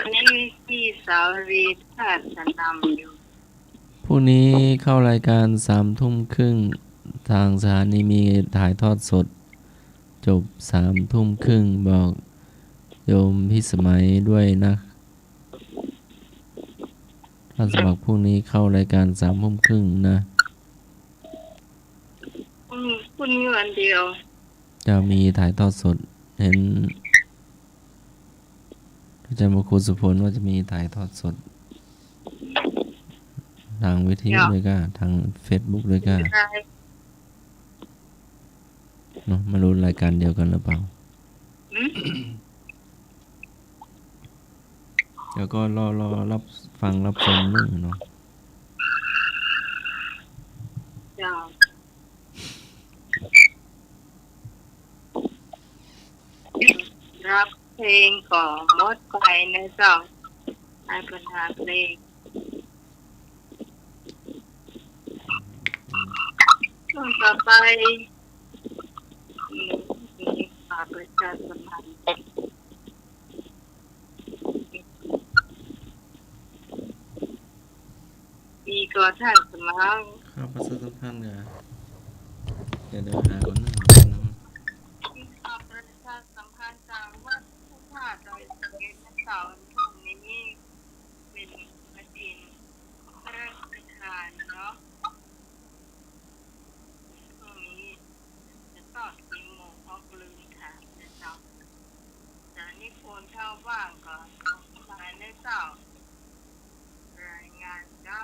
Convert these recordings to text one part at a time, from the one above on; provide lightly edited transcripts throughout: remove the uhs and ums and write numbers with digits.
วันนี้พี่สาวรีท่าจะนำอยู่พรุ่งนี้เข้ารายการ3 ทุ่มครึ่งทางสถานีมีถ่ายทอดสดจบ3 ทุ่มครึ่งบอกโยมพี่สมัยด้วยนะท่านสมัครพรุ่งนี้เข้ารายการ3 ทุ่มครึ่งนะพรุ่งนี้วันเดียวจะมีถ่ายทอดสดเห็นอาจารย์มงคลสุพลว่าจะมีถ่ายทอดสดทางวิทยุด้วยก็ทาง Facebook ด้วยก็เนาะมารู้รายการเดียวกันหรือเปล่าเดี๋ยวก็รอรับฟังรับชมนู่นเนาะรับเพลงของมดไปนะเจ้าให้ปัญหาเพลงช่วงต่อไปมีข่าวประชาสัมพันธ์ปีก่อนท่านสมัครข้าวประชาสัมพันธ์เนี่ยเดี๋ยวหาก่อนนะข่าวประชาสัมพันธ์จากวัดพุทธาโดยสังเกตเสาร์นี้เป็นประเด็นพระราชทานเนาะตรงนี้จะต่อกี่โมงก็ลืมถามนะเจ้าแต่นี่คนเช่าบ้างก่อนสายในเจ้ารายงานจำ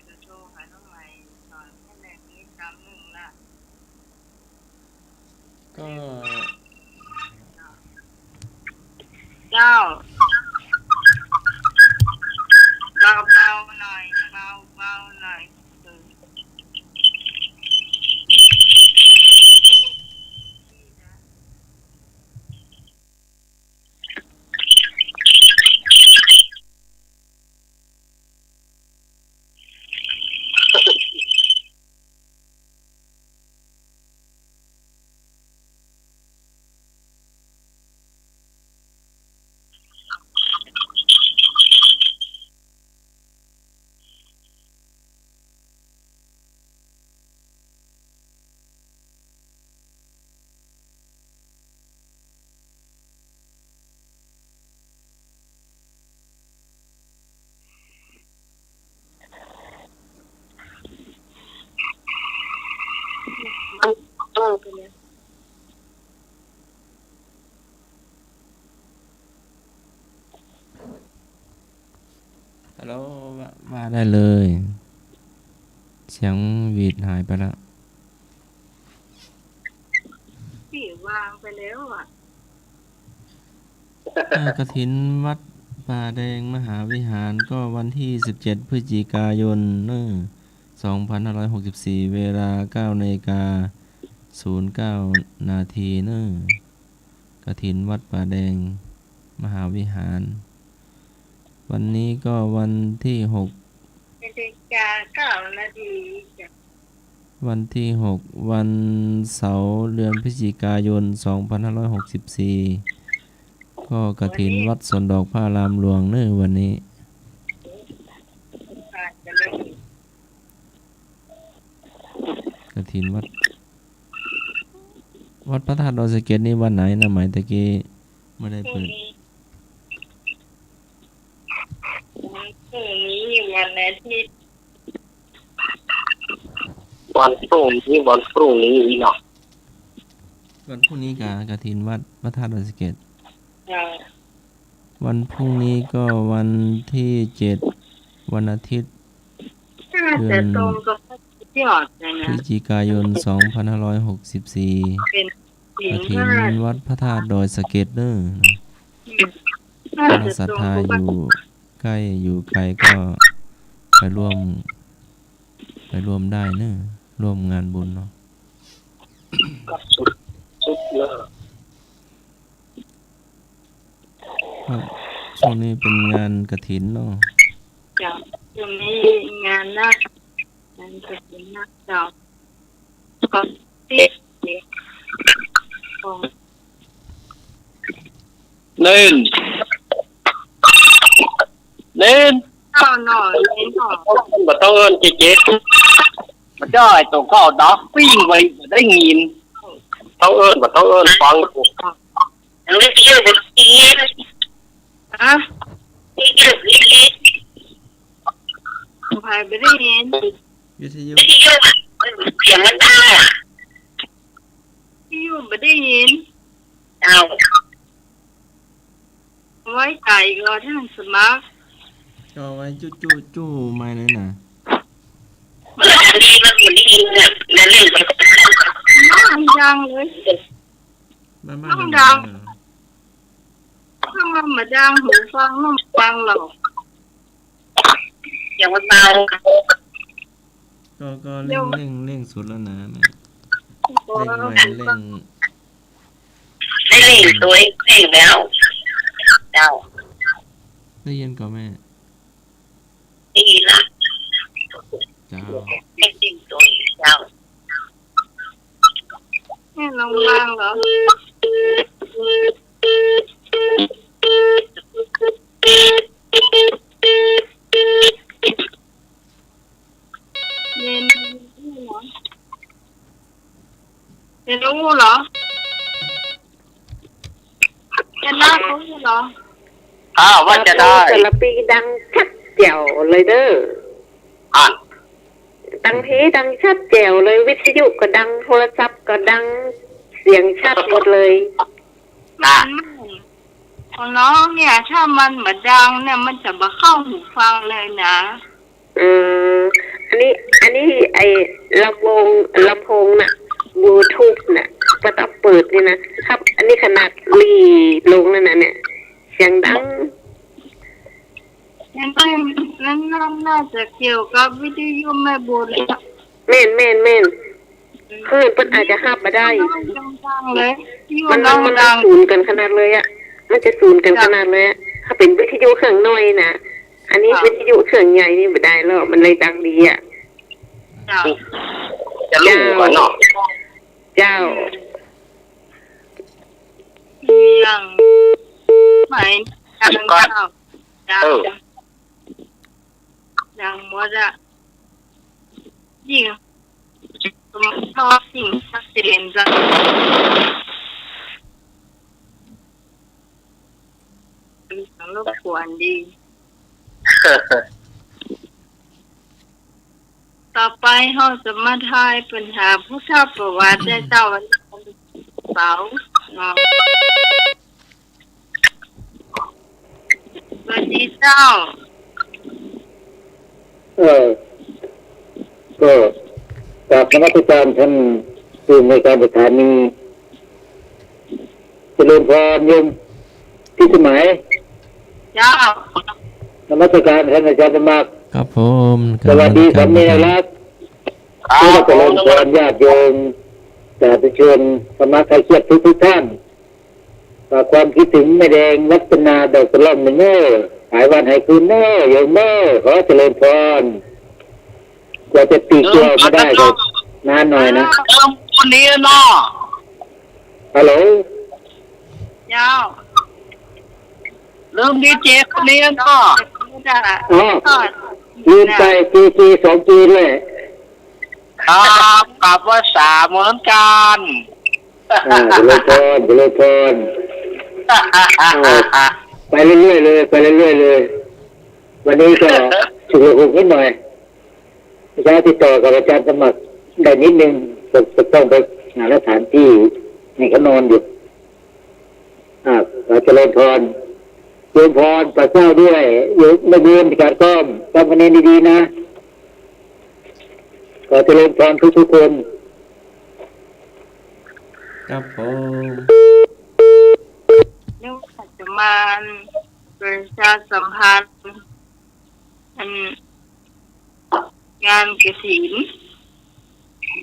จะโทรหาน้องใหม่ตอนแค่แรกนี้จำหนึ่งละก็เจ้าเบาๆหน่อยเบาๆหน่อยไปเลยฮัลโหลมาได้เลยเสียงวีดหายไปแล้วพี่วางไปแล้วอ่ะกฐินวัดป่าแดงมหาวิหารก็วันที่17 พฤศจิกายน2564 เวลา 9:09 น.กฐินวัดป่าแดงมหาวิหารวันนี้ก็วันที่6นาฬิกา9 นาทีวันที่6วันเสาร์เดือนพฤศจิกายน2564ก็กฐินวัดสวนดอกพระอารามหลวงวันนี้กฐินวัดพระธาตุดอยสะเก็ดนี่วันไหนนะหมายตะกี้ไม่ได้เปิดพรุ่งนี้วันอาทิตย์วันพรุ่งนี้เนาะวันพรุ่งนี้กฐินวัดพระธาตุดอยสะเก็ดวันพรุ่งนี้ก็วันที่7วันอาทิตย์เดือนพฤศจิกายน2564กฐินวัดพระธาตุดอยสะเก็ดถ้าศรัทธาอยู่ใกล้อยู่ไกลก็ไปร่วมได้ร่วมงานบุญเนาะช่วงนี้เป็นงานกฐินเนาะช่วงนี้งานนักกฐินนักเจ้าก็ติด คง เล่นเจ้าหน่อยนี่หน่อย mà tao ơn chị chết mà cho ai tụi có đó phi vậy màได้nghìn tao ơnฟัง ฮะใครไม่ได้ยิน วิทยุ พี่ยุ่ไม่ได้ยินไว้ใจก็ท่านสมัคร ก็ไว้จู้ไม่เลยนะ ดังเลย บ้าน ต้องดัง ถ้ามันมาดังหูฟังต้องฟังหรอก ก็เร่งสุดแล้วนะแม่เร่งไว้เร่งได้ยินก่อนแม่เจ้า แม่ลองฟังเหรอเรียนรู้เหรอเรียนรู้เหรอ ว่าจะได้ แต่ละปีดังชัดแจ๋วเลยเด้อ อ่าน ดังเฮดังชัดแจ๋วเลยวิทยุก็ดังโทรศัพท์ก็ดังเสียงชัดหมดเลย ของน้องเนี่ยถ้ามันเหมือนดังเนี่ยมันจะมาเข้าหูฟังเลยนะ อืมอันนี้ไอ้ลำโพงน่ะบลูทูธน่ะก็ต้องเปิดนี่นะครับ อันนี้ขนาดรีลงนั่นน่ะเนี่ยเสียงดัง นั่นน่าจะเกี่ยวกับวิทยุแม่บุญ แม่นเพื่อนเพิ่นอาจจะหับมาได้ ดังเลยที่ มัน น้อง มัน ดัง ศูนย์กันขนาดเลยอ่ะ มันจะศูนย์กันขนาดเลยอะถ้าเป็นวิทยุเครื่องน้อยนะอันนี้วิทยุเครื่องใหญ่นี่ไม่ได้หรอกมันเลยดังดีอ่ะ จ้ะ จะรู้ก่อนเนาะ เจ้า อย่างไหมดังเจ้าดังหมดอะยิ่งชอบสิ่งศักดิ์สิทธิ์จังเป็นสังรบกวนดี ต่อไปเราจะมาทายปัญหาพุทธประวัติได้เจ้าวันเสาร์เนาะสวัสดีเจ้า ก็กราบนมัสการท่านผู้ในวยการสถานีเจริญพรโยมที่สมัย เจ้าน มัสการท่านอาจารย์สมัคร ครับผม สวัสดีสามีรักผู้เจริญพรญาติโยมสาธุชนสมัครใครเชียรทุกท่านฝากความคิดถึงแม่แดงรัตนาดอกตะล่อมหนึ่งเน้อหายวันหายคืนเน้อโยมเน้อขอเจริญพรกว่าจะตีตัวมาได้ก็นานหน่อยนะ คนนี้เนาะ ฮัลโหล เจ้า เริ่มดีเจคนนี้เนาะ อ๋อลืมไปจี2G เลย ครับกับว่าสาเหมือนกัน เจริญพรไปเรื่อยๆเลย วันนี้ก็ฉุกละหุกนิดหน่อยเช้าติดต่อกับอาจารย์สมัครได้นิดนึงต้องไปหาสถานที่ให้เขานอนอยู่เราเจริญพรโยมพรประเจ้าด้วยโยมไม่เบื่อการก้อมทำคะแนนดีๆนะขอเจริญพรทุกๆคน ครับผม เรื่องปัจจุบันประชาสัมพันธ์งานกฐิน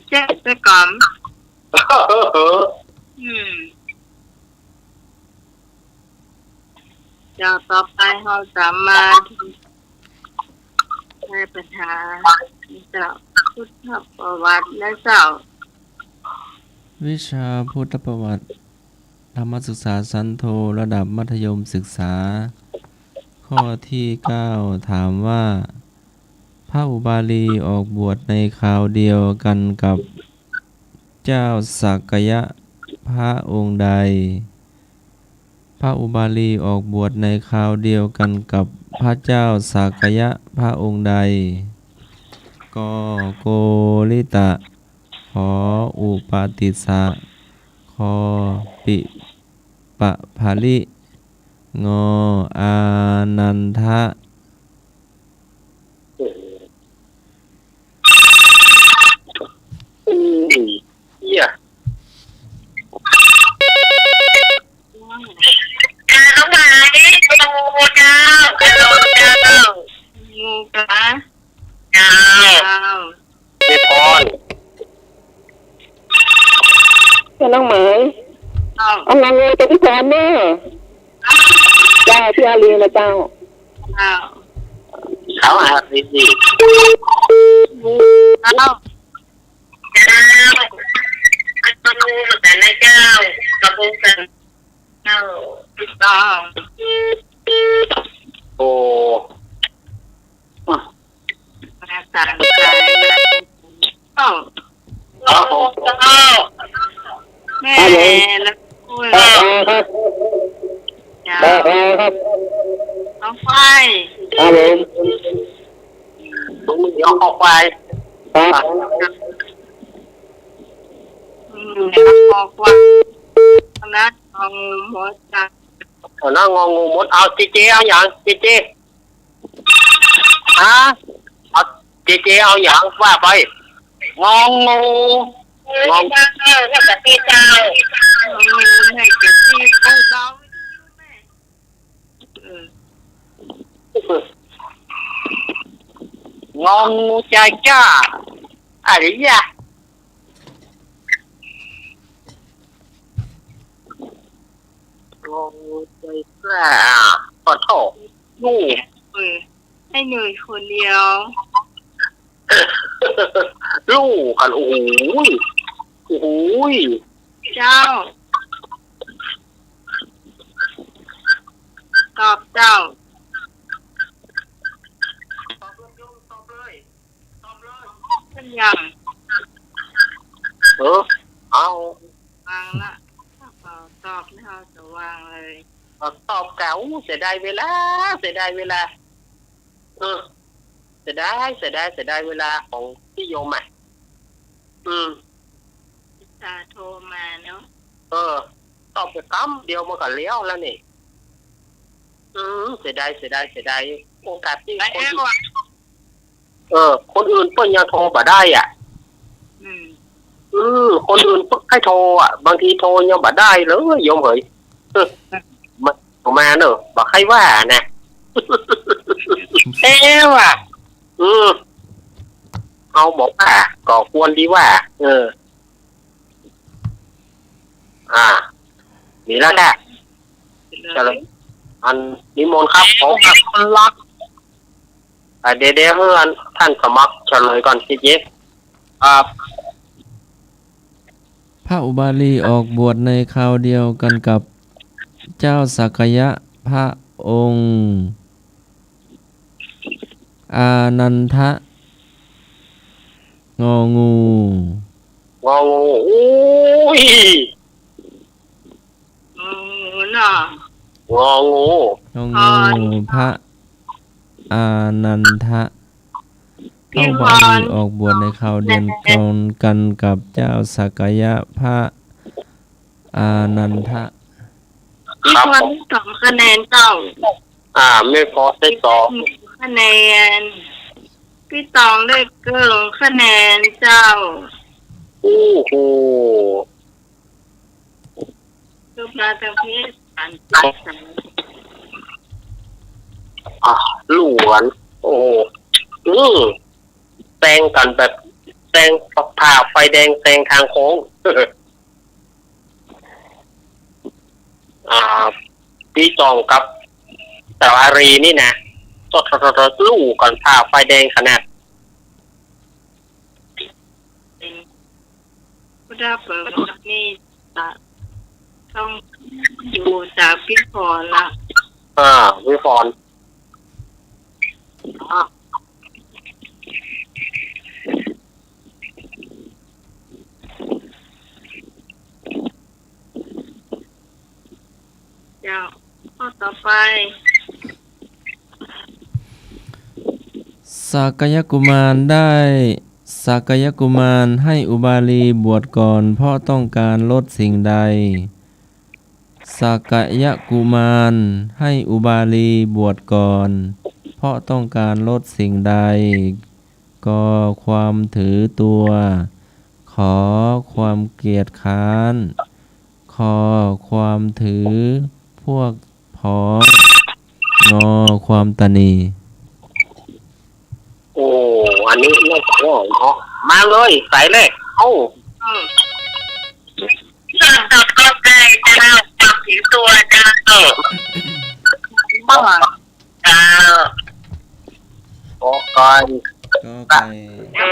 เจ็ดกรรมเดี๋ยวต่อไปเราจะมาให้ปัญหาเจ้าพุทธประวัติและเจ้า วิชาพุทธประวัติ ธรรมศึกษาชั้นโทระดับมัธยมศึกษา ข้อที่ 9 ถามว่า พระอุบาลีออกบวชในคราวเดียวกันกับเจ้าสักกยะพระองค์ใด พระอุบาลีออกบวชในคราวเดียวกันกับพระเจ้าสักกยะพระองค์ใด กโกริตะ ขออุปาติสสะ คอปิปะภาลิ งออานันทะ เหี้ย น้องหมายงูเจ้าเจ้า งูกะ เจ้า เจ้า เจพร น้องหมาย เจ้า เอางานเลยจะพี่แทนแม่เจ้าพี่อาลีนะเจ้า เจ้า เขาหาสิสิ งูเจ้า เจ้าอันเป็นงูเหมือนกันนะเจ้ากระพุ้งกันเจ้า เจ้า โอ้ มาสั่งใจนะเจ้า เอา เจ้า แม่แล้วคุย ครับ เจ้า ครับ น้องไฟ ครับผม ตรงมือเอาเข้าไป ครับ แล้วบอกว่านะเอาหมดจ้ะ เอาหน้างองูมดเอาเจเจเอาอย่างเจเจฮะเอาเจเจเอาอย่างว่าไปงองู งงเจ้าแล้วก็ตีเจ้า ให้เก็บที่เขาเราแม่งองูใจกล้าอะไรเนี่ยงองูใจกล้าขอโทษงู ให้หนุ่ยคนเดียว ลูกกันโอ้โหโอ้โห เจ้าตอบเจ้า ตอบเลยตอบเลยตอบเลย เป็นอย่าง เอา วางละถ้าเปล่าตอบไม่เอาจะวางเลย ตอบเก๋าเสียดายเวลาเสียดายเวลาเสียดายเวลาของพี่โยมอ่ะตาโทรมาเนาะ ตอบไปคำเดียวมันก็เลี้ยวแล้วนี่เสียดายโอกาสที่ ไอ้เอ๋วะ คนอื่นเพิ่นยังโทรมาได้อ่ะคนอื่นเพิ่นให้โทรอ่ะบางทีโทรยังมาได้เลยโยมเฮ้ยมาเนอะบอกให้ว่านะว่ะเอาบอกว่าก็ควรดีว่านี่แล้วแหละจะเลยอันนิมนต์ครับผมคนรักเดี๋ยวเพื่อนท่านสมัครเฉลยก่อนสิเจ๊พระอุบาลีออกบวชในคราวเดียวกันกับเจ้าสักกยะพระองค์ อานันทะ งองูอุ้ย เนาะ งองู พระอานันทะพระอุบาลีออกบวชในคราวเดียวกันกับเจ้าสักกยะพระอานันทะ พี่คน2 คะแนนเจ้า ไม่พอได้ต่อ คะแนนพี่ตองได้เกินคะแนนเจ้า โอ้โห รูปนาจังพีสัน หลวนโอ้แซงกันแบบแซงผ่าไฟแดงแซงทางโค้งพี่จองกับสาวารีนี่นะสดลู่กันผ่าไฟแดงขนาด พุทธเปิดนี่ต้อง อยู่จากพี่พรละ วิฟอนอ๋อ เจ้าข้อต่อไป สักยกุมารได้สักยกุมารให้อุบาลีบวชก่อนเพราะต้องการลดสิ่งใดสักยกุมารให้อุบาลีบวชก่อนเพราะต้องการลดสิ่งใดก็ความถือตัวขอความเกียจค้านคอความถือพวกพ้องงอความตนีโอ้อันนี้เรื่องของเนาะมาเลยใส่เลยเอ้า ก็ใกล้เจ้าจับถือตัวเจ้าบ้าเจ้า ก็ไก่ ก็ไก่ เจ้า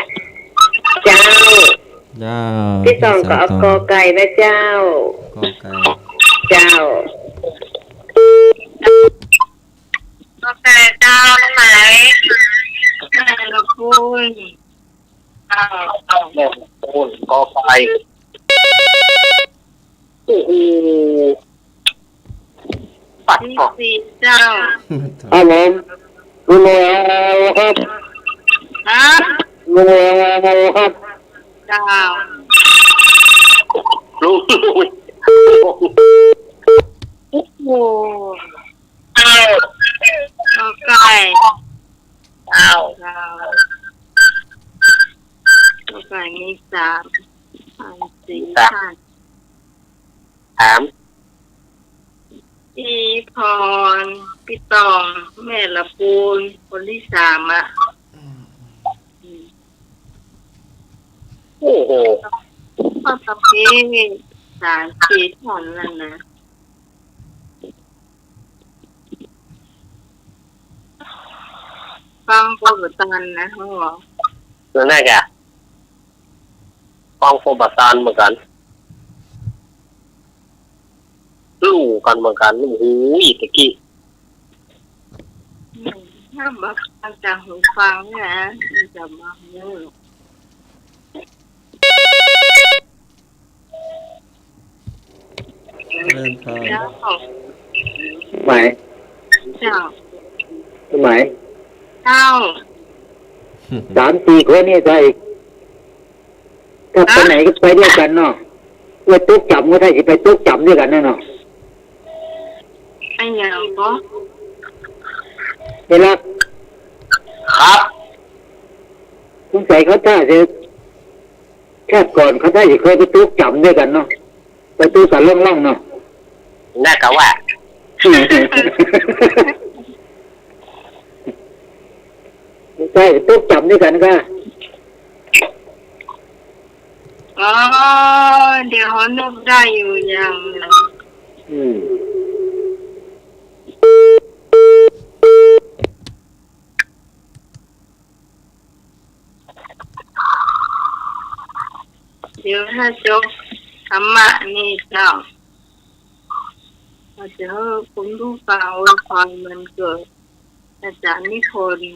เจ้า ที่สองก็เอากอไก่นะเจ้า ก็ไก่ เจ้า ก็ใกล้เจ้าได้ไหมแม่ละพูนเจ้า แม่พูดก็ไก่โอ้โหปัด ที่ ออก สี่เจ้า ครับผมลุงครับ ฮะ ลุงครับ เจ้า รู้ โอ้โหก็ใกล้เจ้าเจ้าก็ใกล้มี3 4 ถาม พี่พรพี่ตองแม่ละปูนคนที่3อ่ะ โอ้โห พ่อตะเพี3 4ท่อนนั่นนะฟังโปรตันนะเขาบอก นั่นแหละแกฟังโฟบัตตานเหมือนกันรู้กันเหมือนกันโอ้โหตะกี้ ถ้าบอกฟังจากหูฟังนะมันจะมาเยอะ เริ่มพอ เจ้า หมาย เจ้า หมาย เจ้า 3-4 คนนี่ใช่ถ้าไปไหนก็ไปด้วยกันเนาะไปตุ๊กจับก็ได้จะไปตุ๊กจับด้วยกันแน่เนาะ ไอ้ยังก็ เวลา ครับ สงสัยเขาถ้าจะแค่ก่อนเขาได้จะเคยไปตุ๊กจับด้วยกันเนาะไปตุ๊กสันล่องๆเนาะ น่าจะว่า ใช่ตุ๊กจับด้วยกันก็ อ๋อเดี๋ยวเขานึกได้อยู่ยังนะ อืม เดี๋ยวถ้าจบธรรมะนี่เจ้าเราจะให้คุณผู้ฟังอวยพรมันเกิดอาจารย์นิพนธ์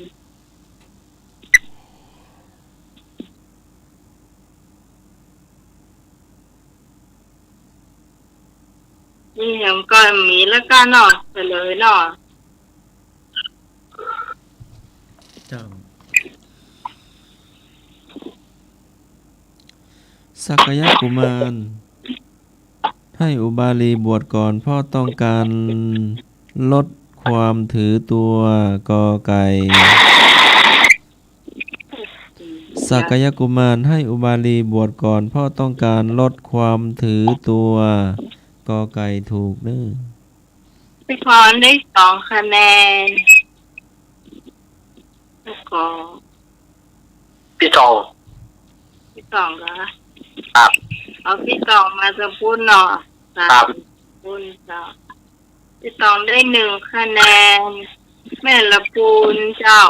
นี่เห็นก็มีแล้วก็นอนไปเลยนอน เจ้าสักยกุมารให้อุบาลีบวชก่อนเพราะต้องการลดความถือตัวกอไก่สักยกุมารให้อุบาลีบวชก่อนเพราะต้องการลดความถือตัวกอไก่ถูกเด้อ พี่พรได้2 คะแนนแล้วก็ พี่ทอง พี่ตองเหรอ ครับ เอาพี่ตองมาจะพูดหน่อย ครับ พูดเจ้าพี่ตองได้1 คะแนนแม่ละปูนเจ้า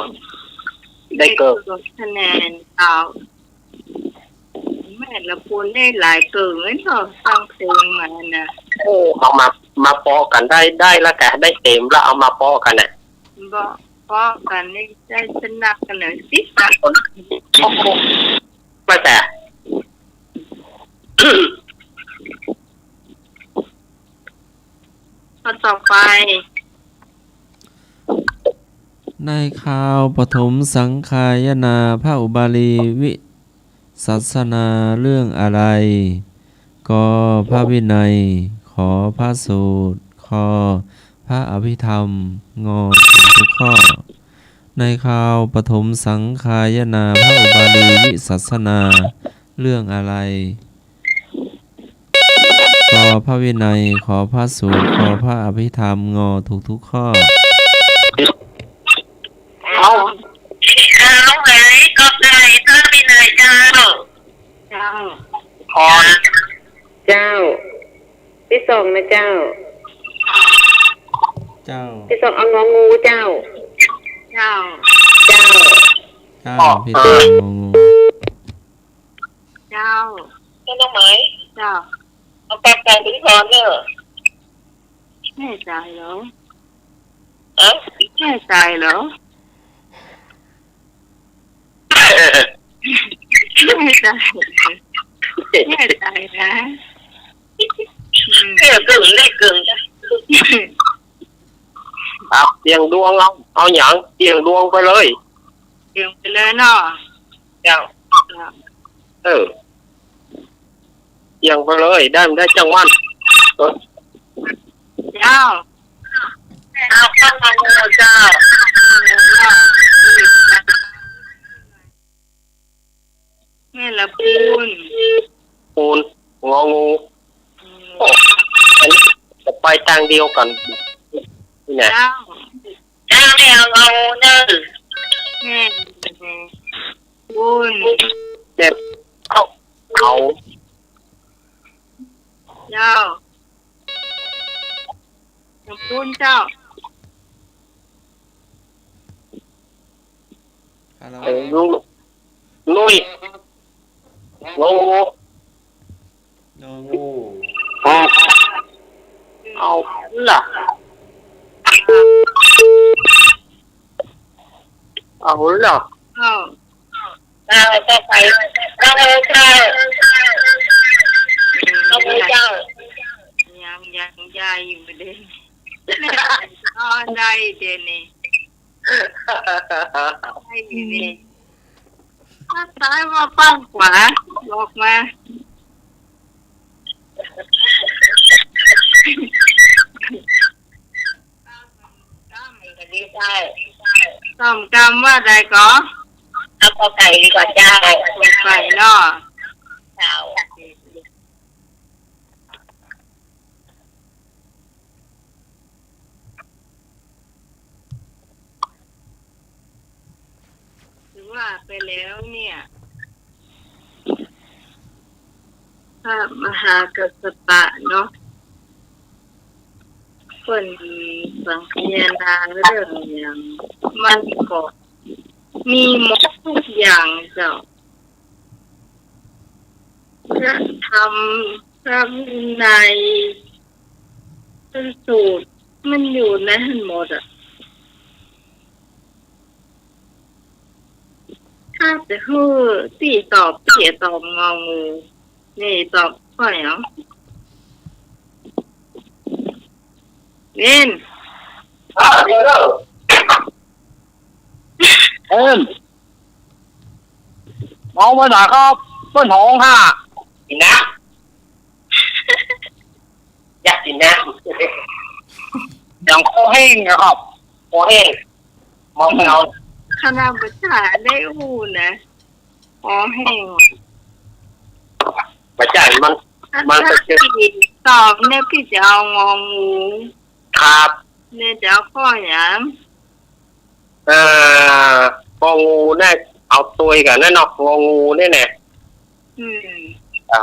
ได้เกิด คะแนนเจ้าแม่ละปูนได้หลายเกินเลยเนาะฟังเพลงมานะ โอ้มาก มาปอกันได้แล้วแกได้เต็มแล้วเอามาปอกันน่ะ บ่พอกันนี่ได้ชนะกันเลยสิ ไม่แต่ ข้อต่อไป ในข่าวปฐมสังขายนาพระอุบาลีวิสัสนาเรื่องอะไรกพระวินัยขอพระสูตรคพระอภิธรรมงถูกทุกข้อในข่าวปฐมสังขายนาพระอุบาลีวิสัสนาเรื่องอะไรกพระวินัยขอพระสูตรคพระอภิธรรมงถูกทุกข้อเอาไหนก็ได้ถ้าไม่เลยเจ้าพอ เจ้าที่สองนะเจ้า เจ้า ที่สองเอางองูเจ้า เจ้า เจ้า เจ้าพี่ตงงง เจ้า เจ้าไหม เจ้า เอาแปลกๆไปก่อนเนอะ แน่ใจเหรอ เอ๊ะ แน่ใจเหรอแน่ใจแน่ใจนะเกึ่งได้เกึ่งจ้ะ ครับเสียงดวงเอาอย่างเสียงดวงไปเลย เดี๋ยวไปเลยเนาะ เจ้าเสียงไปเลยได้จังหวัด เจ้า เอาข้างมันเจ้า แม่ละปูน ปูนงองูจะไปทางเดียวกันนี่ไง เจ้า เจ้าไม่เอาเอาเนอะ แม่ปูน เจ็บเอา เจ้าละปูนเจ้า ลุยงองู งองู เอาล่ะเอาล่ะ เจ้า เอาต่อไปเอาเจ้าเอาเจ้า ยังยายอยู่ประเด็นอ๋อได้เดนนี่ได้นี่ถ้าซ้ายมาปั้งขวาบอกมาต้มกำว่าใดก็ เอาต่อไก่ดีกว่าเจ้า ไก่เนาะ เจ้า ถือว่าไปแล้วเนี่ยถ้ามหากัสปะเนาะคนสังคายนาเรื่องอย่างมันก็มีหมดทุกอย่างเจ้าพระธรรมพระวินัยพระสูตรมันอยู่ในทั้งหมดอ่ะถ้าจะฮือตีตอบเสียตอบงองูนี่ตอบข้อไหนอ่ะเล่น มองไปไหนครับเปิ้นหงค่ะกินน้ำอยากกินน้ำอย่างคอแห้งนะครับคอแห้งมองไม่เอา คณะภาษาได้อูนะอ๋อแห้ง ประจันมัน ถ้า จะเจอ พี่ตอบเนี่ยพี่จะเอางองู ครับ เนี่ยจะเอาข้ออย่าง งองูแน่เอาตัวกันแน่นอนงองูแน่แน่ อืม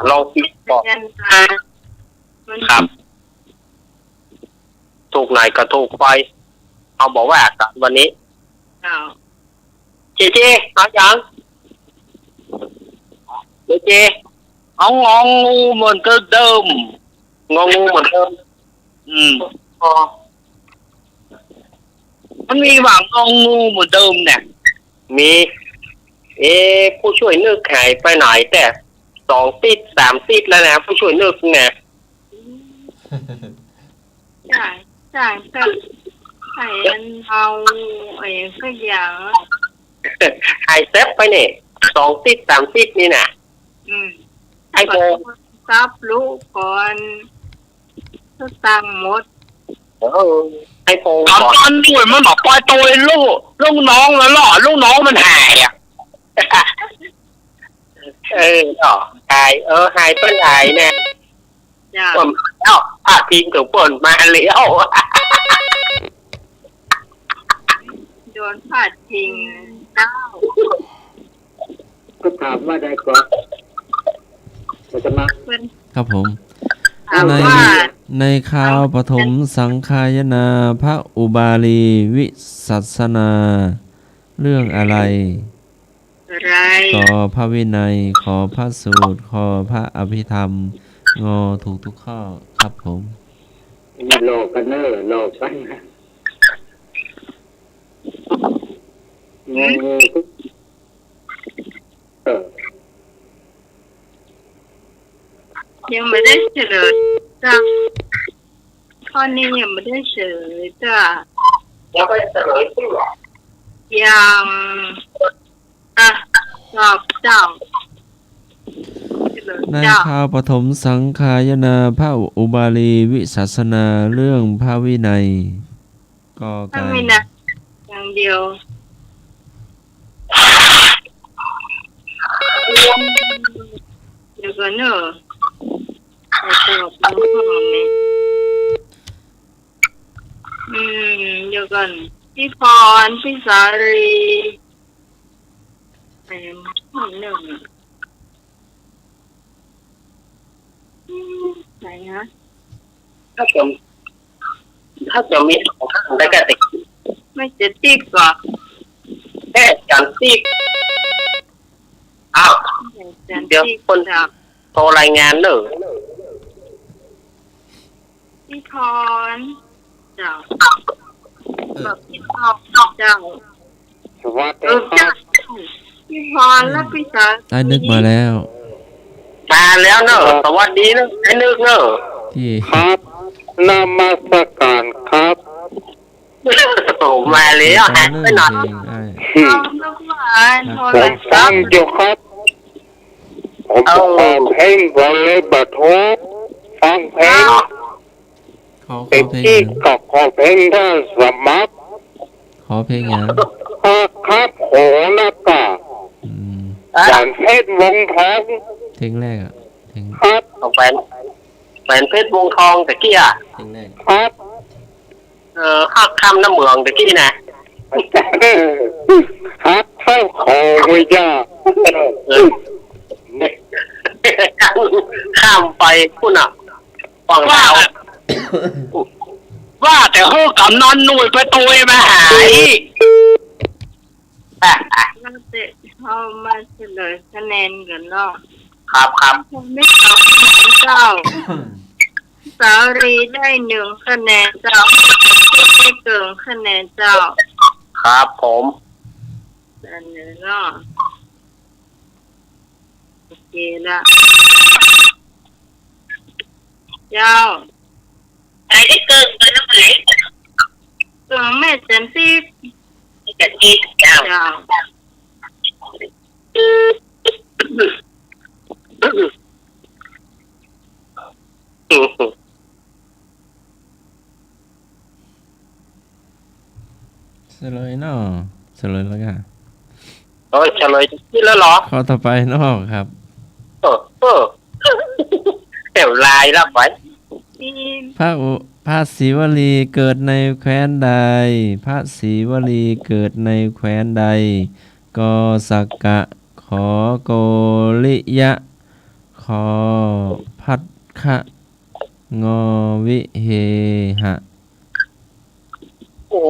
ลองคิดบอก ยันตามัน ครับ ถูกไหนก็ถูกไปเอาบอกว่ากันวันนี้ เอา เจเอาอย่างเจเอางองูเหมือนเดิมงองูเหมือนเดิม อ๋อ มันมีหวังงองูเหมือนเดิมเนี่ย มี ผู้ช่วยนึกหายไปไหนแต่2 ติด 3 ติดแล้วนะผู้ช่วยนึกเนี่ย จ่ายก็ไข่มันเอาไอ้ก็อย่าง หายเซฟไปเนี่ย2 ติด 3 ติดนี่น่ะ ไอ้โมซับลูกก่อนก็ตังหมด ไอ้โฟง ตอนตอนด้วยมันบอกปล่อยตัวลูกน้องแล้วหรอลูกน้องมันหายอ่ะ หายหายต้นหายเนี่ย จ้า ผมพาทีมถึงฝนมาเลี้ยว โดนพาดทิ้งเจ้า ก็ถามว่าได้ก่อนจะมา เพื่อน ครับผม ถาม ใน ว่า ในข่าวปฐมสังฆายนาพระอุบาลีวิสัสนา เรื่องอะไร อะไร ขอพระวินัย ขอพระสูตร ขอพระอภิธรรม งอถูกทุกข้อครับผม มีโลกันเนอร์โลกันนะงูยังไม่ได้เฉลยจ้าข้อนี้ยังไม่ได้เฉลยจ้า แล้วก็เฉลยที่หรอ ยังตอบเจ้าเฉลย ใน เจ้า ข่าวปฐมสังฆายนาพระอุบาลีวิสัสนาเรื่องพระวินัยกอ ถ้า ไก่ ไม่นะอย่างเดียวเดี๋ยวก่อนเนอะจะตอบน้องพ่อไหมเดี๋ยวก่อนพี่พรพี่สารีเป็นคนหนึ่งไหนฮะ ถ้าจะมีของข้างได้ก็ติด ไม่จะติ๊กก่อน แค่การติดอ้าว เดี๋ยวคน ครับ โทรรายงานเนอะ พี่พรเจ้าแบบพี่พรเจ้า สวัสดีค เจ้า รับ พี่พรและพี่สา ได้นึกมาแล้ว มาแล้วเนอะสวัสดีเนอะไอ้นึกเนอะ ที่ ครับนมัสการครับ มาแล้วหายไปไหน เอาลูกหลานโทร ผ เล ม ย ฟังอยู่ครับ ผมจะฟังเพลงวอลเลย์บอลโทฟังเพลง ขอ เป็น เพลง ที่ หยัง กับขอเพลงท่านสมัคร ขอเพลงอย่าง ครับโหนากา หวานเพชรวงทอง เพลงแรกอ่ะเพลง ครับ เอาแหวนเพชรวงทองตะกี้อ่ะ เพลงแรก ครับ ฮักคำน้ำเหมืองตะกี้นะ ฮักเท่าคอวิญา ข้ามไปพุ่นอ่ะฝั่งลาว ว่าแต่เฮ้อกำนันหน่วยไปตัวมาหาย เราจะเข้ามาเฉลยคะแนนกันเนาะ ครับครับ ผมไม่ตอบเจ้า สารีได้1 คะแนนเจ้าไม่เกินคะแนนเจ้า ครับผม อันนี้เนาะโอเคละเจ้า ไอ้ที่เกินไปน้ำไหล เกินแม่เจนที่ กะทิเจ้า เจ้า เฉลยเนาะเฉลยแล้วกัน โอ้ยเฉลยที่แล้วเหรอ ข้อต่อไปเนาะครับ เดี๋ยวลายรับไว้ ที่ พระศรีวลีเกิดในแคว้นใด พระศรีวลีเกิดในแคว้นใด กอสักกะ ขอโกริยะ ขอพัทคะ งอวิเฮหะ โอ้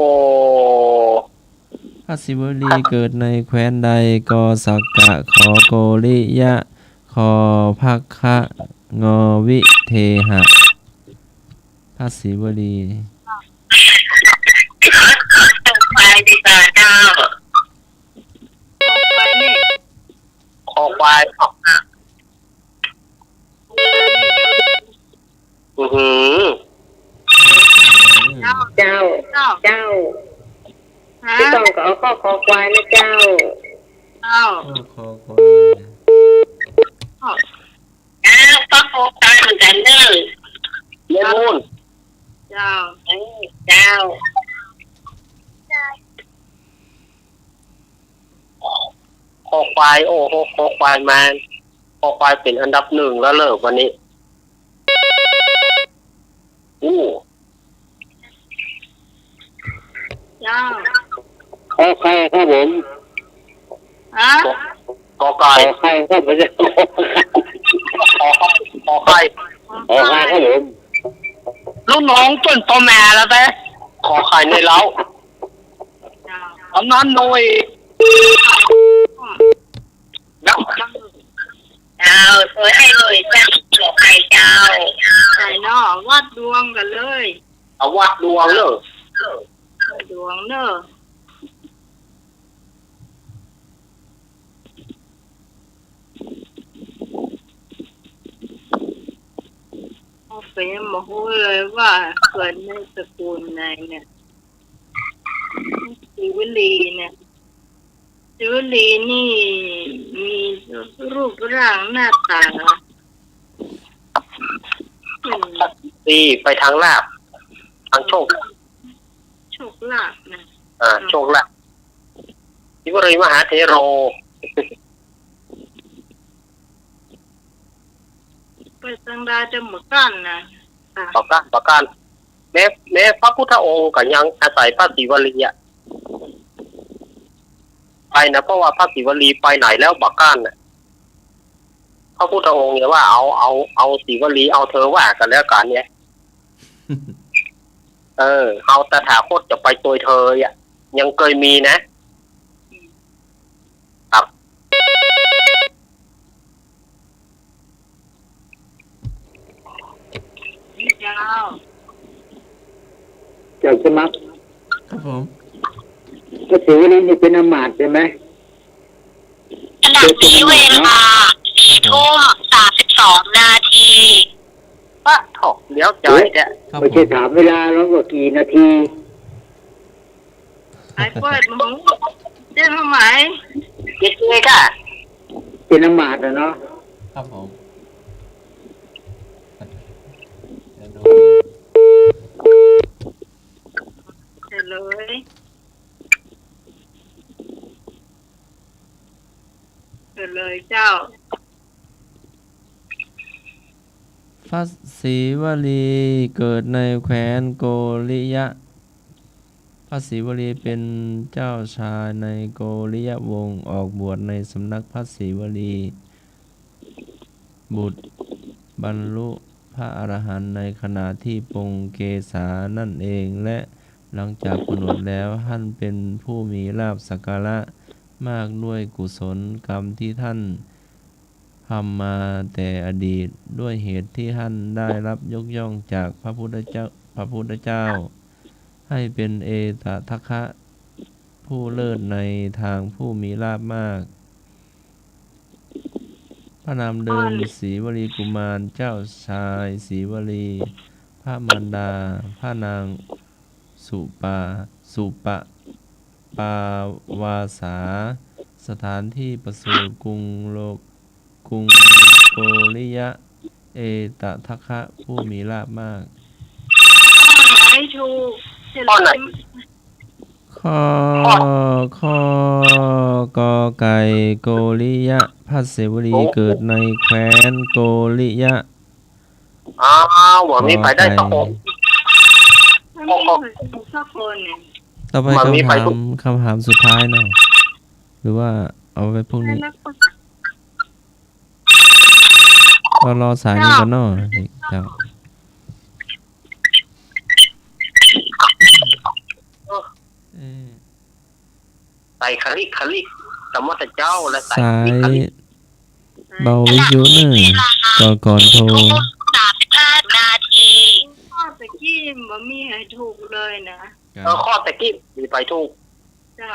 พระศิวลีเกิดในแคว้นใด กอสักกะ ขอโกริยะ ขอพักคะ งอวิเทหะ พระศิวลี ไปดีกว่าเจ้า ไปนี่ คอควายอือหือ เจ้า เจ้า เจ้า เจ้า ฮะ พี่ต้องก็เอาข้อคอควายนะเจ้า เจ้า คอควาย ข้อคอควายเหมือนกันเนอะ เลมูน เจ้า เจ้า คอควายโอ้โหคอควายมาคอควายเป็นอันดับหนึ่งแล้วเลิกวันนี้อู้ เจ้า ขอใครครับผม ฮะ กอไก่ ขอใครครับไม่ใช่ คอไข่ ขอใครครับผม ลูกน้องจนตัวแม่แล้วแต่ คอไข่ในเล้า เจ้า ตอนนั้นหน่อยแล้ว เจ้าสวยให้เลยเจ้าขอใครเจ้า ใส่เนาะวัดดวงกันเลย เอาวัดดวงเนอะ ดวงเนอะก็ยังไม่รู้เลยว่าเกิดในตระกูลไหนเนี่ยศิวลีเนี่ยศิวลีนี่มีรูปร่างหน้าตาเป็น ดีไปทางลาบทางโชค โชคลาภนะ โชคลาภทิวรีมหาเทโร ไปสังดาจะหมดกันนะอ่ะ ประการแม้พระพุทธองค์ก็ยังอาศัยพระศิวลีอะไปนะเพราะว่าพระศิวลีไปไหนแล้วบักก้านน่ะพระพุทธองค์เนี่ยว่าเอาศิวลีเอาเธอว่ากันแล้วกันเนี่ย เอาตถาคตจะไปตัวเธออ่ะยังเคยมีนะครับ นี่เจ้า เจ้าสมัคร ครับผม ก็ถือว่านี่เป็นอมาตย์ใช่ไหม ขณะนี้เวลา4:32 นาที ป้าถกเลี้ยวใจแก ครับ ไม่ ผ ใช่ ม ถามเวลาแล้วว่ากี่นาที ไอ้เปิดหมูเจ้าทำไม เด็กเลยค่ะ เป็นอมาตย์นะเนาะ ครับผมเดี๋ยวดู เสร็จเลยเสร็จเลยเจ้า พระศิวลีเกิดในแคว้นโกริยะ พระศิวลีเป็นเจ้าชายในโกริยวงศ์ออกบวชในสำนักพระศิวลี บุตรบรรลุพระอรหันต์ในขณะที่ปรงเกศานั่นเองและหลังจากผนวดแล้วท่านเป็นผู้มีลาภสักการะมากด้วยกุศลกรรมที่ท่านทำมาแต่อดีตด้วยเหตุที่ท่านได้รับยกย่องจากพระพุทธเจ้าให้เป็นเอตทัคคะผู้เลิศในทางผู้มีลาภมาก พระนามเดิมศรีวลีกุมารเจ้าชายศรีวลีพระมารดาพระนางสุปปาวาสาสถานที่ประสูติกรุงโกริยะเอตทัคคะผู้มีลาภมาก ไอ้ชูเสร็จเลย ข้อกอไก่โกริยะพระศิวลีเกิดในแคว้นโกริยะ อ้าวว่ามีไปได้สักคน ไม่มีสักคนเนี่ย ต่อไป มันมีไปทุก คำถามสุดท้ายเนาะหรือว่าเอาไว้พรุ่งนี้ แล้วก็ ก็รอสายนี้ก่อนเนาะเจ้า ใส่คลิกสมมติเจ้าและใส่ สาย คลิก เบาวิทยุเนอะก่อนโทร 35 นาที พ่อตะกี้ บ่มีให้ถูกเลยนะ ข้อตะกี้มีไปถูก เจ้า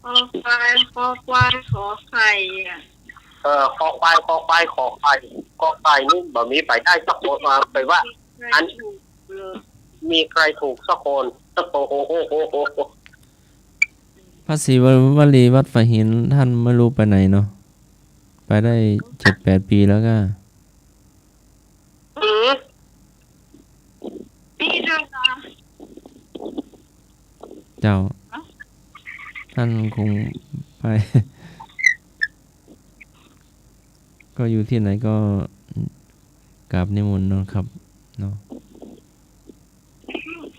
คอควายขอไข่อ่ะ คอควายคอควายคอควายคอควายนี่บ่มีไปได้สักคนมาไปว่า อัน ถูกเลย มีใครถูกสักคนสักโอ้โห พระศรีวลีวัดฝหินท่านไม่รู้ไปไหนเนาะไปได้ 7-8 ปีแล้วก็ นี่ด้วยนะ เจ้า ท่านคงไป ก็อยู่ที่ไหนก็กราบนิมนต์เนาะครับเนาะ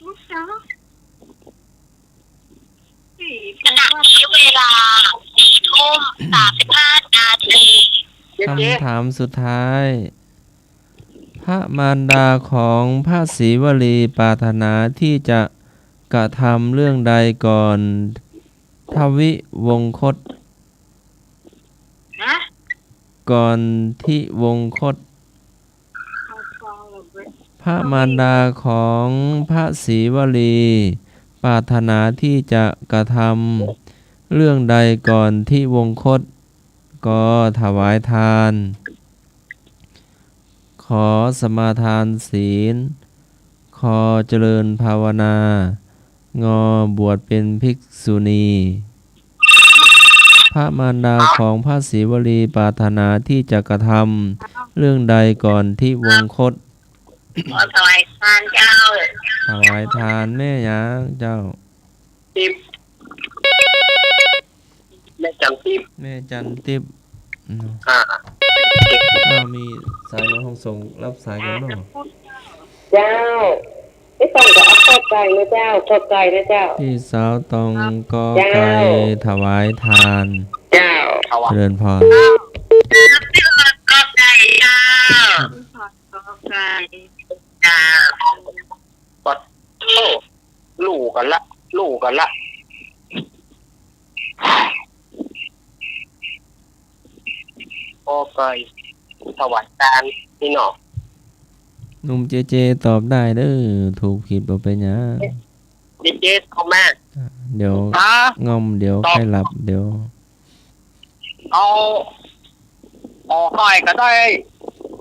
ลูกจ้าสี่ ขณะนี้เวลา4:35 นาที เจ๊ คำถามสุดท้าย พระมารดาของพระศรีวลีปรารถนาที่จะกระทำเรื่องใดก่อนทวิวงคต นะ ก่อนที่วงคต เอาฟังเลยเว้ย พระมารดาของพระศรีวลีปรารถนาที่จะกระทำเรื่องใดก่อนที่วงคต ก็ถวายทาน ขอสมาทานศีล ขอเจริญภาวนางอบวชเป็นภิกษุณี พระมารดาของพระศรีวลีปรารถนาที่จะกระทำเรื่องใดก่อนที่วงคต ขอถวายทานเจ้า ถวายทานแม่ยางเจ้า ติ๊บแม่จำติ๊บ แม่จันติบ อ่า มีสายมาห้องส่งรับสายกันเนาะ เจ้าไม่ต้องจะเอาข้อไก่นะเจ้าข้อไก่นะเจ้า พี่สาวตองก็ไก่ถวายทาน เจ้า เอา เจริญพร ก็ได้เจ้า ขอไก่ เจ้า ปัดลูกกันละโอเคถวายทานนี่เนาะ หนุ่มเจเจตอบได้เด้อถูกผิดบ่เป็นหยัง เจ๊เขาแม่ เดี๋ยว ฮะ งอมเดี๋ยวใครหลับเดี๋ยว เอาหอยก็ได้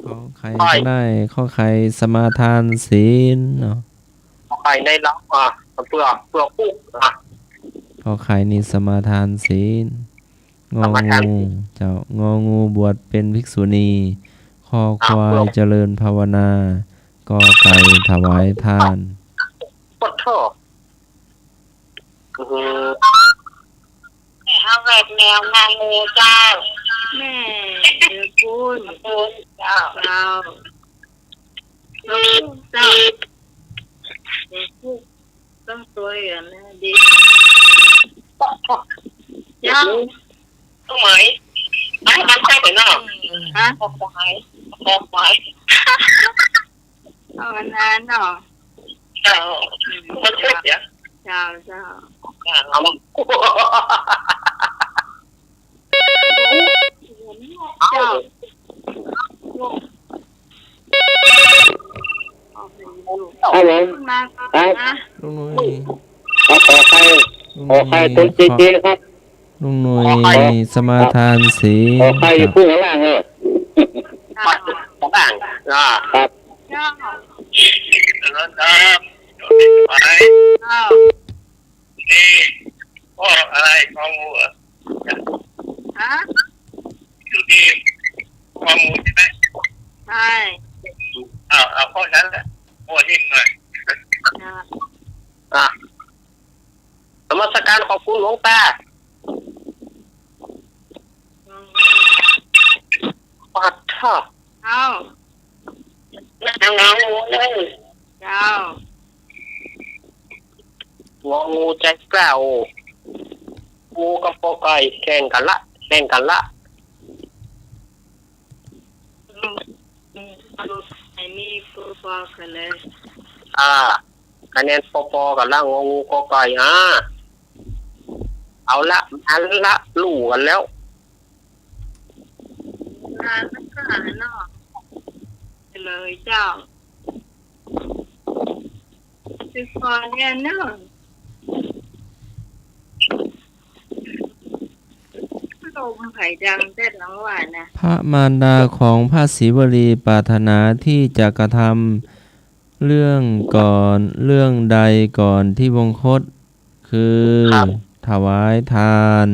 ขอใครก็ได้ขอใครสมาทานศีลเนาะ ไปในรับเปลือกปุ๊ก ขอใครนี่สมาทานศีลงองูเจ้างองูบวชเป็นภิกษุณีคอควายเจริญภาวนากอไก่ถวายทาน ปดท่อ เอาแบบแนวงานงูเจ้า แม่เดือคุณ เจ้า เจ้าลูกเจ้าเด็กผู้ต้องสวยอ่ะนะดีเจ้า ต้องไหมไม่มันใช่ไหมเนาะ ฮะ ขอควาย เอาอันนั้นเนาะ เจ้ามันใช่เสีย เจ้า เอามา เจ้าลูกเอาไปลูก ครับผม มาครับนะ ลุงหนุ่ย ขอใครตัวเจ๊ครับ ลุงหนุ่ยสมาทานศีล ขอใครอยู่พูดข้างล่างเลย ปัดสองอ่าง ครับ เจ้า แล้วครับไป เจ้า นี่พ่ออะไรของงูอ่ะ ฮะ คือดีของงูใช่ไหม ใช่ เอาข้อนั้นแหละโอ้นิ่มหน่อย นมัสการขอบคุณหลวงตาปัดท่อ เจ้า น้องงูเลย เจ้าง องูใจกล้างูกับปอไก่แข่งกันละ ไอ้นี่กูฟอกันเลย คะแนนปอกันละงองูกอไก่เอาละอันละลู่กันแล้ว งานนักข่าวเนาะเลยเจ้า สิพอเนี่ยเนาะลมไผ่ดังแต่หลังหวานนะ พระมารดาของพระศรีวลีปรารถนาที่จะกระทำเรื่องใดก่อนที่วงคต คือ ครับ ถวายทาน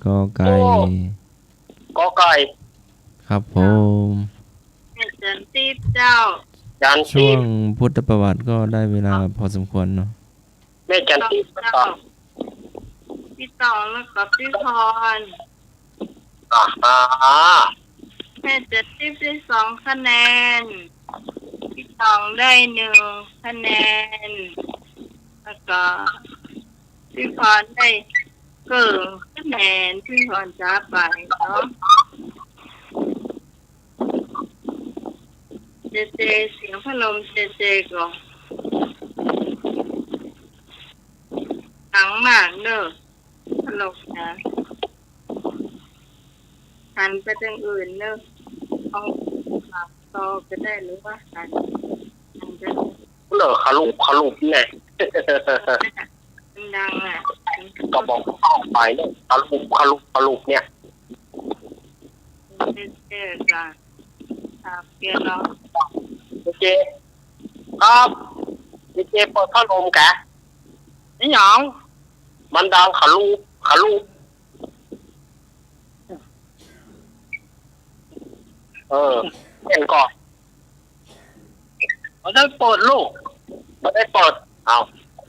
กอไก่ ก็ไก่ ครับผม แม่จันทิพย์เจ้า จัน ช่ ทิ ว พ ง ย์ พุทธประวัติก็ได้เวลาพอสมควรเนาะ แม่จันทิพย์ก็ เจ้า ต่อ พี่ตองแล้วก็พี่พร อ่า แม่จันทิพย์ได้2 คะแนนพี่ตองได้1 คะแนนแล้วก็พี่พรได้เกินคะแนนพี่พรจ้าไปเนาะเจเสียงพัดลมเจก่อนหลังมากเนอะพัดลมนะหันไปทางอื่นเนอะเอาหลับต่อก็ได้หรือว่าหันไป เหลอขลุกเนี่ย ดังอ่ะ ก็บอกเข้าไปเนี่ยขลุกเนี่ย เจกันครับเกียร์เนาะ เจครับเจเปิดพัดลมแกนี่หยังมันดังขลุกเห็นก่อนมันได้เปิดลูกมันได้เปิดเอา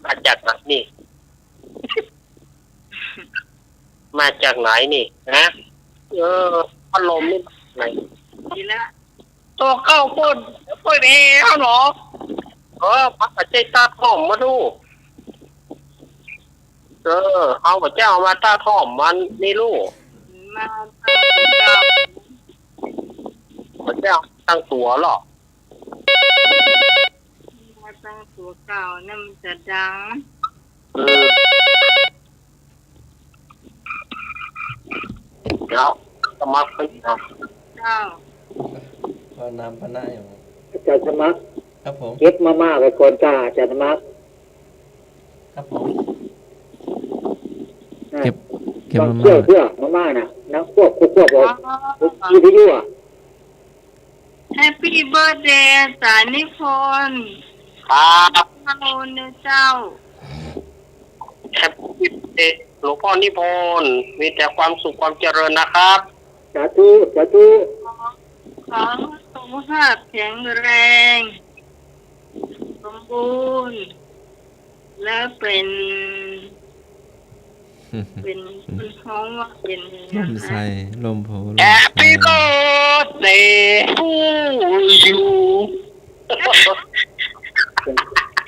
มาจากไหนนี่ มาจากไหนนี่นะพัดลมนี่ไหน ดีละ ตัวเข้าพ่นเองเหรอพักใจตาท่อมมาดูเอามาเจ้ามาตาท่อมมันนี่ลูก มาตั้งตัวเก่า มาเจ้าตั้งตัวหรอ มาตั้งตัวเก่านั่นมันจะดัง เดี๋ยวสมัครไปนะ เจ้า ก็น้ำปนะอยู่ อาจารย์สมัคร ครับผม เก็บมาม่าไว้ก่อนจ้าอาจารย์สมัคร ครับผมเก็บ ต้อง มา เคี่ยว ม่า เพื่อมาม่าน่ะน้ำควบผมยี่ที่ยั่ว แฮปปี้เบิร์ดเดย์สารนิพนธ์ ครับ พระโอนเนเจ้า แฮปปี้เดย์หลวงพ่อนิพนธ์มีแต่ความสุขความเจริญนะครับ สาธุ ขอสุขภาพแข็งแรงสมบูรณ์และเป็นท้องว่าเป็น ลมใส่ลมโผล่ แฮปปี้เบิร์ดเดย์ทูยู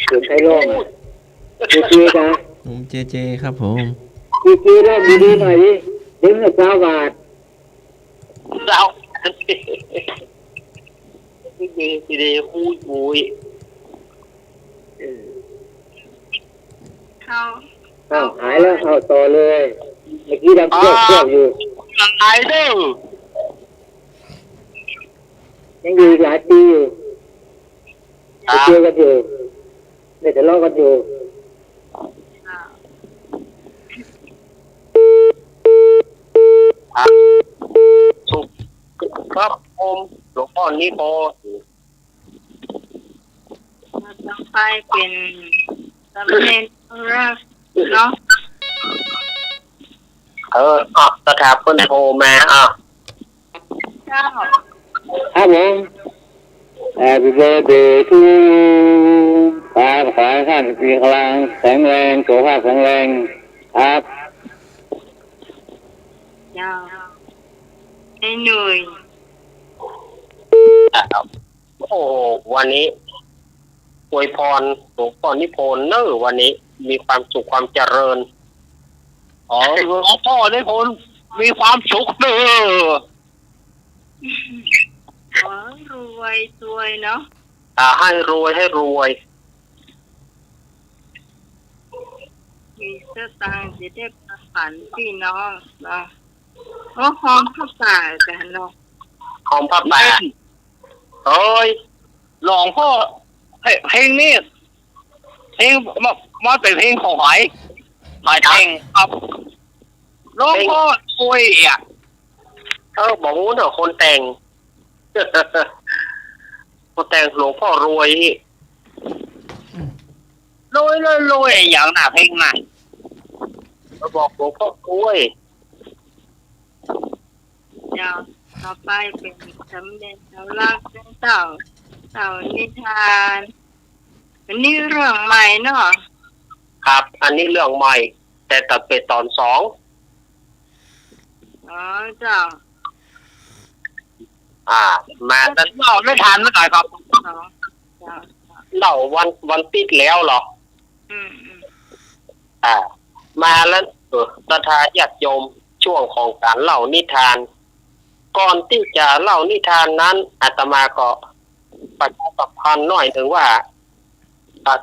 เป็นไทยร้องอ่ะเจกัน ผมเจครับผม เจร้องดีๆหน่อยดิเดี๋ยวจะ9 บาท เราดีอุ้ย เข้า หายแล้วเอาต่อเลยเมื่อกี้ดังเคี่ยวอยู่ ไอเดอร์ ยังอยู่อีกหลายปีอยู่ไปเจอกันอยู่เดี๋ยวจะลอกกันอยู่ สุขครับผมหลวงพ่อนิพนธ์ เราต้องไปเป็นสามเณรแรกเนาะ สถาปนิกโทรมาเจ้า ครับผม Happy birthday to you ขอให้ท่านมีพลังแข็งแรงสุขภาพแข็งแรงครับ เจ้าไอ้หนุ่ย โอ้วันนี้อวยพรหลวงพ่อนิพนธ์วันนี้มีความสุขความเจริญ หลวงพ่อนิพนธ์มีความสุขเด้อ ขอรวยสวยเนาะ ให้รวย มีเสื้อตังค์จะได้ประฝันพี่น้องเนาะเพราะหอมข้าวสารกันเนาะ หอมพระป่าเฮ้ย หลวงพ่อ เพลงนี้เพลงมันเป็นเพลงของหอยเพลงครับหลวงพ่อรวยอ่ะบอกงูเนอะคนแต่ง คนแต่งหลวงพ่อรวยรวยอย่างหน้าเพลงน่ะมาบอกหลวงพ่อรวยเจ้าต่อไปเป็นสำเด็จเจ้าลักษณ์เต่านิทานอันนี้เรื่องใหม่เนาะครับอันนี้เรื่องใหม่แต่ตัดเป็นตอน2อ๋อเจ้ามาตั้งเล่าไม่ทันเมื่อไหร่ครับเล่าวันติดแล้วเหรอมาแล้วศรัทธาญาติโยมช่วงของการเล่านิทานก่อนที่จะเล่านิทานนั้นอาตมาก็ประชาสัมพันธ์หน่อยถึงว่า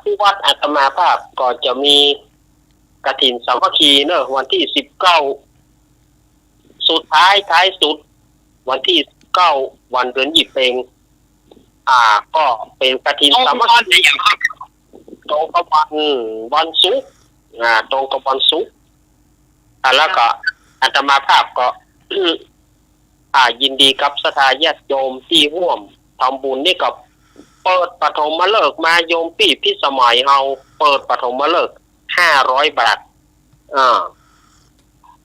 ที่วัดอาตมาภาพก็จะมีกฐินสามัคคีเนอะวันที่19สุดท้ายสุดวันที่19วันเดือน10เองก็เป็นกฐินสามัคคีตรงกับวันศุกร์ตรงกับวันศุกร์แล้วก็อาตมาภาพก็ยินดีกับศรัทธาญาติโยมที่ร่วมทำบุญนี่กับเปิดปฐมฤกษ์มาโยมปีพิสมัยเอาเปิดปฐมฤกษ์500 บาท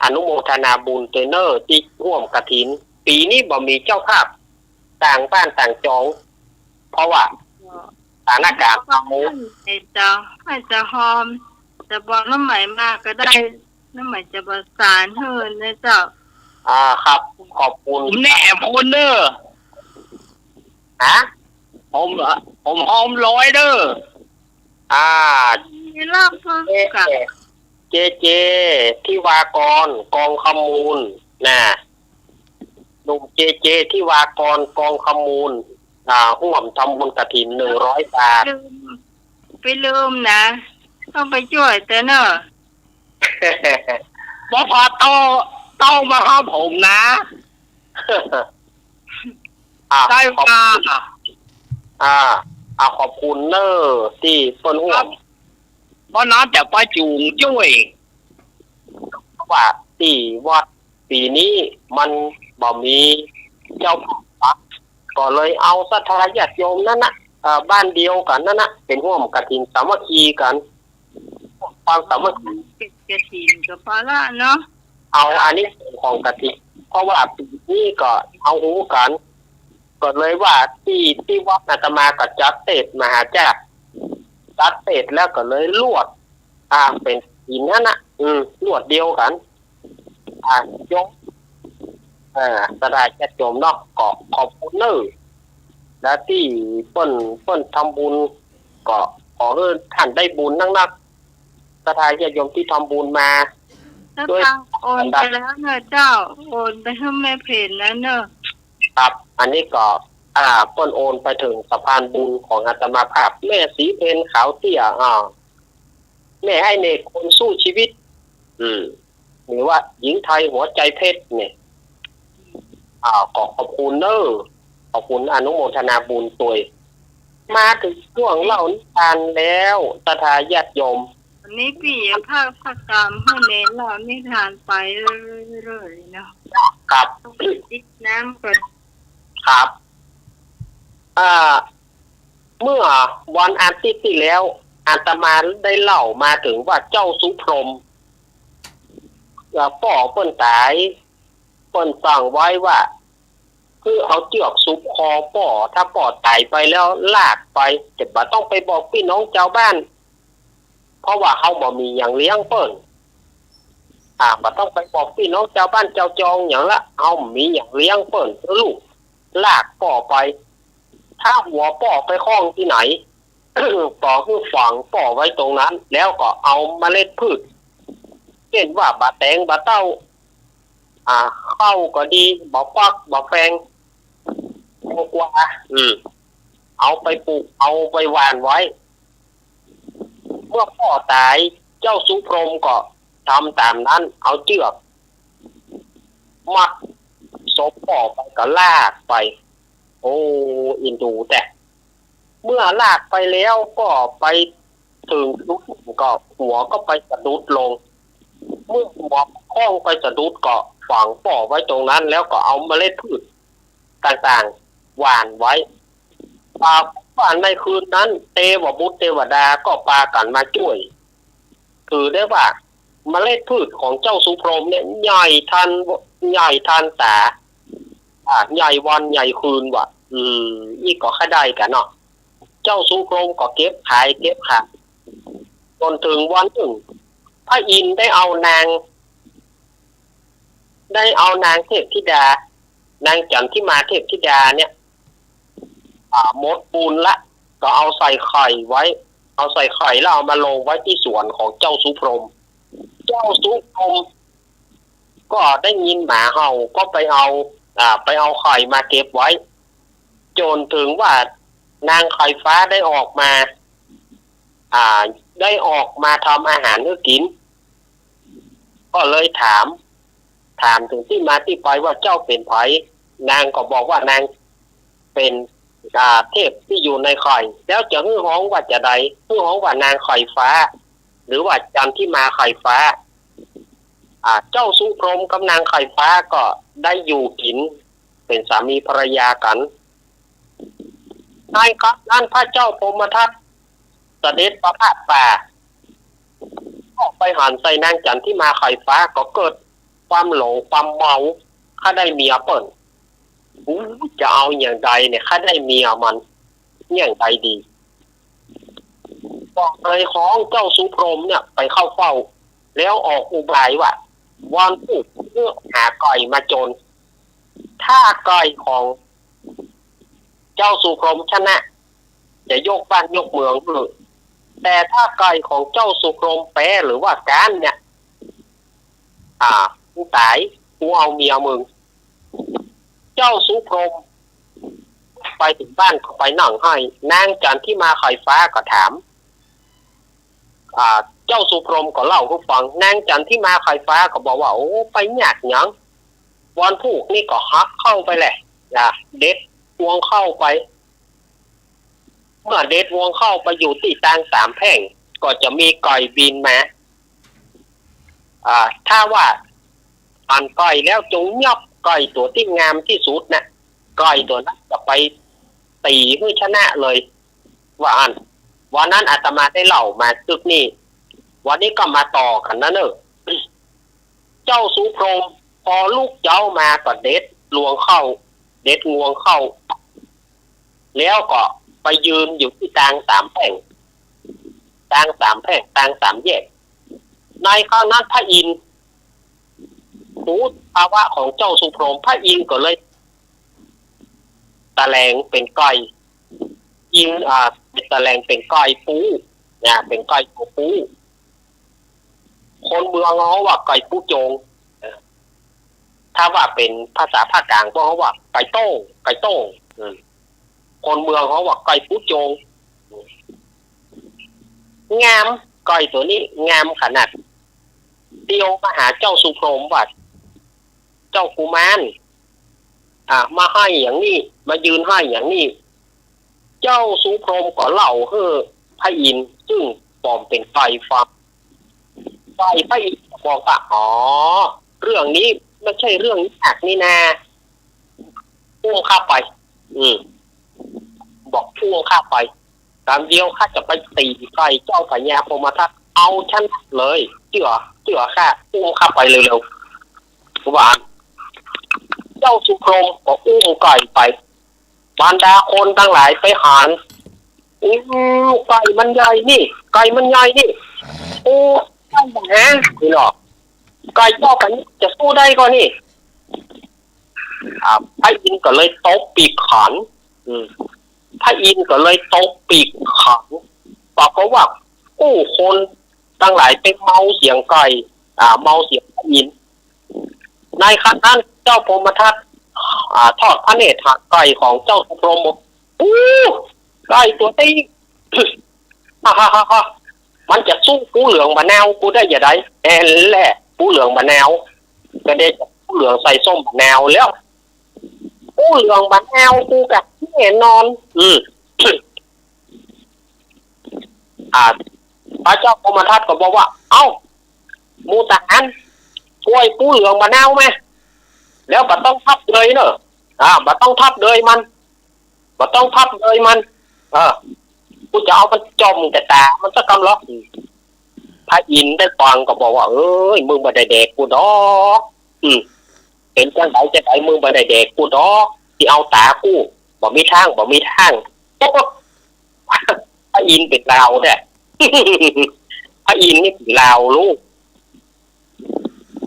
อนุโมทนาบุญเทเนอร์ที่ร่วมกฐินปีนี้บ่มีเจ้าภาพต่างบ้านต่างจองเพราะว่าสถานการณ์เจ้าอาจจะหอมจะบอกน้ำใหม่มากก็ได้น้ำใหม่จะประสานเฮินนะเจ้าครับขอบคุณแน่คนเด้อผมหอมร้อยเด้อนี่เล่าเพิ่มกับเจที่วากรกองขมูลนะหนุ่มเจที่วากรกองขมูลร่วมทำบุญกฐิน100 บาทไปลืมนะต้องไปช่วยแต่เนอะบ่พอต้องมาหาผมนะได้มาขอบคุณเนอร์ที่เปิ้นร่วมเพราะน้ำจะไปจูงช่วยว่าที่วัดปีนี้มันบ่มีเจ้าภาพก็เลยเอาศรัทธาญาติโยมนั่นนะบ้านเดียวกันนั่นนะเป็นร่วมกฐินสามัคคีกันความสามัคคีกฐินก็พอละเนาะเอาอันนี้ของกฐินเพราะว่าปีนี้ก็เอาหูกันก็เลยว่าที่วัดอาตมาก็จัดเทศมหาจักรจัดเทศแล้วก็เลยลวดเป็นหินนั่นนะลวดเดียวกันยกสดายญาติโยมเนาะก็ขอบคุณเนอะและที่เปิ้นทำบุญก็ขอให้ท่านได้บุญนักสดายญาติโยมที่ทำบุญมาด้วยโอนไปแล้วเนอะเจ้าโอนไปให้แม่เพจแล้วเนอะครับอันนี้ก็เปิ้นโอนไปถึงสะพานบุญของอาตมาภาพแม่สีเพนขาวเตี้ยแม่ให้เนกคนสู้ชีวิตหรือว่าหญิงไทยหัวใจเพชรเนี่ยขอบคุณเนอะขอบคุณอนุโมทนาบุญตัวมาถึงช่วงเล่านิทานแล้วศรัทธาญาติโยมวันนี้พี่ภาคกรรมให้เน้นเล่านิทานไปเรื่อยๆเนาะครับติดน้ำก่อนครับเมื่อวันอาทิตย์ที่แล้วอาตมาได้เล่ามาถึงว่าเจ้าสุพรหมป่อเปิ้นตายเปิ้นสั่งไว้ว่าคือเอาเจือกซุบคอป่อถ้าป่อตายไปแล้วลากไปแต่บ่ต้องไปบอกพี่น้องชาวบ้านเพราะว่าเฮาบ่มีหยังเลี้ยงเปิ้นบ่ต้องไปบอกพี่น้องชาวบ้านชาวจองหยังละเฮามีหยังเลี้ยงเปิ้นลูกลากป่อไปถ้าหัวป่อไปคล้องที่ไหน ป่อคือฝังป่อไว้ตรงนั้นแล้วก็เอาเมล็ดพืชเช่นว่าบะแตงบะเต้าข้าวก็ดีบะฟักบะแฟงกว่าเอาไปปลูกเอาไปหว่านไว้เมื่อพ่อตายเจ้าสุพรหมก็ทำตามนั้นเอาเชือกมัดศพพ่อไปก็ลากไปโอ้อินดูแต่ เมื่อลากไปแล้วก็ไปถึงก็หัวก็ไปสะดุดลงเมื่อหัวคล้องไปสะดุดก็ฝังป่อไว้ตรงนั้นแล้วก็เอาเมล็ดพืชต่างๆหว่านไว้ปาฝันในคืนนั้นเทวบุตรเทวดาก็ปากันมาช่วยถือได้ว่าเมล็ดพืชของเจ้าสุพรหมเนี่ยใหญ่ทันตาใหญ่วันใหญ่คืนว่ะอีกก็ค่าได้กันเนาะเจ้าสุพรหมก็เก็บขายจนถึงวันหนึ่งพระอินทร์ได้เอานางเทพธิดานางจันทิมาเทพธิดาเนี่ยมดปูนละก็เอาใส่ไข่ไว้เอาใส่ไข่แล้วเอามาลงไว้ที่สวนของเจ้าสุพรหมก็ได้ยินหมาเห่าก็ไปเอาไข่มาเก็บไว้จนถึงว่านางไข่ฟ้าได้ออกมาทำอาหารให้กินก็เลยถามถึงที่มาที่ไปว่าเจ้าเป็นไผนางก็บอกว่านางเป็นเทพที่อยู่ในไข่แล้วจะฮือฮ้องว่าจะใดฮือฮ้องว่านางไข่ฟ้าหรือว่าจันที่มาไข่ฟ้าเจ้าสุพรหมกับนางไข่ฟ้าก็ได้อยู่กินเป็นสามีภรรยากันในครับนั่นพระเจ้าพรหมทัตเสด็จประพาสป่าก็ไปหันใส่นางจันที่มาไข่ฟ้าก็เกิดความหลงความเมาข้าได้เมียเปิ่นจะเอาอย่างใดเนี่ยข้าได้เมียมันอย่างใดดีบอกเลยของเจ้าสุพรหมเนี่ยไปเข้าเฝ้าแล้วออกอุบายว่าวันพุธเลือกหาไก่มาโจรถ้าไก่ของเจ้าสุพรหมชนะจะยกบ้านยกเมืองเลยแต่ถ้าไก่ของเจ้าสุพรหมแพ้หรือว่าการเนี่ยกูตายกูเอาเมียมึงเจ้าสุพรหมไปถึงบ้านก็ไปนั่งให้นางจันที่มาไข่ฟ้าก็ถามเจ้าสุพรหมก็เล่าให้ฟังนางจันที่มาไข่ฟ้าก็บอกว่าโอ้ไปหยาดหยังวันพุธนี่ก็ฮักเข้าไปแหละเด็ดวงเข้าไปเมื่อเด็ดวงเข้าไปอยู่ที่ตางสามแพร่งก็จะมีไก่บินมาถ้าว่าอันไก่แล้วจงยับไก่ตัวที่งามที่สุดนะไก่ตัวนั้นจะไปตีให้ชนะเลยว่าวันนั้นอาตมาได้เล่ามาตึกนี่วันนี้ก็มาต่อกันนะเนอะเจ้าสุพรหมพอลูกเจ้ามาก็เด็ดลวงเข้าเด็ดงวงเข้าแล้วก็ไปยืนอยู่ที่ตางสามแพร่งตางสามแยกในครั้งนั้นพระอินทร์รู้ภาวะของเจ้าสุพรหมพระอินทร์ก็เลยตะแลงเป็นก้อยยิงเป็นตะแลงเป็นก้อยปูเป็นก้อยปูคนเมืองเขาว่าก้อยปูโจงถ้าว่าเป็นภาษาภาคกลางเขาว่าไก่โต้งคนเมืองเขาว่าก้อยปูโจงงามก้อยตัวนี้งามขนาดเดียวมาหาเจ้าสุพรหมว่าเจ้ากุมารมาให้อย่างนี้มายืนให้อย่างนี้เจ้าสุพรหมก็เล่าให้พระอินทร์ซึ่งปลอมเป็นไฟฟังพระอินทร์บอกว่าเรื่องนี้ไม่ใช่เรื่องยากนี่นาพุ่งข้าไปบอกพุ่งข้าไปตามเดียวข้าจะไปตีไฟเจ้าพญาพรหมทัตเอาฉันเลยเจือข้าพุ่งข้าไปเร็วๆว่าเจ้าสุพรหมก็อุ้มไก่ไปบรรดาคนทั้งหลายไปหารไก่มันใหญ่นี่โอ้ไก่แหงนี่หรอไก่เจ้ากันจะสู้ได้ก็นี่พระอินทร์ก็เลยตบปีกขันพระอินทร์ก็เลยตบปีกขันเพราะว่าคนทั้งหลายไปเมาเสียงไก่เมาเสียงพระอินทร์ในขณะนั้นเจ้าพรหมทัตทอดพระเนตรหักไก่ของเจ้าสุพรหมไก่ตัวตีมันจะสู้ปูเหลืองมะนาวกูได้อย่างไรแหละปูเหลืองมะนาวก็ได้ปูเหลืองใส่ส้มมะนาวแล้วปูเหลืองมะนาวกูกับแน่นอน พระเจ้าพมทัตก็บอกว่าเอ้ามูตานกล้วยปูเหลืองมะนาวไหมแล้วบัดต้องทับเลยเนอะบัดต้องทับเลยมันบัดต้องทับเลยมันกูจะเอามันจมแต่ตามันจะกำล็อกพระอินทร์ได้ฟังก็บอกว่าเอ้ยมึงบ่ได้เด็กกูดอกเห็นจังไดจะได้มึงบ่ได้เด็กกูดอกที่เอาตากูบ่มีทางพระอินทร์เป็นลาวเนี่ย พระอินทร์นี่เป็นลาวลูก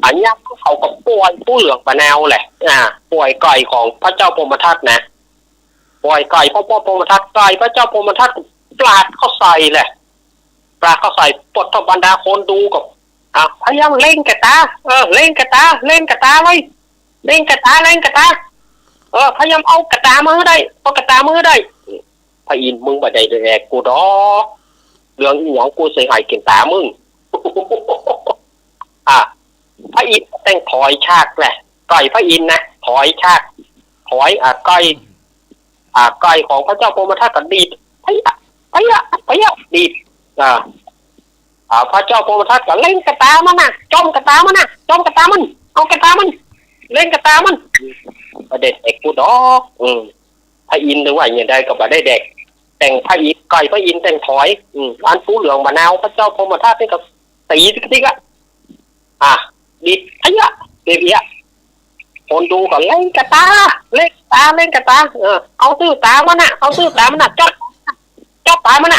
อันนี้เขาก็ป่วยผู้เหลืองมะนาวแหละป่วยไก่ของพระเจ้าพมทัตนะป่วยไก่พ่อพมทัตไก่พระเจ้าพมทัตปลาดเข้าใส่แหละปลาเข้าใส่ปดทบรรดาคนดูกับพยายามเล่งกระตาเล่งกระตาไว้เล่งกระตาพยายามเอากระตามือได้เอากระตามือได้พระอินทร์มึงบ่ได้แดกกูดอกเรื่องอีหยังกูสิให้กินตามึง พระอินทร์แต่งถอยฉากแหละไก่พระอินทร์นะถอยฉากถอยไก่ของพระเจ้าพมทัตก็ดีดพยะดีดพระเจ้าพมทัตก็เล่นกระตามันนะจ้องกระตามันเอากระตามันเล่นกระตามันประเด็นเอกกูดอกพระอินทร์หรือว่าอย่างใดก็บ่ได้เด็กแต่งพระอินทร์ไก่พระอินทร์แต่งถอยอันฟูเหลืองมะนาวพระเจ้าพมทัตนี่ก็ตีติ๊กดิพยะเบียคนดูก็เล่นกระตาเอาตื้อตามันจ้องตามัน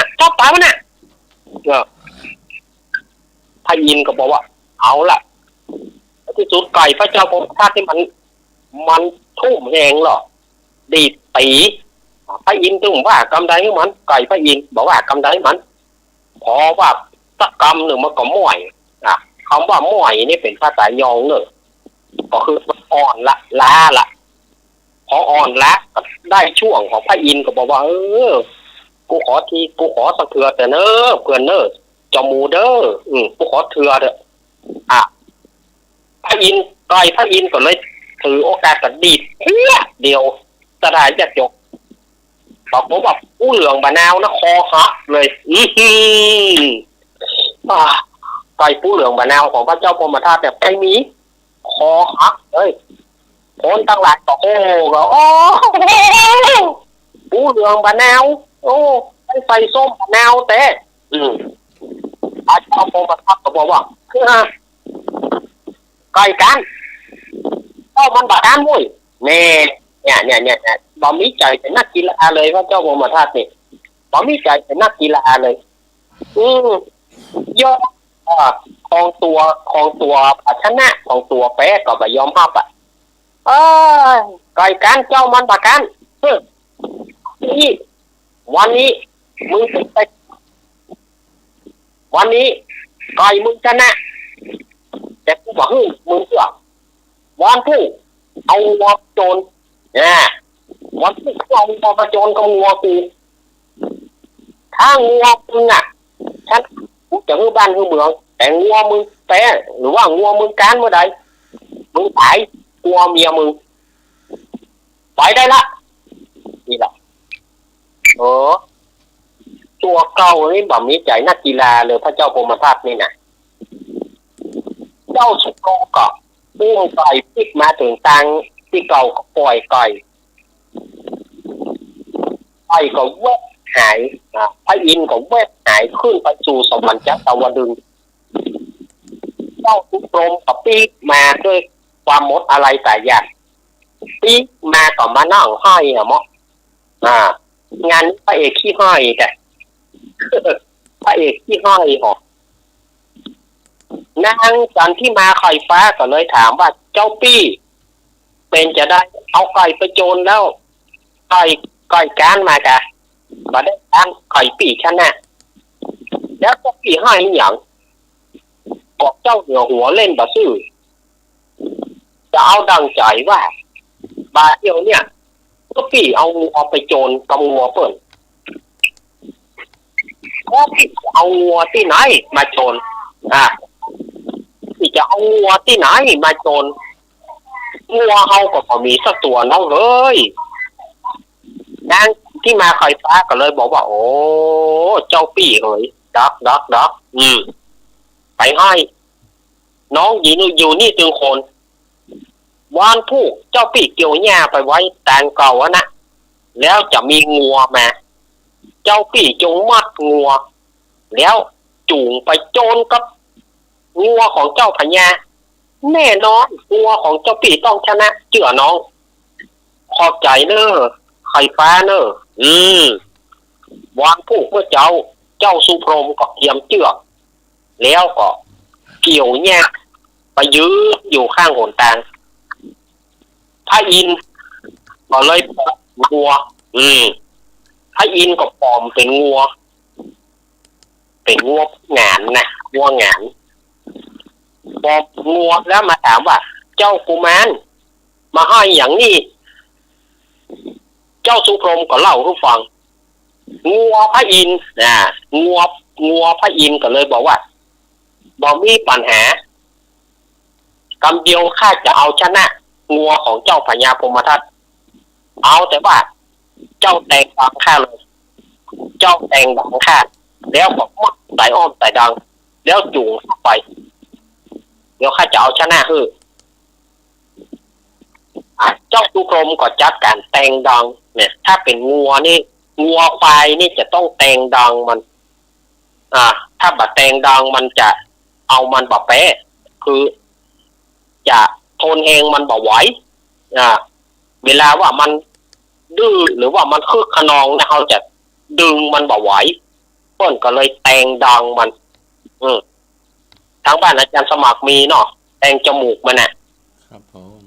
พระอินทร์ก็บอกว่าเอาล่ะที่สุดไก่พระเจ้าพมทัตที่มันทุ่มแหงหรอดีตีพระอินทร์ถึงว่ากำไดมันไก่พระอินทร์บอกว่ากำไดมันพอว่าสักกำหนึ่งมันก็ม่วยคำว่าม่วยนี่เป็นภาษายองเนอะก็คืออ่อนล้าพออ่อนล้าก็ได้ช่วงของพระอินทร์ก็บอกว่ากูขอสักเถื่อแต่เนอะเพื่อนเนอะจมูเด้อกูขอเถื่อเด้อพระอินทร์ก็เลยถือโอกาสกระดีดเดียวสลายจะจบบอกว่าผู้เหลืองมะนาวนะคอหักเลยไก่ผู้เหลืองมะนาวของพระเจ้าพมทัตแบบไม่มีคอหักเลยคนตั้งหลายก็ผู้เหลืองมะนาวใส่ส้มมะนาวแต่พระเจ้าพมทัตก็บอกว่าไก่กันมันบาดานมุ้ยเนี่ยบอมีใจเป็นนักกีฬาเลยพระเจ้าพมทัตนี่บอมีใจเป็นนักกีฬาเลยยอดของตัวชนะของตัวแพ้ก็ไม่ยอมรับไก่กันเจ้ามันบากันนี่วันนี้มึงไปวันนี้ไก่มึงชนะแต่กูบอกมึงเชื่อวันผู้เอาวัวโจรวันผู้เอาวัวมาโจรกับงัวกูถ้างัวมึงฉันจะฮื้อบ้านฮื้อเมืองแต่งัวมึงแพ้หรือว่างัวมึงการเมื่อใดมึงตายกลัวเมียมึงไปได้ละนี่แหละตัวเก่านี่แบบมีใจนักกีฬาเลยพระเจ้าพมทัตนี่นะเจ้าสุโกก็ปุ้งไก่พลิกมาถึงตังที่เก่าก็ปล่อยไก่ก็แวบหายพระอินทร์ก็แวบหายขึ้นไปสู่สวรรค์จักรวดึงเจ้าทุกกรมกับปีกมาด้วยความมดอะไรแต่อย่างปีกมาก็มานั่งห้อยงานพระเอกขี้ห้อยแต่พระเอกขี้ห้อยออกนางจันที่มาไข่ฟ้าก็เลยถามว่าเจ้าปี้เป็นจะได้เอาไก่ไปโจรแล้วไก่การมากะมาได้การไก่ปี้ชนะแล้วเจ้าปี้ให้อย่างกอบเจ้าเหนือหัวเล่นบะซื่อจะเอาดังใจว่าบาเดียวเนี่ยเจ้าปี้เอาไปโจรกับงัวเปิ่นก็ปี้เอางัวที่ไหนมาโจรที่จะเอางัวที่ไหนมาโจรงัวเอาก็พอมีสักตัวน้องเลยนางที่มาไข่ฟ้าก็เลยบอกว่าโอ้เจ้าปี้เอ๋ย ด็อกไปให้น้องอยู่นี่ตึงคนวานผู้เจ้าปีเกี่ยวหญ้าไปไว้แตงเก่านะแล้วจะมีงัวมาเจ้าปีจงมัดงัวแล้วจูงไปโจรกับงัวของเจ้าพญาแน่นอนงัวของเจ้าปีต้องชนะเชื่อน้องขอบใจเนอะไข่ฟ้าเนอะวางผูกเมื่อเจ้าสุพรหมก็เตรียมเชือกแล้วก็เกี่ยวแง่ไปยื้ออยู่ข้างหนทางพระอินทร์ก็เลยปลอมงัวพระอินทร์ก็ปลอมเป็นงัวงานนะงัวงานปลอมงัวแล้วมาถามว่าเจ้ากุมารมาให้อย่างนี้เจ้าสุพรหมก็เล่าให้ฟังงัวพระอินทร์งัวพระอินทร์ก็เลยบอกว่าบ่มีปัญหากำเดียวข้าจะเอาชนะงัวของเจ้าพญาพรหมทัตเอาแต่ว่าเจ้าแต่งดังข้าเลยเจ้าแต่งดังข้าแล้วก็มัดสายอ้อมสายดังแล้วจูงไปเดี๋ยวข้าจะเอาชนะเจ้าสุพรหมก็จัดการแต่งดังเนี่ยถ้าเป็นงัวควายนี่จะต้องแต่งดังมันถ้าบัดแต่งดังมันจะเอามันบะแปะคือจะทนเองมันบะไหวเวลาว่ามันดื้อหรือว่ามันคึกขนองนะเขาจะดึงมันบะไหวเพิ่นก็เลยแต่งดังมันทางบ้านอาจารย์สมัครมีเนาะแต่งจมูกมันครับผม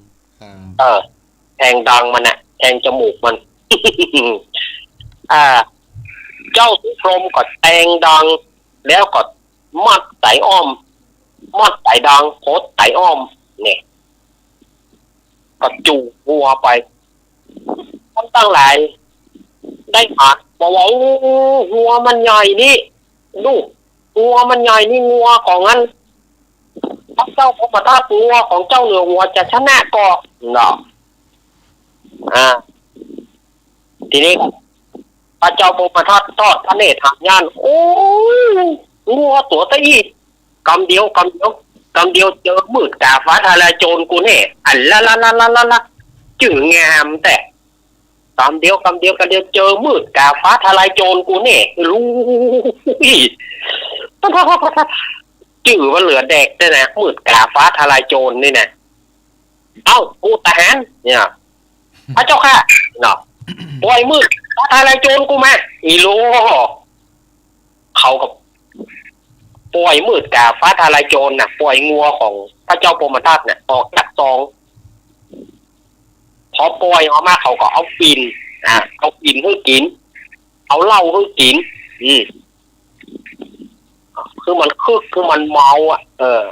แต่งดังมันแต่งจมูกมัน เจ้าสุพรหมก็แต่งดังแล้วก็มัดสายอ้อมมัดสายดังโคตรสายอ้อมเนี่ยก็จูงงัวไปคนตั้งหลายได้อ่านบอกว่างัวมันใหญ่นี่ลูกงัวมันใหญ่นี่งัวของงั้นพระเจ้าพรหมทัตงัวของเจ้าเหนืองัวจะชนะก็เนาะทีนี้พระเจ้าพรหมทัตทอดพระเนตรหายานโอ้งัวตัวตะอีกำเดียวเจอมืดกาฟ้าทลายโจรกูเนี่ยละจื่องามแต่กำเดียวเจอมืดกาฟ้าทลายโจรกูเนี่ยรู้จื่อว่าเหลือแดกได้นะมืดกาฟ้าทลายโจรนี่นะเอ้ากูทหารเนี่ยพระเจ้าค่ะเนาะปล่อยมืดฟ้าทลายโจรกูมาอีโลเขากับปล่อยมืดกาฟ้าทลายโจรน่ะปล่อยงัวของพระเจ้าพรหมทัตน่ะออกจากซองพอปล่อยออกมาเขาก็เอาปิ่นเอาปิ่นให้กินเอาเหล้าให้กินคือมันคือมันเมา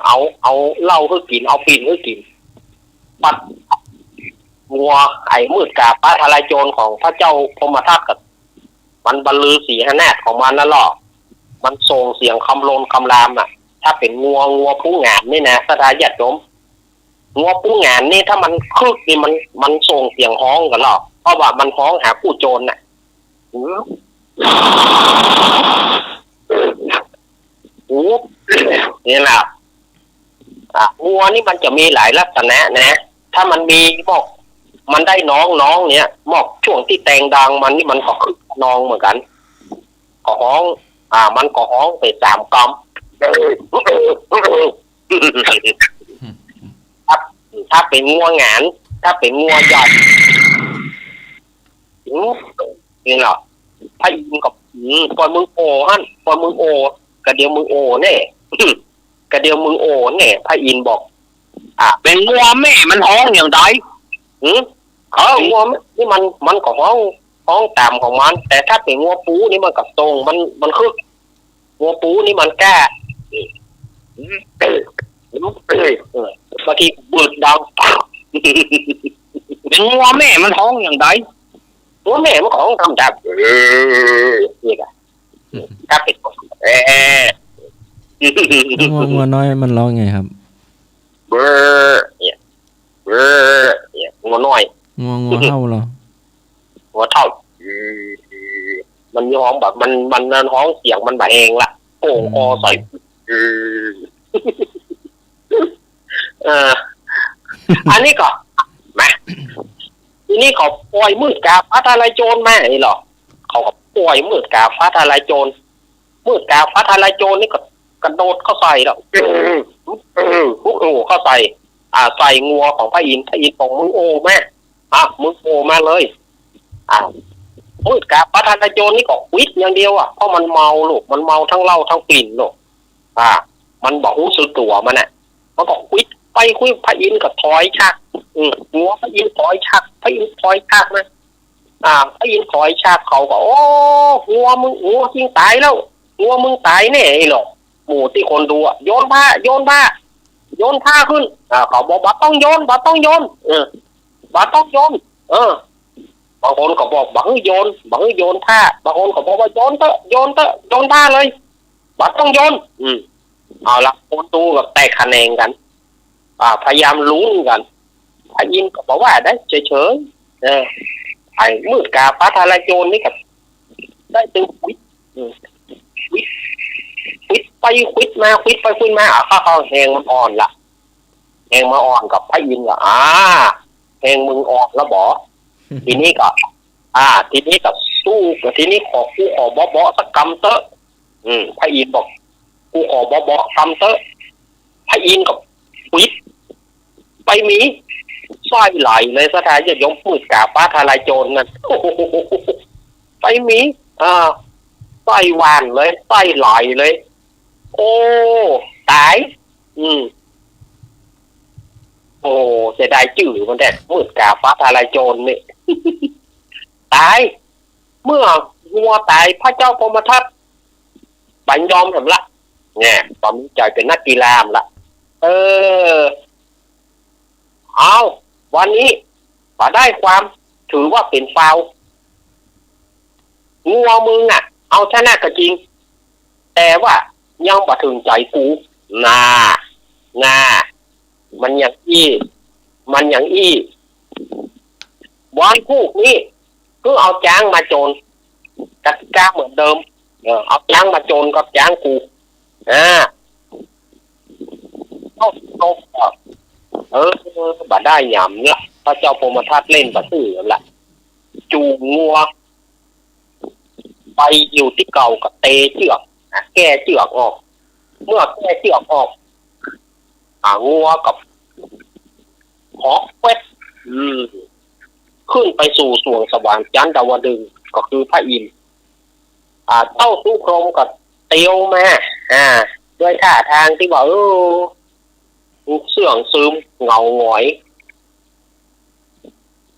เอาเหล้าให้กินเอาปิ่นให้กินปัดงัวไอ้มืดกาฟ้าทลายโจรของพระเจ้าพรหมทัตกับมันบรรลือสีหน้าของมันนั่นหรอมันส่งเสียงคำโลนคำรามถ้าเป็นงัวผู้งานนี่นะสถาญาติโยมงัวผู้งานนี่ถ้ามันคึกนี่มันส่งเสียงฮ้องกันหรอเพราะว่ามันฮ้องหาผู้โจรนี่แหละงัวนี่มันจะมีหลายลักษณะนะถ้ามันมีบอกมันได้น้องเนี่ยบอกช่วงที่แต่งดังมันนี่มันก็คึกน้องเหมือนกันก็ฮ้องมันก็ฮ้องไป3 กำถ้าเป็นงัวงานถ้าเป็นงัวใหญ่นี่แหละพระอินทร์กับปล่อยมึงโอฮั่นปล่อยมึงโอกระเดียวมึงโอเนี่ยกระเดียวมึงโอเนี่ยพระอินทร์บอกเป็นงัวแม่มันฮ้องอย่างไรงัวนี่มันก็ฮ้องตามของมันแต่ถ้าเป็นงัวปูนี่มันกับตรงมันคึกงัวปูนี่มันแก่บางทีบืดดังเป็นงัวแม่มันฮ้องอย่างไรงัวแม่มันของทำจับนี่แหละถ้าเป็นงัวน้อยมันร้องไงครับงัวน้อยงัวเท่าเหรองัวเท่ามันมีฮ้องแบบมันฮ้องเสียงมันแบบเองละโก ป่งคอใส่อันนี้ก็มาทีนี้เขาปล่อยมืดกาฟ้าทลายโจรมาไอ้หรอเขาก็ปล่อยมืดกาฟ้าทลายโจรมืดกาฟ้าทลายโจรนี่ก็กระโดดเข้าใส่แล้วเข้าใส่ใส่งัวของพระอินทร์บอกมึงโอแม่มึงโอมาเลยมืดกาฟ้าทลายโจรนี่ก็วิทอย่างเดียวเพราะมันเมาลูกมันเมาทั้งเหล้าทั้งปิ่นลูกมันบอกรู้สึกตัวมันมันก็วิทไปคุยพระอินทร์ก็ถอยชักงัวพระอินทร์ถอยชักพระอินทร์ถอยชักนะพระอินทร์ถอยชักเขาก็โอ้งัวจริงตายแล้วงัวมึงตายแน่ไอ้หรอกหมู่ที่คนดูโยนผ้าขึ้นเขาบอกบ่ต้องโยนบ่ต้องโยนบางคนก็บอกบังโยนผ้าบางคนก็บอกว่าโยนผ้าเลยบ่ต้องโยนเอาละคนดูแบบแตกคะแนนกันพยายามลุ้นกันพระอินทร์ก็บอกว่าได้เฉยไอ้มืดกาฟ้าทลายโจรนี่กับได้ตึงวิทไปวิทมาเขาแหงมันอ่อนละแหงมาอ่อนกับพระอินทร์ก็แหงมึงอ่อนแล้วบอทีนี้ก็ทีนี้ก็สู้กับทีนี้ขอบ่สักกำเตอะพระอินทร์บอกกูขอบ่กำเตอะพระอินทร์ก็วิทไปมีสร้อยไหลเลยสถานจะยกมืดกาฟ้าทลายโจรนั่นไปมีสร้อยวานเลยสร้อยไหลเลยโอ้ตายโอ้เสียดายจื่อมันแต่มืดกาฟ้าทลายโจรนี่ตายเมื่องัวตายพระเจ้าพรหมทัตบัญยอมทำละเนี่ยตอนนี้ใจเป็นนักกีฬาละเอาวันนี้มาได้ความถือว่าเป็นฟาวงัวมึงเอาชนะก็จริงแต่ว่ายังบ่ถึงใจกูมันอย่างอี้วันพวกนี้ก็เอาจ้างมาโจรกติกาเหมือนเดิมเอาจ้างมาโจรกับจ้างกูบ่ได้หยำละพระเจ้าพรหมทัตเล่นบ่ซื่อละจูงงัวไปอยู่ที่เก่ากับเตเชือกแก้เชือกออกเมื่อแก้เชือกออกงัวกับหอกเวทขึ้นไปสู่สวงสวรรค์จันทวดึงก็คือพระอินทร์เจ้าสุโครมกับเตียวมาด้วยท่าทางที่บอกเสื่องซึมเงาหงอย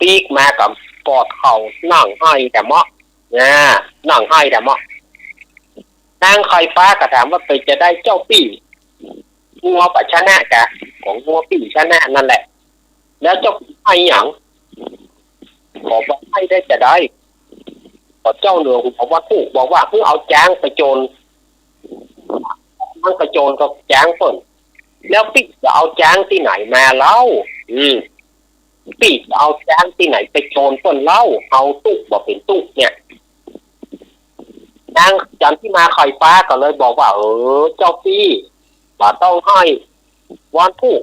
ปีกมากับกอดเข่านั่งให้แต่เมาะนั่งให้แต่เมาะนางไข่ฟ้ากระถามว่าไปจะได้เจ้าปี่งัวปัชนะกะของงัวปี่ชนะนั่นแหละแล้วเจ้าให้หยังขอบอกให้ได้จะได้ขอเจ้าเหนือผมบอกว่าถูกบอกว่าเพิ่งเอาจ้างไปโจรมันไปโจรกับจ้างเปิ่นแล้วปี่จะเอาจ้างที่ไหนมาเล่าปี่จะเอาจ้างที่ไหนไปโจรเปิ่นเล่าเอาตุ๊กบอกเป็นตุ๊กเนี่ยนางจันที่มาไข่ฟ้าก็เลยบอกว่าเจ้าปี่ต้องให้วันถูก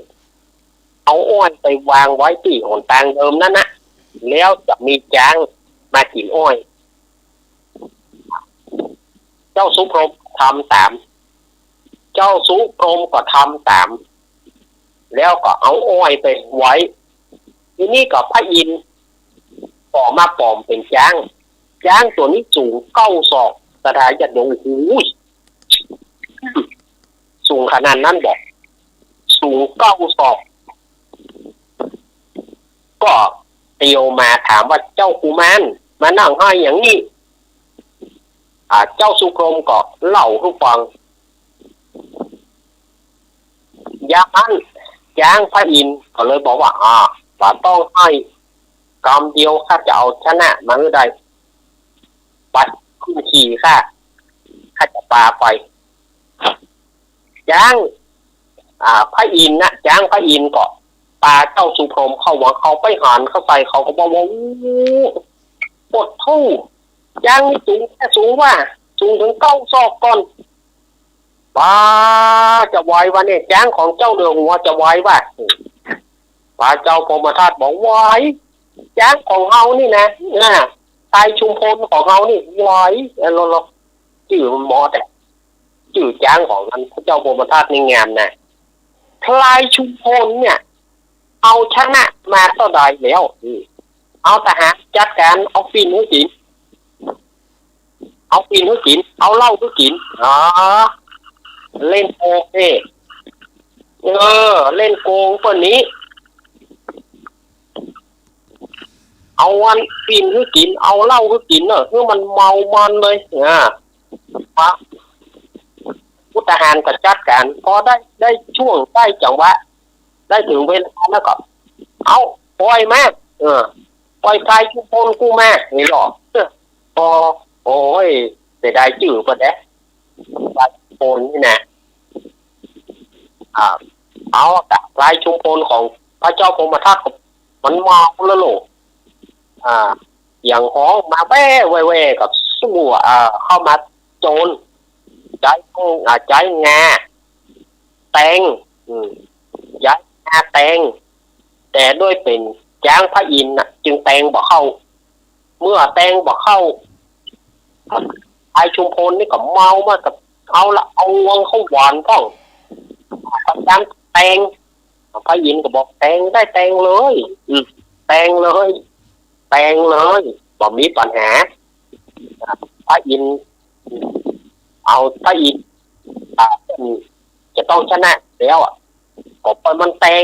เอาอ้อยไปวางไว้ที่หนทางเดิมนั่นนะแล้วจะมีจ้างมากินอ้อยเจ้าสุพรหมทำตามเจ้าสุพรหมก็ทำตามแล้วก็เอาอ้อยไปไว้ทีนี้ก็พระอินทร์ก็มาปลอมเป็นจ้างตัวนี้สูง9 ศอกสถานจะโดนสูงขนาดนั้นบอกสูง9 ศอกก็เตียวมาถามว่าเจ้ากุมารมานั่งให้อย่างนี้เจ้าสุโครมก็เล่าให้ฟังอย่างนั้นจ้างพระอินทร์ก็เลยบอกว่าว่าต้องให้กำเดียวข้าจะเอาชนะมันได้ปัดขึ้นขี่ข้าจะปาไปจ้างพระอินทร์จ้างพระอินทร์ก็ปาเจ้าสุพรหมเข้าวังเขาไปหันเข้าใส่เขาก็บอกว่าปวดทู่จ้างนี่สูงแค่สูงว่าสูงถึง9 ศอกก่อน ป้าจะไหววะเนี่ยจ้างของเจ้าเดือหัวจะไหววะป้าเจ้าพรหมทัตบอกไหวจ้างของเฮานี่นะตายชุมพลของเฮานี่ไหวเราชื่อมันหมอแต่ชื่อจ้างของมันพระเจ้าพรหมทัตนี่งามนะทลายชุมพลเนี่ยเอาชนะมาเท่าใดแล้วเอาทหารจัดการเอาปีนให้กินเอาปีนให้กินเอาเหล้าให้กินเล่นโกงเล่นโกงคนนี้เอาวันปีนให้กินเอาเหล้าให้กินเพื่อมันเมามันเลยพระพุทธหารก็จัดการพอได้ช่วงได้จังหวะได้ถึงเวลาแล้วก็เอาปล่อยแม่ปล่อยใครชุมพลกูแม่นี่หรอโอ้ยแต่ได้จื่อปะเด้ปลายชุมพลนี่นะเอาแต่ปลายชุมพลของพระเจ้าพรหมทัตมันเมาแล้วลูกอย่างห้องมาแว่กับสู้เข้ามาโจรใจงาแตงย้ายงาแตงแต่ด้วยเป็นจ้างพระอินทร์จึงแตงบ่เข้าเมื่อแตงบ่เข้าไอชุมพลนี่ก็เมามากกับเอาวงเข้าหวานต้องพระจ้างแตงพระอินทร์ก็บอกแตงได้แตงเลยแตงเลยบ่มีปัญหาพระอินทร์เอาพระอินทร์จะต้องชนะแล้วก็ไปมันแตง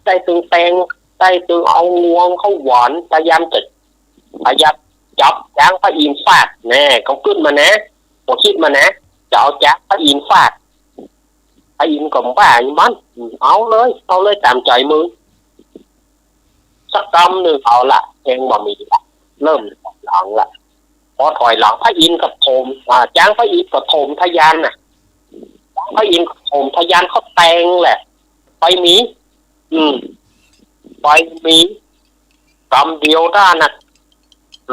ได้ตึงแตงได้ตึงเอางวงเข้าหวานพยายามจับจ้างพระอินทร์ฟาดแน่เขาขึ้นมานะเขาคิดมานะจะเอาจ้างพระอินทร์ฟาดพระอินทร์ก็บ้าอย่างมันเอาเลยตามใจมือสักกำหนึ่งเอาละเองบ่มีละเริ่มหลังละพอถอยหลังพระอินทร์กับโถมจ้างพระอินทร์กับโถมทะยานพระอินทร์กับโถมทะยานเขาแตงแหละไปมีไปมีกำเดียวด้านน่ะ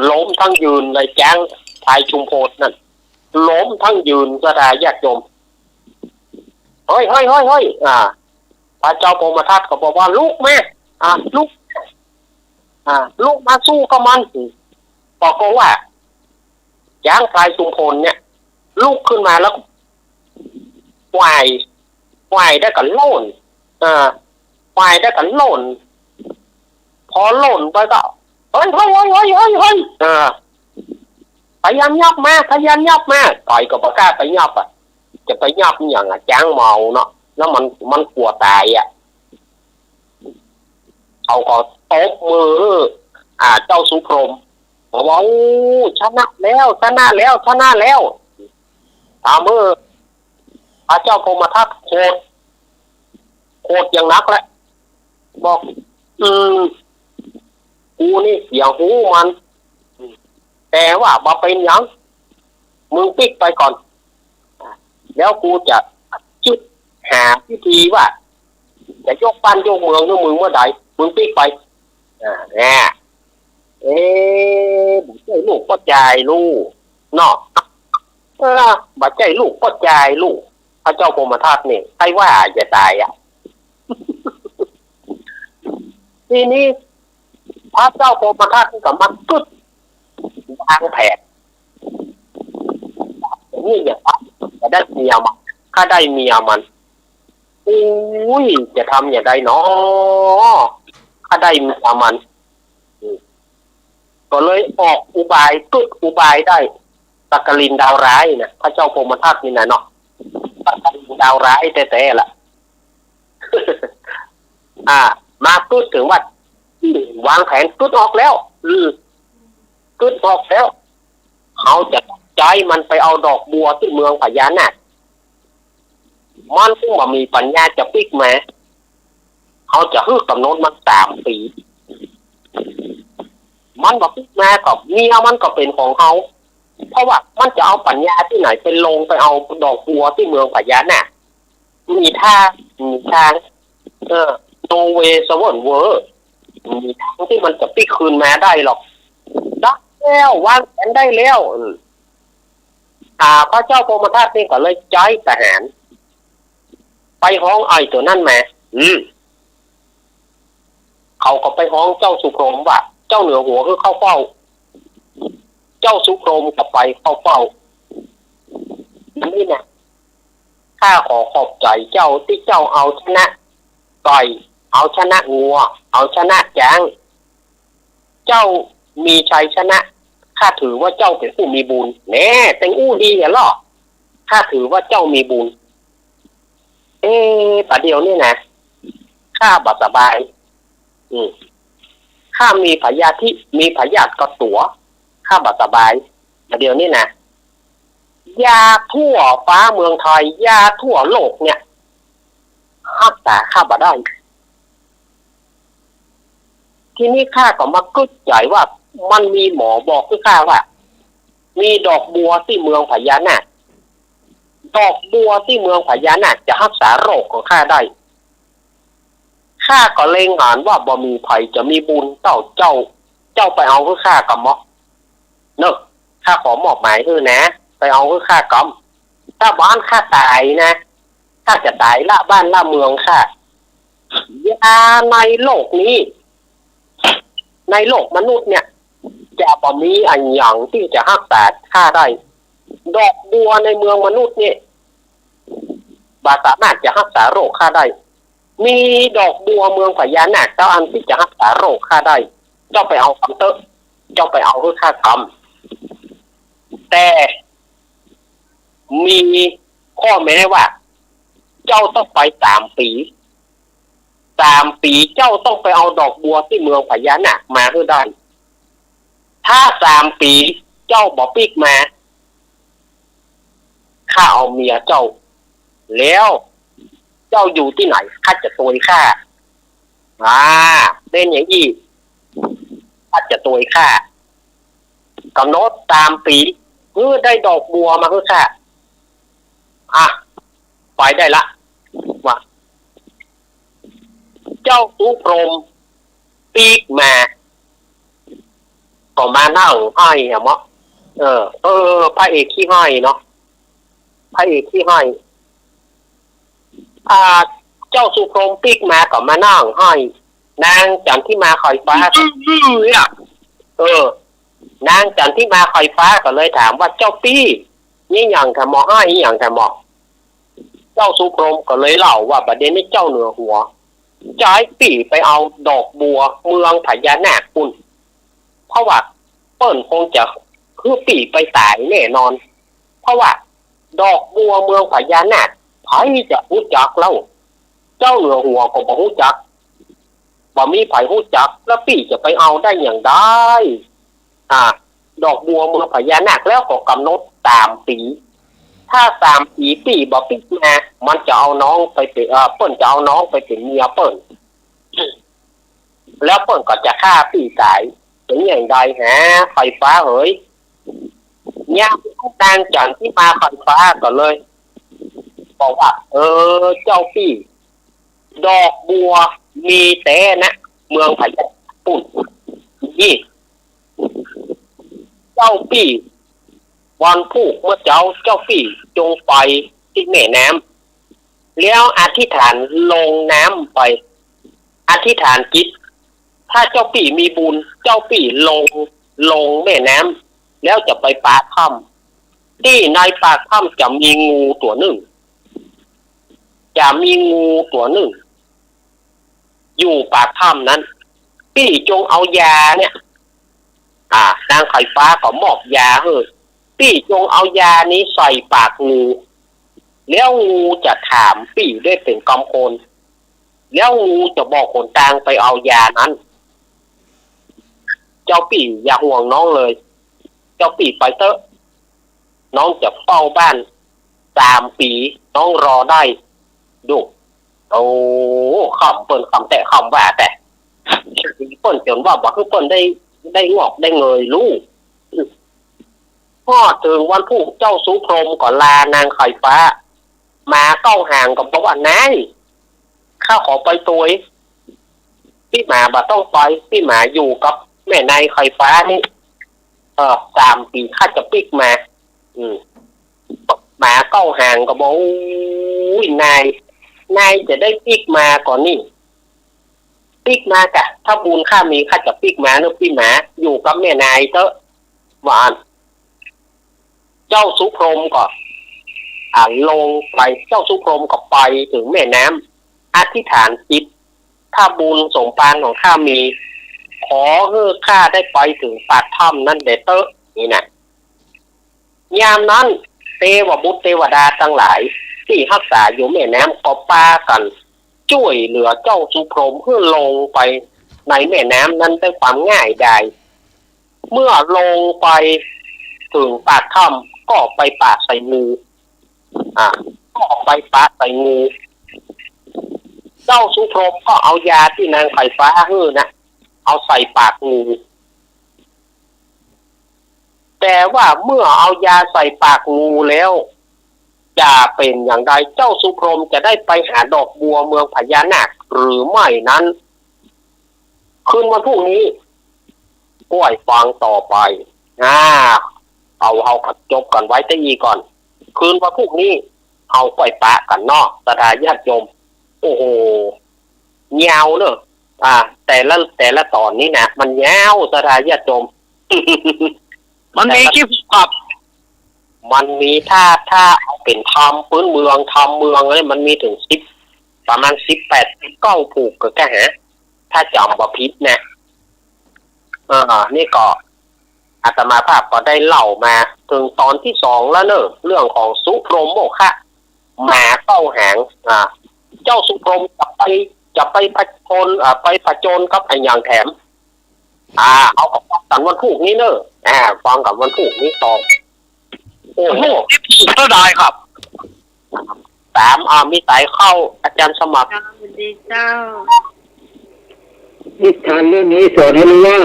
ล้มทั้งยืนเลยจ้างชายชุมพลนั่นล้มทั้งยืนก็ได้ญาติโยมเฮ้ยพระเจ้าพรหมทัตก็บอกว่าลูกแม่ลูกมาสู้กับมันบอกว่าจ้างชายชุมพลเนี่ยลูกขึ้นมาแล้วไหวได้กันโล่นไหวได้กันโล่นพอโล่นไปก็เฮ้ยพยายามยับมาต่อยกับปากกาไปยับจะไปยับอย่างจ้างเมาเนาะแล้วมันกลัวตายเขาก็ตบมือเจ้าสุพรหมบอกว่าชนะแล้วตามมือพระเจ้าพรหมทัตโคตรอย่างนักแหละบอกกูนี่เสียงหูมันแต่ว่ามาเป็นยังมึงปิกไปก่อนแล้วกูจะคิดหาวิธีว่าจะยกบ้านยกเมืองของมึงเมื่อใดมึงปิกไปใจลูกก็ใจลูกเนาะบัดใจลูกก็ใจลูกพระเจ้าพรหมทัตนี่ใครว่าจะตายทีนี้พระเจ้าพรหมทัตกับมันกึดทางแผนนี่อย่างจะได้เมียมันถ้าได้เมียมันจะทำอย่างไรเนาะถ้าได้เมียมันก็เลยออกอุบายกึดอุบายได้สักกลินดาวร้ายนะพระเจ้าพรหมทัตนี่นะเนาะสักกลินดาวร้ายแต่ละ มากึดถึงว่าวางแผนกึดออกแล้วกึดออกแล้วเขาจะใจมันไปเอาดอกบัวที่เมืองพญานาคมันซึ่งว่ามีปัญญาจะปิกมาเขาจะฮึกกำหนดมัน3 ปีมันบอกปิกมากับเมียมันก็เป็นของเขาเพราะว่ามันจะเอาปัญญาที่ไหนไปลงไปเอาดอกบัวที่เมืองพญานาคมีทางโนเวสวรรค์เวอร์มีทางที่มันจะปิกคืนมาได้หรอกได้แล้ววางแผนได้แล้ว พระเจ้าพรหมทัตนี่ก็เลยใจทหารไปห้องไอ้ตัวนั่นมาเขาก็ไปห้องเจ้าสุโขมว่าเจ้าเหนือหัวคือเข้าเฝ้าเจ้าสุโขมก็ไปเข้าเฝ้านี่นะข้าขอขอบใจเจ้าที่เจ้าเอาชนะไก่เอาชนะงัวเอาชนะช้างเจ้ามีชัยชนะข้าถือว่าเจ้าเป็นผู้มีบุญแน่แต่งอู้ดีเหรอข้าถือว่าเจ้ามีบุญประเดี๋ยวนี่นะข้าบาสบายข้ามีพยาธิมีพยาธิกระตัวข้าบาสบายประเดี๋ยวนี่นะยาทั่วฟ้าเมืองไทยยาทั่วโลกเนี่ยรักษาข้าบ่ได้ทีนี้ข้าก็มากึศใจว่ามันมีหมอบอกให้ข้าว่ามีดอกบัวที่เมืองพญานาคดอกบัวที่เมืองพญานาคจะรักษาโรคของข้าได้ข้าก็เล็งอ่านว่าบ่มีภัยจะมีบุญเจ้าไปเอาให้ข้ากำมะเนอะข้าขอมอบหมายคือนะไปเอาให้ข้ากำถ้าบ้านข้าตายนะข้าจะตายละบ้านละเมืองข้ายาในโลกนี้ในโลกมนุษย์เนี่ยจะบ่มีอันอย่างที่จะรักษาข้าได้ดอกบัวในเมืองมนุษย์เนี่ยบาสามารถจะรักษาโรคข้าได้มีดอกบัวเมืองพญานาคเจ้าอันที่จะรักษาโรคข้าได้เจ้าไปเอาคำเตอะเจ้าไปเอาให้ข้ากำแต่มีข้อแม้ว่าเจ้าต้องไป3 ปีเจ้าต้องไปเอาดอกบัวที่เมืองพญานาคมาให้ได้ถ้า3 ปีเจ้าบ่ปิกมาข้าเอาเมียเจ้าแล้วเจ้าอยู่ที่ไหนข้าจะตัวข้าเป็นอย่างนี้ข้าจะตัวข้ากำหนด3 ปีได้ดอกบัวมาให้ข้าไปได้ละว่าเจ้าสุโขมปีกมาก็มานั่งให้มะพระเอกขี้ให้เนาะพระเอกขี้ให้เจ้าสุโขมปีกมาก็มานั่งให้นางจันที่มาคอยฟ้านางจันที่มาคอยฟ้าก็เลยถามว่าเจ้าปี้นี่อย่างทำหมอให้อย่างทำหมอเจ้าสุโขมก็เลยเล่าว่าประเด็นนี้เจ้าเหนือหัวจ่ายปีไปเอาดอกบัวเมืองพญานาคคุณเพราะว่าเปิ้นคงจะคือปีไปตายแน่นอนเพราะว่าดอกบัวเมืองพญานาคใครจะรู้จักเล่าเจ้าเหนือหัวก็บ่รู้จักบ่มีไผรู้จักแล้วปีจะไปเอาได้อย่างได้ดอกบัวเมืองพญานาคแล้วก็กำหนด3 ปีถ้า3 ปีปีบ่ปิกมามันจะเอาน้องไปเป็นเปิ้นจะเอาน้องไปเป็นเมียเปิ้นแล้วเปิ้นก็จะฆ่าปีตายถึงอย่างใดไฟฟ้าเฮ้ยเนี่ยนางจันที่มาไฟฟ้าก็เลยบอกว่าเจ้าปีดอกบัวมีแต่นะเมืองพญานาคปุ่นนี่เจ้าปีวันพูกเมื่อเจ้าปี่จงไปที่แม่น้ำแล้วอธิษฐานลงน้ำไปอธิษฐานจิตถ้าเจ้าปี่มีบุญเจ้าปี่ลงแม่น้ำแล้วจะไปปากถ้ำที่ในปากถ้ำจะมีงูตัวหนึ่งอยู่ปากถ้ำนั้นปี่จงเอายาเนี่ยนางไข่ฟ้าก็มอบยาให้ปี่จงเอายานี้ใส่ปากงูแล้วงูจะถามปี่ด้วยเป็นกำโคนแล้วงูจะบอกคนต่างไปเอายานั้นเจ้าปี่อย่าห่วงน้องเลยเจ้าปี่ไปเถอะน้องจะเฝ้าบ้าน3 ปีน้องรอได้ดูคำเปิ้นคำแต่คำว่าแต่เปิ้นจนว่าบอกคือเปิ้นได้งอกได้เงยลูกพอถึงวันพูกเจ้าสุโขมก็ลานางไข่ฟ้ามาเข้าห่างกับบอกว่านายข้าขอไปตัวพี่หมาบ่ต้องไปพี่หมาอยู่กับแม่นายไข่ฟ้านี่3 ปีข้าจะปิกมา หมาเข้าห่างก็บอกอุ้ยนายจะได้ปิกมาก่อนนี่ปิกมากะถ้าบุญข้ามีข้าจะปิกมาเนื้อพี่หมาอยู่กับแม่นายเถอะหวานเจ้าสุพรหมก็ลงไปเจ้าสุพรหมก็ไปถึงแม่น้ำอธิษฐานจิตถ้าบุญสมปานของข้ามีขอให้ข้าได้ไปถึงปากถ้ำนั่นเด้อเตอะนี่นะยามนั้นเทวบุตรเทวดาทั้งหลายที่รักษาอยู่แม่น้ำก็ปากันช่วยเหลือเจ้าสุพรหมเพื่อลงไปในแม่น้ำนั้นด้วยความง่ายดายเมื่อลงไปถึงปากถ้ำก็ไปปาใส่งูก็ไปปาใส่งูเจ้าสุพรหมก็เอายาที่นางไฟฟ้าให้นะเอาใส่ปากงูแต่ว่าเมื่อเอายาใส่ปากงูแล้วจะเป็นอย่างไรเจ้าสุพรหมจะได้ไปหาดอกบัวเมืองพญานาคหรือไม่นั้นคืนวันพรุ่งนี้ก้อยฟังต่อไปเอาขัดจบกันไว้แต่อีก่อนคืนวันพรุ่งนี้เอาก้อยปะกันเนาะสถาญาติโยมโอ้โหยาวเนอะแต่ละตอนนี้นะมันยาวสถาญาติโยม มันมีคลิปกับมันมีถ้าเอาเป็นทำพื้นเมืองทำเมืองเลยมันมีถึงประมาณ18-19ผูกก็แค่ถ้าจำบ่ผิดนะนี่ก็อาตมาภาพก็ได้เล่ามาถึงตอนที่2แล้วเนอะเรื่องของสุพรหมโมฆะหมาเข้าหางเจ้าสุพรหมจะไปผจญกับไอ้อย่างแถมเอากับกันวันพุธนี้เนอะฟังกับวันพุธนี้ต่อโอ้โหที่ผูกเท่าใดครับ3มีสายเข้าอาจารย์สมัครสวัสดีเจ้านิทานเรื่องนี้สอนให้รู้ว่า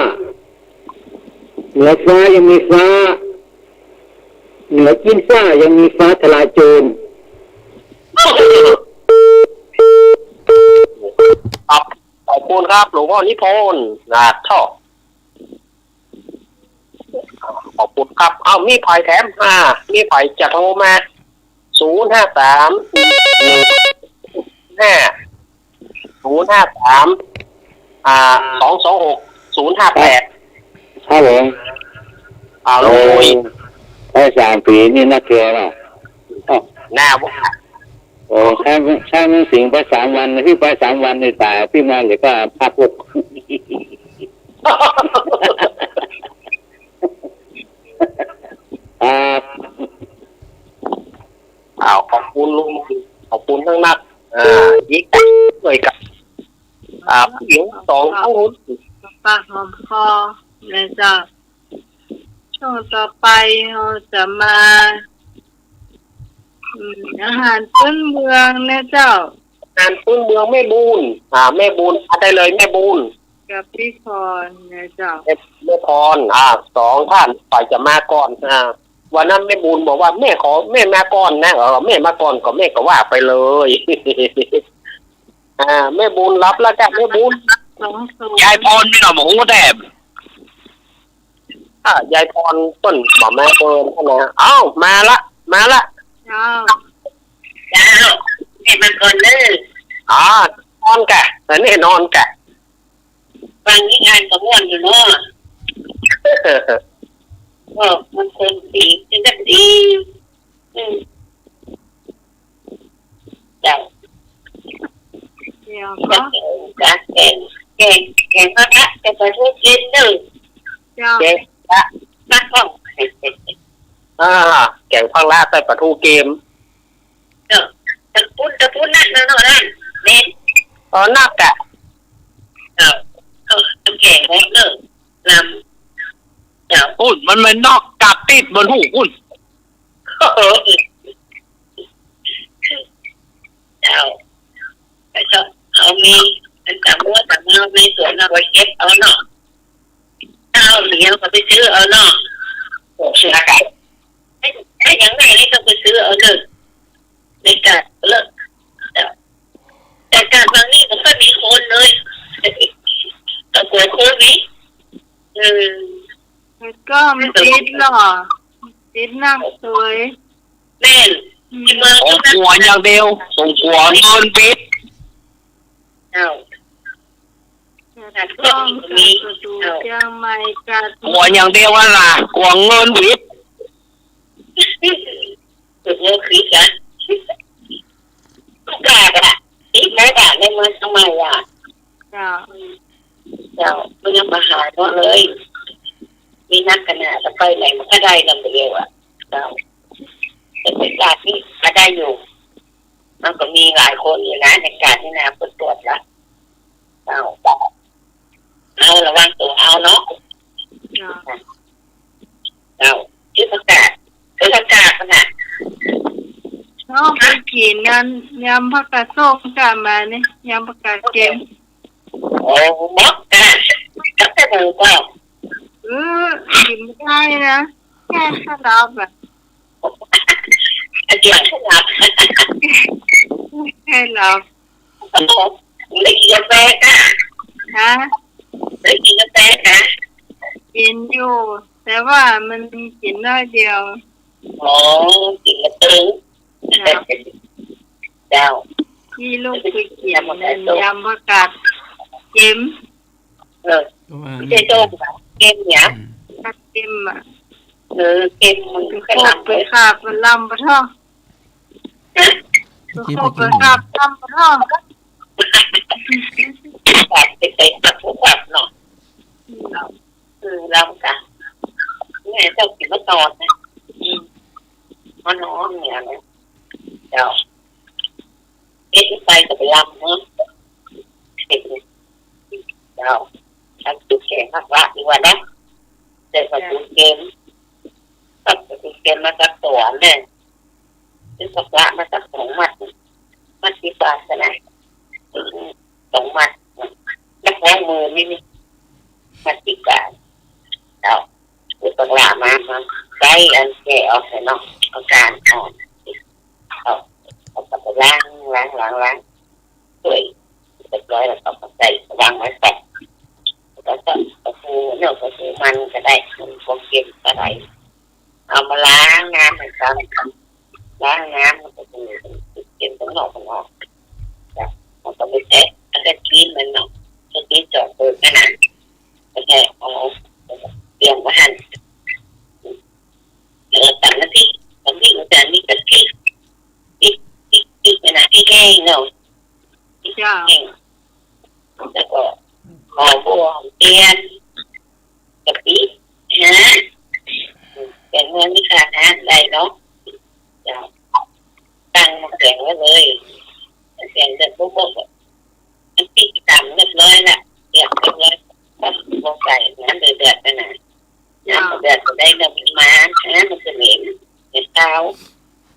เหนือฟ้ายังมีฟ้าเหนือกินฟ้ายังมีฟ้าทลายโจรขอบคุณครับหลวงพ่อนิพนธ์ชอบขอบคุณครับมีไผ่แถมมีไผ่จะโทรมา053-226-058ครับผมลงคุยได้3 ปีนี่น่าเกลือเนาะหน้าว่าช่างสิงไป3 วันพี่ไป3 วันในตายพี่มาเลยก็พักพวกขอบคุณลุงขอบคุณทั้งนักยิ่งเลยกับผู้หญิง2ทั้งหุ่นปากหอมคอเลยจ้ะช่วงต่อไปเราจะมาอาหารพื้นเมืองนะเจ้าอาหารพื้นเมืองแม่บูนแม่บูนได้เลยแม่บูนกับพี่พรนะเจ้าแม่พร2ท่านฝ่ายจะมาก่อนวันนั้นแม่บูนบอกว่าแม่มาก่อนนะแม่มาก่อนก็แม่ก็ว่าไปเลยแม่บูนรับแล้วจ้ะแม่บูนยายพรไม่หน่อหมูแดบยายพรต้นหมอแม่เปินนะมาละเจ้าแม่มันก่อนเลยนอนกะแต่แน่นอนกะฟังนิทานกับม่วนอยู่เนาะมันคนดีเป็นแบบดีเจ้าเดี๋ยวก็แกงพระจะไปช่วยกินหนึ่งแกงพระนักท่องแกงพังลาใส่ปลาทูเกมตะปุ้นนั่นนั่นนี่นักกะน้ำแกงเลิกลำพูดมันไม่นอกกับติดบนหูพูดเจ้าไปเถอะเอามีอันต่างเมื่อต่างเมื่อในสวนเอาไว้เก็บเอาเนาะเลี้ยงก็ไปซื้อเอาเนาะซื้ออะไรไอ้ยังไงนี่ต้องไปซื้อเอาเลยในการเลิกแต่การบางนี่ก็ไม่มีคนเลยแต่กลัวโควิดก็มันติดหรอติดนั่งสวย แม่นที่เมือง ส่งกลัวอย่างเดียวส่งกลัวเงินปิด เอ้า ต้องประตูเชียงใหม่กัด กลัวอย่างเดียวว่าล่ะกลัวเงินปิด สุดเงินคลิกอะทุกกาดอะอีกแม่กาดในเมืองทำไมอ่ะ เจ้า เจ้าไม่ยังมาหาเพราะเลยมีนักกันนะจะไปไหนมันก็ได้ลำเดียวอ่ะเจ้าแต่เป็นการที่มาได้อยู่มันก็มีหลายคนอยู่นะในการที่นาผลตรวจละเจ้าเอาระวังตัวเอาเนาะ เจ้า เจ้าชื่อประกาศคือประกาศนะ น้องไปกินนั้นยำผักกาดส้มกันมาเนี่ยยำผักกาดเค็ม โอ้บอกกันก็จะดูก็ กินไม่ได้นะแค่ข้าวดาวแบบ เดี๋ยวฉันรับ ให้เรา ได้กินกาแฟกัน ฮะ ได้กินกาแฟกัน กินอยู่แต่ว่ามันกินน้อยเดียว อ๋อกินกระตึงเจ้า ที่ลูกไปกินนั่นยำผักกาดเค็ม ไม่ใช่โจ๊กเกมเนี่ย ผักเค็มอ่ะ เกมมัน ไป ก็ โค หลั ก บ ไป เลย ขาบไปลำปะท่องไปโคกไปขาบลำปะท่อง แบบไปตัดทุกแบบเนาะเราค่ะเนี่ยเจ้ากินมะตอนนะมันน้องเนี่ยนะเจ้าเอ็ดไปกับไปลำเนาะเจ้าทำจุดแข็งมากว่าดีกว่านะเด็กมาดูเกมตัดดูเกมมาตัดตัวเนี่ยซื้อสักละมาตัด2 มัดที่ปลาสนาย2 มัดนักแรงมือนี่มัดที่ปลาเอาซื้อสักละมาใช้อันแก่ออกใส่นอกเอาการอ่อนเอาไปล้างสวยเรียบร้อยแล้วก็ใส่วางไว้แปะแล้วก็กระฟูเนื้อกระฟูมันก็ได้มันพวกเก็บก็ได้เอามาล้างน้ำให้กันล้างน้ำมันก็คือเก็บตรงนอกมันก็ไม่แตะแล้วก็กินมันเนาะกินจอดเปิดขนาดก็แค่เอาเตรียมไว้หั่นแล้วตอนนั้นที่นี่ก็ที่ขนาดที่แห้งเนาะ เจ้า แล้วก็หอมบัวหอมเทียนกะปิแต่เงินนี่ขาดนะได้เนาะตั้งมาแข่งไว้เลยแข่งเดือดปุ๊บมันตีต่ำเรียบร้อยละเรียบร้อยก็ลงใส่น้ำเดือดไปหน่อยน้ำเดือดก็ได้เนื้อมาน้ำมันจะเหม็นเท้า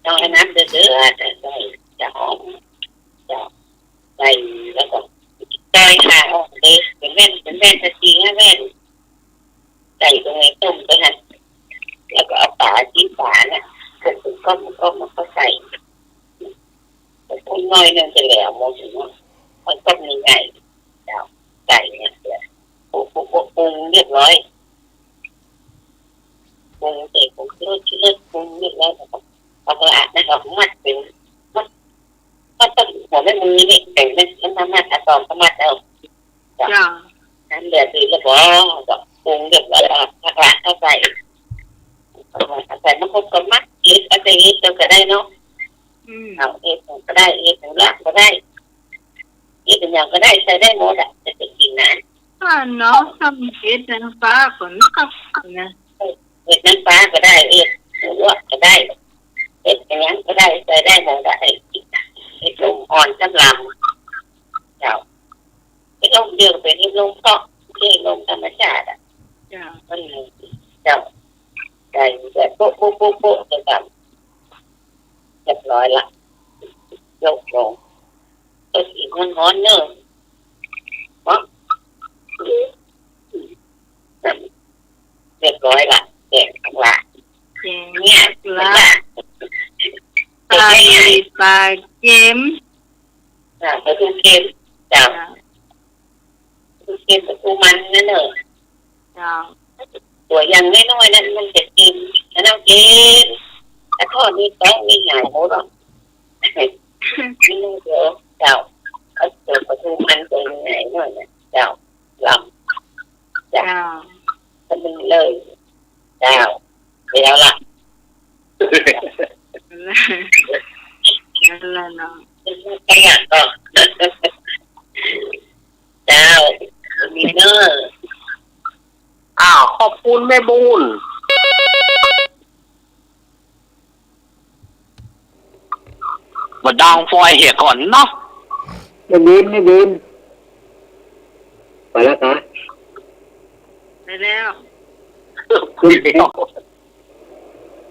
ต้องให้น้ำเดือดจะหอมใส่แล้วก็ใส่ขาออกเลยเป็นแว่นจะจีให้แว่นใส่ตรงนี้ต้มไปนะแล้วก็เอาฝาจิ้มฝาเนี่ยก็ใส่คนน้อยนึงจะแหลมมองถึงมันต้มยังไงใส่เนี่ยปรุงเรียบร้อยปรุงเสร็จปรุงเลือดปรุงเรียบร้อยเอากระดาษนะครับมัดเป็นก็ต้องหัวแม่มือนี่แต่งมันทำมาตัดตอนก็มัดเอา เจ้า น้ำเดือดดีแล้วก็ปรุงเรียบร้อยแล้วผักละเข้าใส่มันคงก็มัดเอ็ดอะไรเอ็ดก็ได้เนาะเอาเอ็ดก็ได้เอ็ดละก็ได้เอ็ดเป็นอย่างก็ได้ใส่ได้หมดอ่ะจะเป็นกินนะ น้องทำเห็ดน้ำปลาก่อนนะ เอ็ดน้ำปลาก็ได้เอ็ดลวกก็ได้เอ็ดอย่างก็ได้ใส่ได้หมดได้เอ็ดลมอ่อนจำลำเจ้าเอ็ดลมเดียวเป็นเอ็ดลมเพาะเอ็ดลมธรรมชาติอ่ะ เจ้า มันเจ้าใส่แบบโป๊ะจะทำเรียบร้อยละยกลงตัวสีมันร้อนเนอะเรียบร้อยละแกงข้างละเนี่ยละปลาเค็ม ปลาทูเค็มเจ้าทูเค็มปลาทูมันนั่นเนอะ เจ้า ตัวยังไม่น้อยนั้นมันจะกินแล้วเรากินแต่ ข้อนี้แก้ง่ายๆหมดหรอกนี่เดี๋ยวเจ้าเขาเจอประตูมันเป็นยังไงหน่อยนะเจ้าลำเจ้าทำมันเลยเจ้าเดี๋ยวล่ะนั่นแหละเนาะ ไปอย่างก็เจ้ามีเนอร์ ขอบคุณแม่บุญมาดังฟอยเหี่ยก่อนเนาะ ไม่บินไปแล้วคะ ไปแล้ว คุณ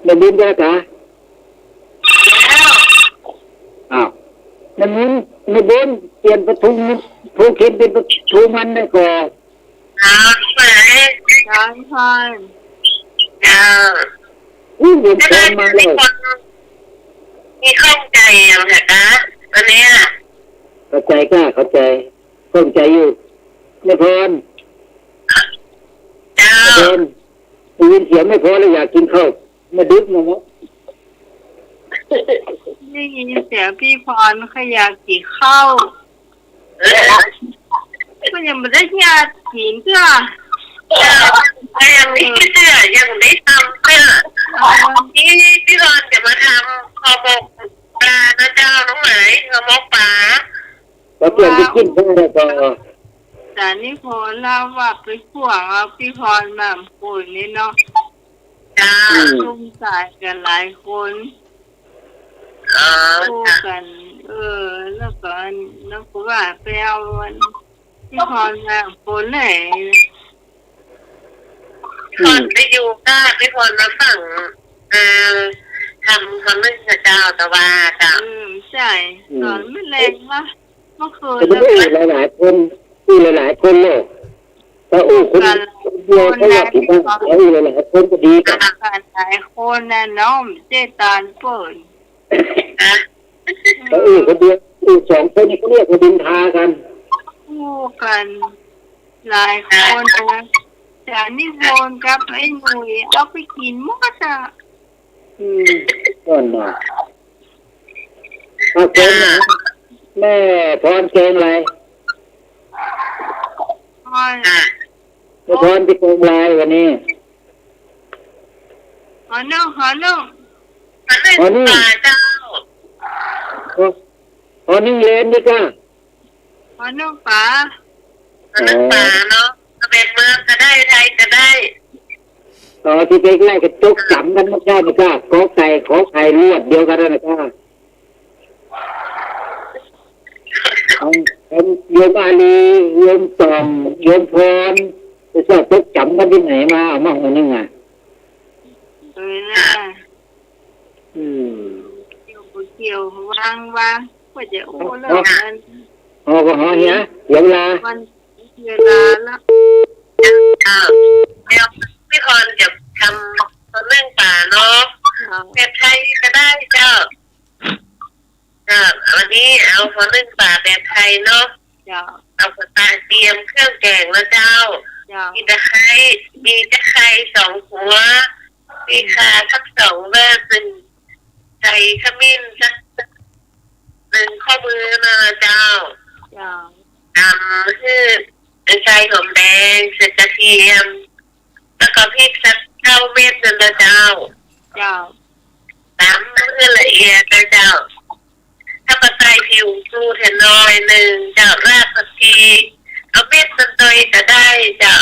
ไม่บินไปแล้วคะอ้าวไม่บินเปลี่ยนประตูคิดเป็นประตูมันได้ก่อน ไป ย้อนพร เจ้า เรียน ไม่ เชิ ได้ ญมาเล มี ย คนมีข้องใจอย่างไรนะวันนี้ล่ะ เข้าใจเข้าใจอยู่ไม่พร เจ้า ได้ยินเสียงไม่พอแล้วอยากกินข้าวมาดึกนะมั้ง ได้ยินเสียงพี่พรขยากกี่เข้าก็ยังไม่ได้ยากินเพื่อ ยังมีเสื้อยังได้ทำเสื้อที่พี่รอนจะมาทำห่อหมกปลานะเจ้าน้องไหมห่อหมกปลา เราเปลี่ยนไปกินข้าวได้ก่อน แต่นี่พรเล่าว่าไปขวางเอาพี่พรมาปุ่นนี่เนาะ เจ้า รุ่มสายกันหลายคนคู่กัน แล้วก็นักว่าไปเอาวันพี่พรมาปุ่นไหน ตอนไปอยู่ก็พี่พรมาสั่งทำคำนึ่งเจ้าตะวาเจ้า ใช่ตอนไม่แรงมะเมื่อคืน แต่ไม่ได้หลายคนหลายคนเลยถ้าคนเดียวเขาอยากกินบ้างเขาหลายคนก็ดีกัน การหลายคนนะน้องเจตานเปิด ถ้าคนเดียวสองคนนี่เขาเรียกว่าดินทากัน คู่กันหลายคนนะแต่นี่โวนกับไอ้หนุ่ยเอาไปกินหมดอ่ะ ก่อนมาเกงแม่พรเกงอะไรแม่พรที่เกงลายวันนี้หอนุ่ง คำนึ่งปลาเจ้า พรนิ่งเลนนี่ก็ หอนุ่งป๋า คำนึ่งปลาเนาะเป็นเมืองก็ได้ไทยก็ได้ ต่อที่ไปไล่กับจุกสำกันไม่ได้ไม่กล้าขอไข่ลวดเดียวกันนะก้าโยมอาลีโยมตองโยมพรจะชอบจุกจำกันที่ไหนมาเอามาหัวนึงอ่ะนะเกี่ยววางว่าจะโอ้เลิกกันก็หอเนี้ยเสียเวลาวันเวลาละเดี๋ยวพี่พรจะทำคำนึ่งปลาเนาะแบบไทยก็ได้เจ้าวันนี้เอาคำนึ่งปลาแบบไทยเนาะเอาสตาเตรียมเครื่องแกงแล้วเจ้ามีตะไคร้2 หัวมีข่าสัก2 เบอร์1ใส่ขมิ้นสัก1 ข้อมือนะเจ้าคือใส่หอมแดงใส่กระเทียมแล้วก็พริกสัก9 เม็ดนั่นนะเจ้าตำให้ละเอียดนะเจ้าถ้าปลาไตผิวสู้เทน้อย1เจ้ารากผักชีเอาเม็ดมันโดยก็ได้เจ้า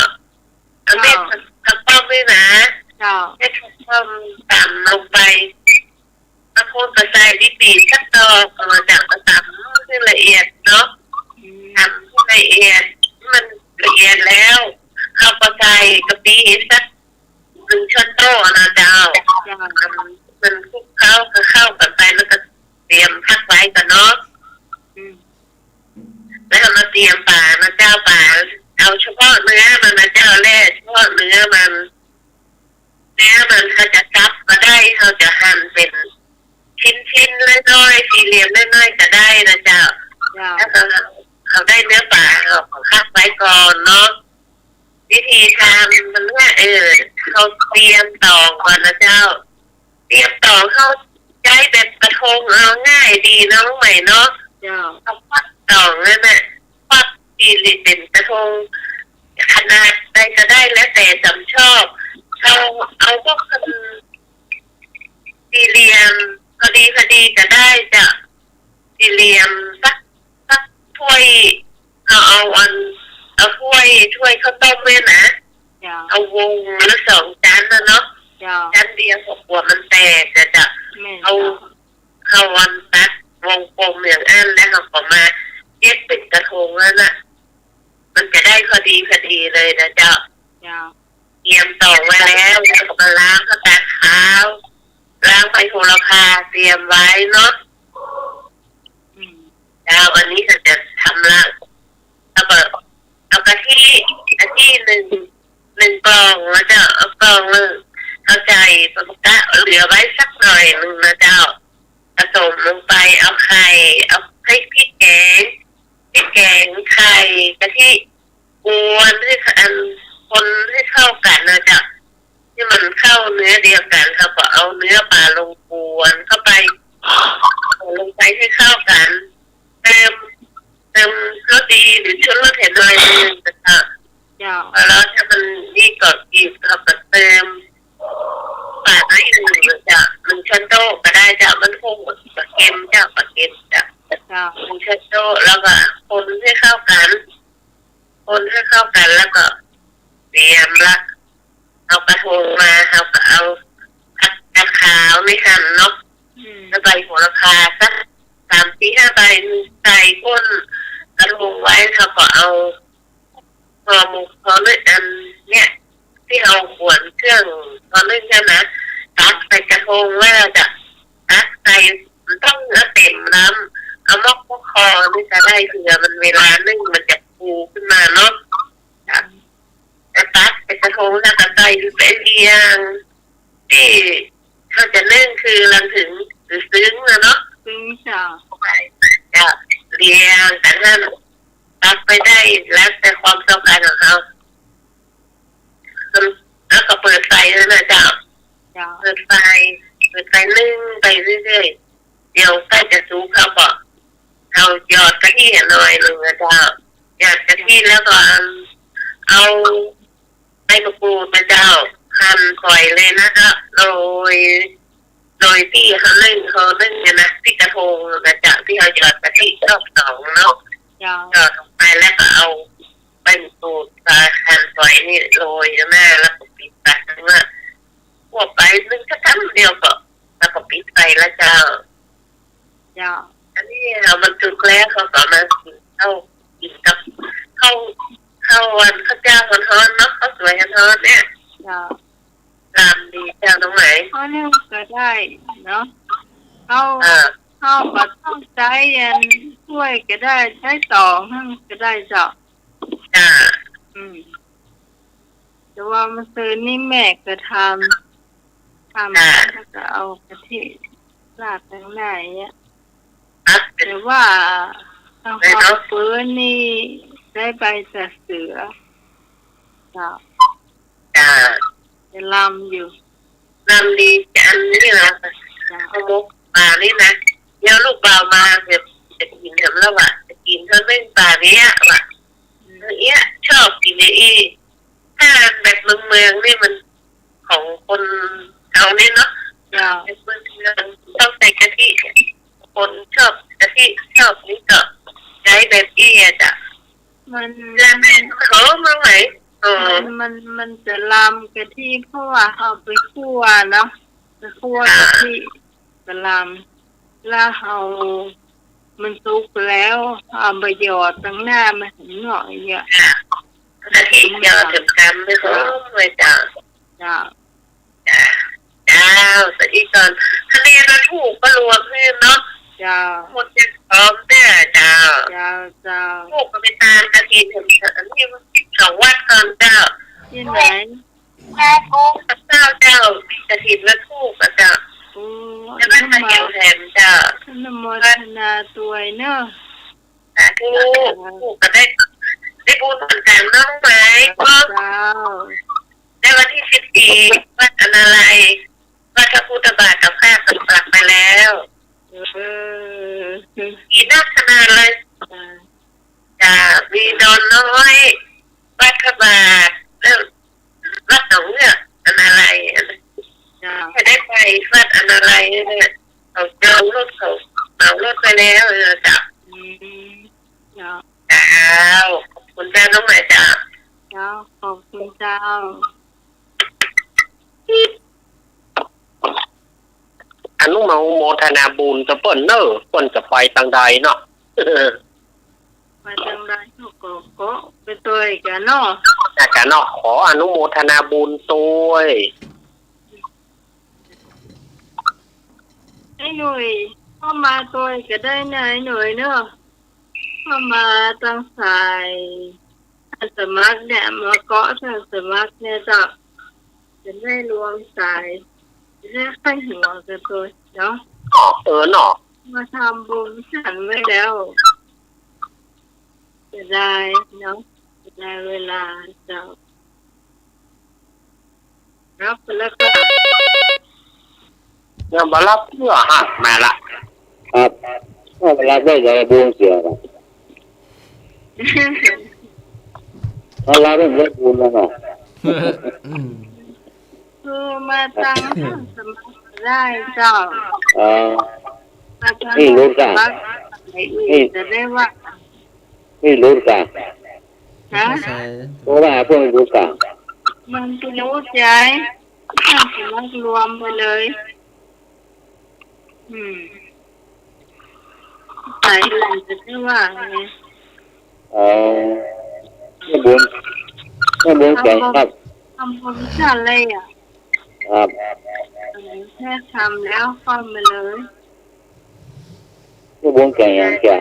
เอาเม็ดผักป้อมด้วยนะเม็ดผักป้อมตำลงไปตะโพนปลาไตที่ปีสักดอกมาจากมาตำให้ละเอียดเนาะทำให้ละเอียดมันละเอียดแล้วเข้าปลาไตกะปิสัก1 ช้อนโต๊ะนะเจ้ามันคลุกเข้ากันไปแล้วก็เตรียมพักไว้กันเนาะแล้วมาเตรียมปลานะเจ้าปลาเอาเฉพาะเนื้อมันนะเจ้าแร่เฉพาะเนื้อมันเขาจะจับมาได้เขาจะหั่นเป็นชิ้นๆน้อยๆสี่เหลี่ยมน้อยๆก็ได้นะเจ้าถ้าเขาได้เนื้อปลาเขาพักไว้ก่อนเนาะวิธีทำมันว่าเขาเตรียมตองก่อนนะเจ้าเตรียมตองเขา ใจแบบกระทงเอาง่ายดีเนาะน้องใหม่เนาะ เจ้า เอาปักดองนั่นน่ะปักดีเลยเป็นกระทงขนาดใดก็ได้แล้วแต่จำชอบเอาก็คือสี่เหลี่ยมพอดีก็ได้จ้ะสี่เหลี่ยมสักถ้วยเอาถ้วยข้าวต้มเนี่ยนะ เจ้า เอาวงละ2 จานนะเนาะ เจ้า จานเดียวกลัวมันแตกจะ แม่ เอา เจ้า เข้าวันตัดวงกลมอย่างอันแล้วเขาก็มาเย็บเป็นกระทงนั่นน่ะมันจะได้พอดีเลยนะเจ้า เจ้า เตรียมตองไว้แล้วแล้วก็มาล้างข้าวตาขาวล้างใบโหระพาเตรียมไว้เนาะ อืม แล้วอันนี้จะทำละเอากะทิ1 กล่องแล้วจะเอากล่องนึงเข้าใจปกติเหลือไว้สักหน่อยนึงนะเจ้าผสมลงไปเอาไข่เอาพริกแกงไข่กะทิกวนให้คนให้เข้ากันนะเจ้าที่มันเข้าเนื้อเดียวกันเขาก็เอาเนื้อปลาลงกวนเข้าไปลงไปให้เข้ากันเติมรสดีหรือชุดรสเผ็ดอะไรนึงนะเจ้า เจ้า แล้วถ้ามันนี่ก่อนอีกเราก็เติมปลาไม้หนึ่งจ้ะ1 ช้อนโต๊ะก็ได้จ้ะมันคงปลาเค็มจ้ะเจ้า 1 ช้อนโต๊ะแล้วก็คนให้เข้ากันแล้วก็เตรียมละเอากระทงมาเอาก็เอากระขาวไม่หั่นเนาะ อืม แล้วใบโหระพาสัก3-4-5 ใบใส่ก้นกระทงไว้เขาก็เอาห่อหมกห่อด้วยอันเนี่ยที่เอาขวนเครื่องห่อด้วยใช่ไหมตักใส่กระทงไว้แล้วจะตักใส่มันต้องเนื้อเต็มน้ำเอามอกพวกคอนี่จะได้เผื่อมันเวลานึ่งมันจะฟูขึ้นมาเนาะจะตักใส่กระทงแล้วก็ใส่เป็นเรียงที่เขาจะนึ่งคือลังถึงหรือซึ้งนะเนาะ ซึ่งเจ้า จะเรียงแต่ถ้าตักไปได้แล้วแต่ความต้องการของเขาแล้วก็เปิดไฟแล้วนะเจ้า เจ้า เปิดไฟนึ่งไปเรื่อยๆเดี๋ยวใกล้จะสุกเขาบอกเอาหยอดกะทิหน่อยนึงนะเจ้าหยอดกะทิแล้วก็เอาใบมะกรูดนะเจ้าหั่นฝอยเลยนะคะโรยที่เขานึ่งเนี่ยนะที่กระทงนะเจ้าที่เขาหยอดกะทิรอบ2เนาะ เจ้า หยอดลงไปแล้วก็เอาใบมะกรูดหั่นฝอยนี่โรยหน้าแล้วก็ปิดตาว่าพวกไปนึ่งสักคำเดียวก็แล้วก็ปิดไฟแล้วเจ้า เจ้า อันนี้เรามันจุกแล้วเขาก็มากินกับข้าววันข้าวเจ้าร้อนๆเนาะข้าวสวยร้อนๆเนี่ย เจ้า ตามดีเจ้าตรงไหน เขาเรียกก็ได้เนาะเขา อ่า ก็ต้องใช้อันช่วยก็ได้ใช้ต่อให้ก็ได้เจ้า จ้า อืมแต่ว่ามันซื้อนี่แม่ก็ทำแล้วก็เอากะทิราดข้างในเนี่ย อัดเป็น แต่ว่าทางขอบปืนนี่ได้ใบจากเสือเจ้า จ้า จะลำอยู่ นำดีจะอันนี้นะ เจ้า ข้าวมุกปลานี่นะเดี๋ยวลูกเบามาจะกินทำแล้วว่ะจะกินเท่าเรื่องปลาเนี้ยว่ะเนี้ยชอบกินไอ้ถ้าแบบเมืองนี่มันของคนเอาเนี่ยเนาะ เจ้า เป็นเมืองต้องใส่กะทิคนชอบกะทิชอบนี่ก็ใช้แบบอี้จ้ะ มัน แล้วแม่เขาเมืองไหนมันจะลำกะทิเพราะว่าเอาไปคั่วเนาะไปคั่วกะทิไปลำแล้วเอามันสุกแล้วเอาไปหยอดตั้งหน้ามาถึงหน่อยเนี่ย ค่ะกะทิเยอะถึงกำไม่รู้เลยจ้ะ เจ้า เจ้าสวัสดีก่อนคะแนนเราถูกก็รวมขึ้นเนาะ เจ้า หมดจะพร้อมเนี่ยเจ้า เจ้าเจ้า ถูกก็ไปตามกะทิถึงที่ของวัดก่อนเจ้า ที่ไหน แม่กุ้งกับเจ้ามีกะทิและถูกกับเจ้า โอ้ จะไม่มาเกี่ยวแถมเจ้า นโมทนาตัวเนอะ ถูกก็ได้บุญเหมือนกันน้องไหมก็ เจ้า ในวันที่14วัดอนาลัยวัดพระพุทธบาทกับข้ากับกลับไปแล้ อะไรเนี่ยเขาเจอรถเขาเอารถไปแล้วจ้ะ เจ้า เจ้าขอบคุณจ้าน้องใหม่จ้า เจ้าขอบคุณเจ้า อนุโมทนาบุญจะเปิ้นเนอเปิ้นจะไปทางใดเนาะ ไปจังไรก็ไปตัวอีกกันเนาะ อาจารย์เนาะขออนุโมทนาบุญตัว ไอ้หน่วยเข้ามาตัวอีกก็ได้นะไอ้หน่วยเนาะเข้ามาตั้งสายท่านสมัครเนี่ยมาเกาะท่านสมัครเนี่ยจะได้รวมสายจะได้ขั้นหัวกันตัวเนาะ เนาะ มาทำบุญฉันไว้แล้วจะได้เนาะจะได้เวลาเจ้ารับไปแล้วก็ ยังบรับเพื่อหักมาละ ครับก็เวลาได้จะบวงเสียครับถ้าเราได้เลิกบุญแล้วเนาะ คือมาตั้งสมัครได้เจ้ามาตั้งสมัครไหนอีกจะได้ว่า ไม่รู้กัน ฮะ เพราะว่าพวกไม่รู้กัน มันจะรู้ใจตั้งสมัครรวมไปเลยสายอื่นจะได้ว่าไง ไม่บุญใจครับ ทำบุญชาติเลยอ่ะ ครับ แค่ทำแล้วเข้ามาเลย ไม่บุญใจยังแก่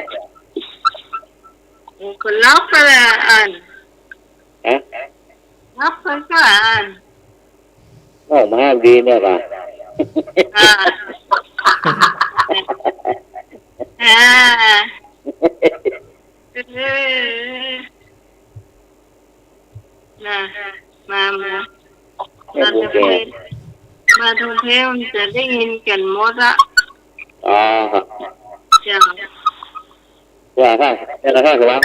ก็รับไปละอัน ฮะ รับไปก็อัน ออกมาดีเนี่ยป่ะ น่ะมาทุกเพลงจะได้ยินกันหมดละจัง ว่าถ้าจะถ้าว่า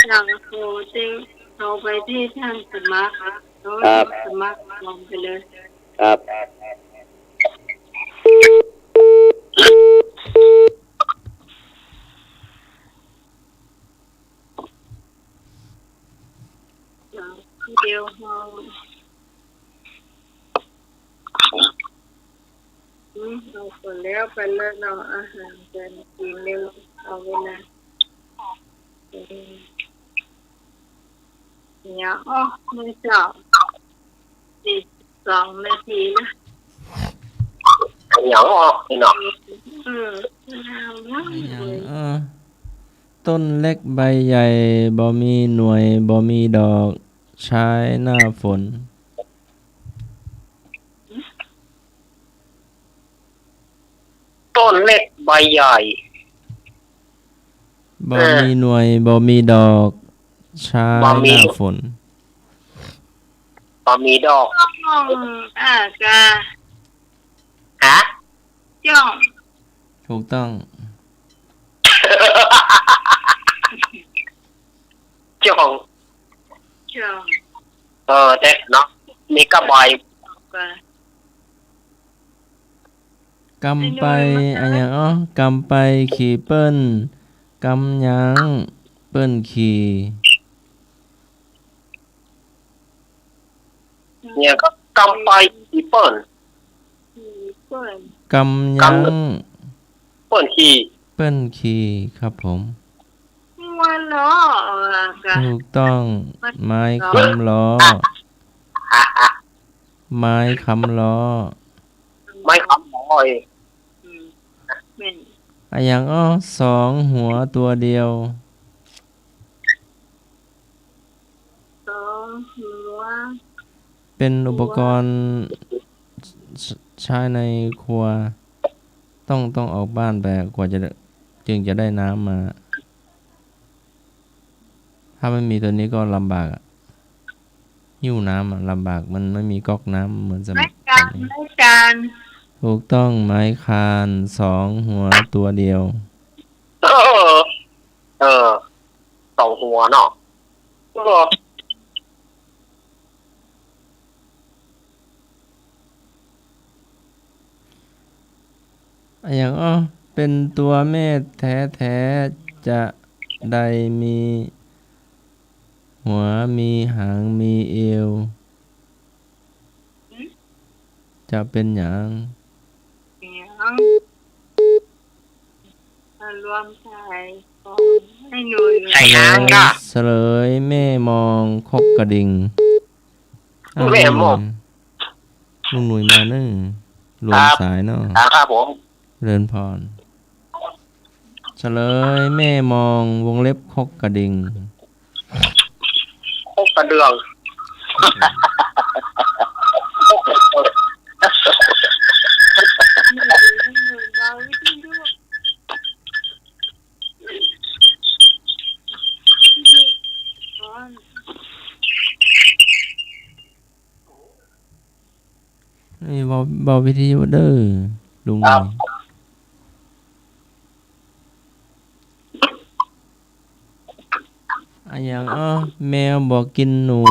จังโคจริงเอาไปที่ท่านสมัครสมัครลงไปเลย ครับเดียวเราคนแล้วไปเลิกเอาอาหารกันกินเร็วเอาเวลาเนี่ยไม่เจ้า12 นาทีนะ อย่างออกนี่เนาะ ต้นเล็กใบใหญ่บ่มีหน่วยบ่มีดอกใช้หน้าฝน ต้นเล็กใบใหญ่ บ่มีหน่วยบ่มีดอกใช้หน้าฝน บ่มีดอก จ้องอากา ฮะ จ้อง ถูกต้อง จ้อง จ้อง แต่เนาะมีกระบอย กำไปอันหยังกำไปขี่เปิ้นกำหยังเปิ้นขี่ เนี่ยก็กำไปอีเปิ้น กำหยัง เปิ้นขี่ เปิ้นขี่ครับผม วันล้ออากา ถูกต้องไม้คำล้อ ไม้คำล้อ ไม่คำบอย เป็น อันหยัง2 หัวตัวเดียว 2 หัว เป็นอุปกรณ์ใช้ในครัว ต้องออกบ้านไปกว่าจึงจะได้น้ำมา ถ้าไม่มีตัวนี้ก็ลำบากหิ้วน้ำลำบากมันไม่มีก๊อกน้ำเหมือนสมัยก่อน ไม่การ ถูกต้องไม้คาน2 หัวตัวเดียว 2 หัวเนาะ อย่างเป็นตัวแม่แท้ๆจะได้มีหัวมีหางมีเอวจะเป็นอย่าง อย่างรวมใจของให้หนุ่ย ใช่หางก็ เสลยแม่มองคกกระดิ่ง แม่มอง ลุงหนุ่ยมาเนอะรวมสายเนาะ ครับผม เริญพรเฉลยแม่มองวงเล็บคกกระดิ่ง คกกระเดือง นี่เบาวิทยุเด้อลุงหน่อยอะอย่างแมวบอกกินหนู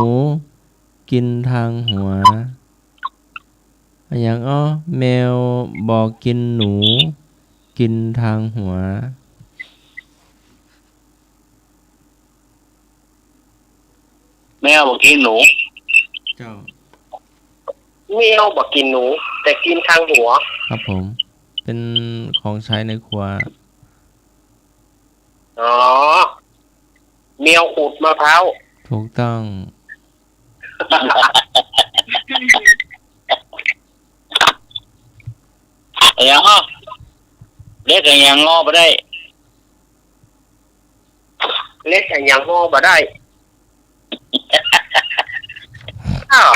กินทางหัวอะอย่างแมวบอกกินหนูกินทางหัว แมวบอกกินหนู เจ้า แมวบอกกินหนู แต่กินทางหัว ครับผมเป็นของใช้ในครัว อ๋อแมวขูดมะพร้าว ถูกต้อง อย่างเล็กอย่างงอไปได้ เล็กอย่างยังงอบ่ได้อ้าว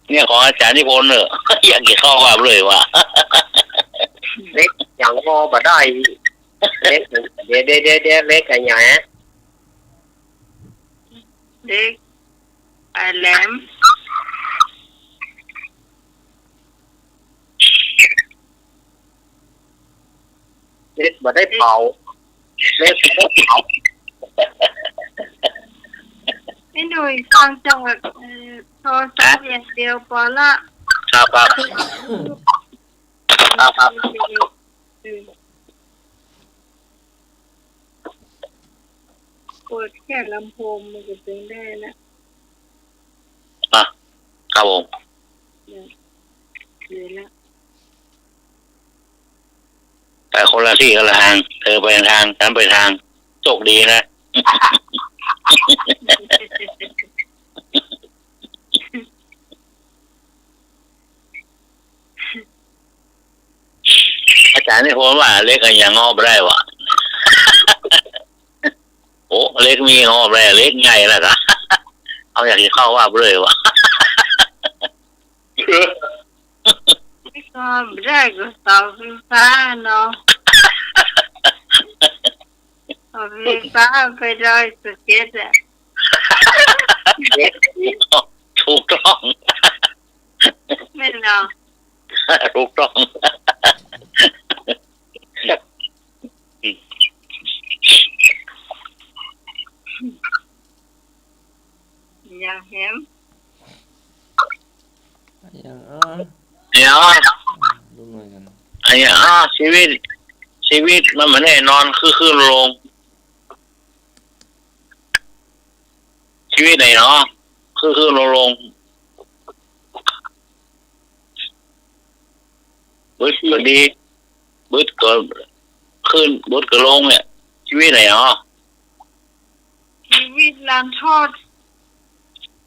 เนี่ยของอาจารย์นิพนธ์เนอะ อยากกินข้าวว่าเลยว่ะ เล็กอย่างงอบ่ได้เล็กเดี๋ยวเล็กอย่างไง เด็กแหลม เล็กบ่ได้เป่าเล็กบ่ได้เป่า ให้หนุ่ยฟังจากโทรศัพท์อย่างเดียวพอละ ครับครับครับ เปิดแค่ลำโพงมันก็เป็นได้แล้ว ครับผม เลยละ แต่คนละที่คนละทางเธอไปทางฉันไปทางโชคดีนะ อาจารย์นี่ผมว่าเล็กอย่างงอไปได้วะ โอ้เล็กมีงอไปเล็กใหญ่แล้วก็เอาอยากกินข้าวว่าไปเลยวะ ไม่ก็ไม่ได้ก็เสาไฟฟ้าเนาะเสาไฟฟ้าไปดอยสะเก็ดอะ ถูกต้อง ไม่เนาะ ถูกต้อง อย่างเห็น อย่างเนี่ย ลุงหน่อยกัน ไอ้เนี่ยชีวิตมันไม่แน่นอนคือลงชีวิตไหนเนาะคือลงบึ้ดก็ดีบึ้ดก็ขึ้นบึ้ดก็ลงเนี่ยชีวิตไหนเนาะ ชีวิตลานทอด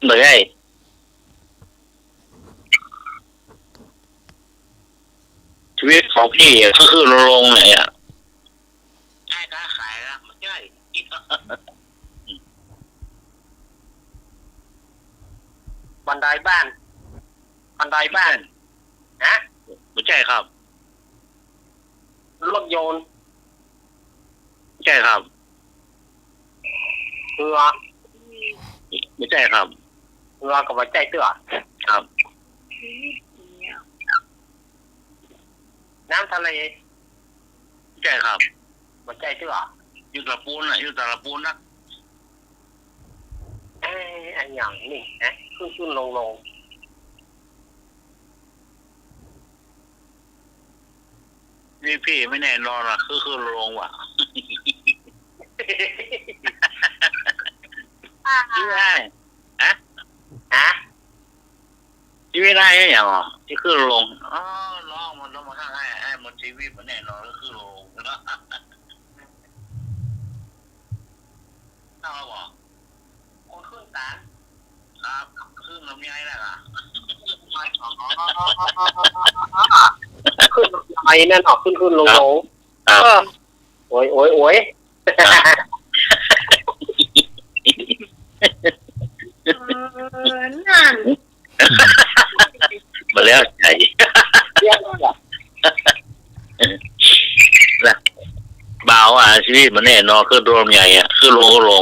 ไม่ใช่ชีวิตของพี่คือลงเนี่ยใช่ค้าขายนะไม่ใช่ บันไดบ้านฮะ ไม่ใช่ครับ รถยนต์ ไม่ใช่ครับ เรือ ไม่ใช่ครับ กับหัวใจเตื้อ ครับ ชีวิตเนี่ย น้ำทะเล ไม่ใช่ครับ หัวใจเตื้อ อยู่ตะปูนนะอยู่ตะปูนนะ อันอย่างนี่นะขึ้นลง นี่พี่ไม่แน่นอนอ่ะคือลงว่ะชีวิตได้ชีวิตได้ยังอย่างอ๋อที่คือลงอ๋อน้องมันต้องมาข้างไอ้มันชีวิตมันแน่นอนก็คือลงนะเอาหรอคนขึ้นศาลครับขึ้นลำไยแหละค่ะขึ้นไปนั่นออกขึ้นลงโอ้ยนั่น มาแล้วใจนะบ่าวอ่ะชีวิตมันแน่นอนขึ้นรวมใหญ่อ่ะขึ้นลง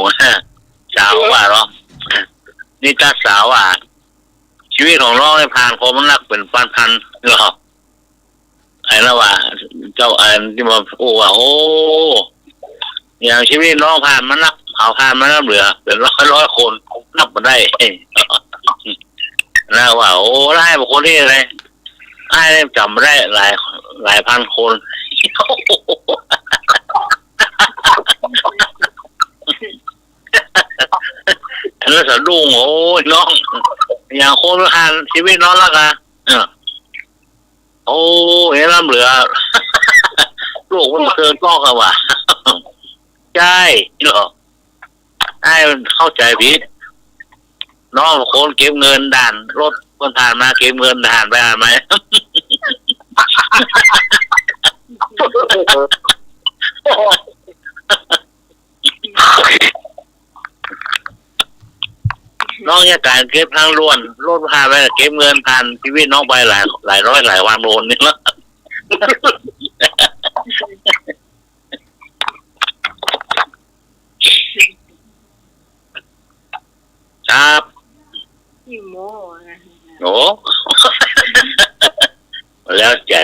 สาวว่าเนาะนี่ตาสาวอ่ะชีวิตของน้องในผ่านความมันนักเป็นพันเนาะไอ้ละว่าเจ้าอันที่มาพูดว่าโอ้อย่างชีวิตน้องผ่านมันนักเอาผ่านมันนักเหลือเป็นร้อยคนนับมาได้นะว่าโอ้ไล่บุคคลที่อะไรไอ้จำไม่ได้หลายพันคนอันนั้นสะดุ้งโอ้ยน้องอย่างคนผ่านชีวิตน้องละกันโอ้เห็นน้ำเหลือลูกมันเกินกล้องอะว่ะใช่เหรอไอ้เข้าใจผิดน้องคนเก็บเงินด่านรถคนผ่านมาเก็บเงินด่านไปอ่านไหมน้องเนี่ยการเก็บทางล้วนรถผ่านไปเก็บเงินผ่านชีวิตน้องไปหลายร้อยหลายวันโลนนี่ละครับขี้โม้นะ โอ้แล้วใจ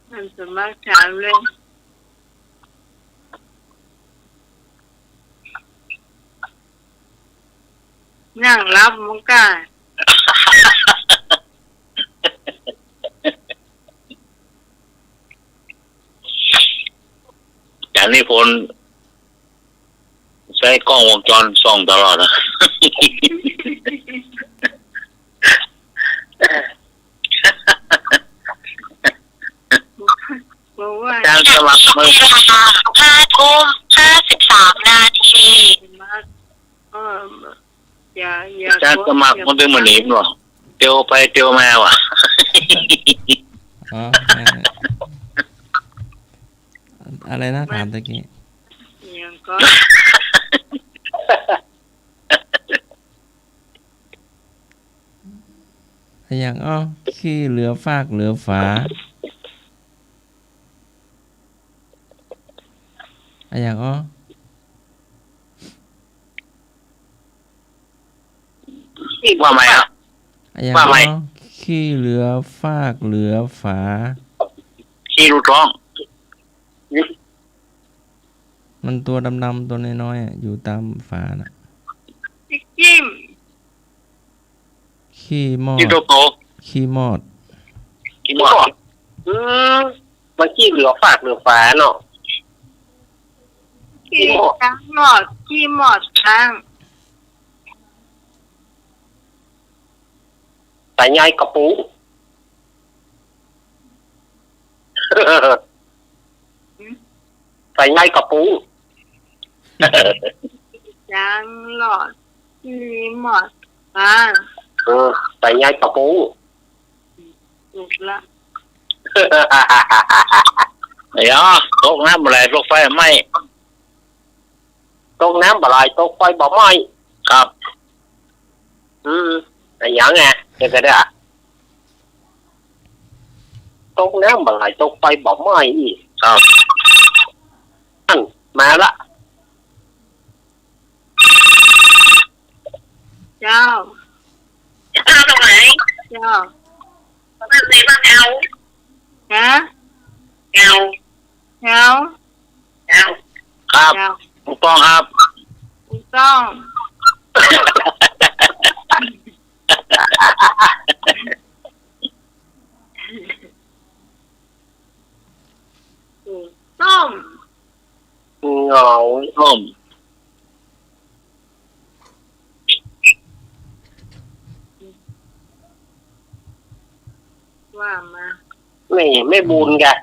มันสมัครถามเลยนั่งรับมึงกันจากนี้พลใช้กล้องวงจรส่องตลอดนะบอกว่า การสมัครมือ5:53 นาทีอย่าการสมัครมันเป็นเหมือนหนีบหรอเตียวไปเตียวมาว่ะอ๋ออะไรนะถามตะกี้ยังก็อย่างขี้เหลือฟากเหลือฝาอย่างว่าไหมครับอย่างขี้เหลือฟากเหลือฝาขี้รูท้องมันตัวดำๆตัวน้อยๆอยู่ตามฝาน่ะจิ้มขี้มอดขี้มอดมันขี้เหลือฝากเหลือฝาเนาะขี้หมอดทั้งใส่ใยกระปูใส่ใยกระปูจังหลอดขี้หมอดทั้งใส่ใยกระปูถูกละเดี๋ยวตกน้ำอะไรตกไฟไหม้ตกน้ำอะไรตกไฟบ่ไหม้ครับอะไรอย่างเงี้ยเดี๋ยวก็ได้ตกน้ำอะไรตกไฟบ่ไหม้อีกครับมาละเจ้าตรงไหนเจ้าบ้านไหนบ้านฮะเอลครับถูกต้องครับถูกต้อง ส้ม เหงา ส้ม ว่ามา ไม่บุญกัน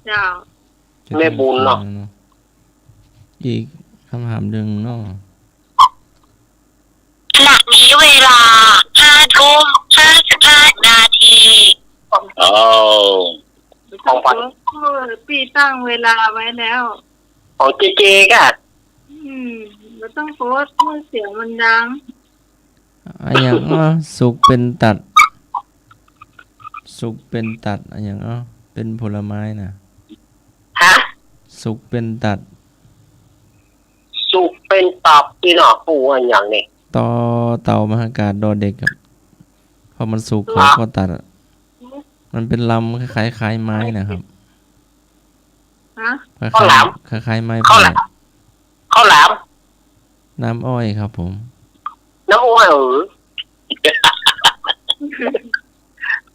เจ้า แม่บุญเนาะ อีกคำถามหนึ่งเนาะ ขณะนี้เวลา5:55 นาที โอ้ ของขวัญ พี่ตั้งเวลาไว้แล้ว ของเจเจกัน ไม่ต้องโพสต์เมื่อเสียงมันดัง อันอย่างสุกเป็นตัด สุกเป็นตัดอันอย่างเป็นผลไม้น่ะ ฮะ สุกเป็นตัด สุกเป็นตับพี่เนาะปูอันอย่างนี้ ต่อเต่ามหากาศดอเด็กครับพอมันสุกเขาก็ตัดอะมันเป็นลำคล้ายๆไม้นะครับ ฮะ คล้ายๆไม้ ข้าว ไผ่ หลามข้าวหลาม น้ำอ้อยครับผม น้ำอ้อย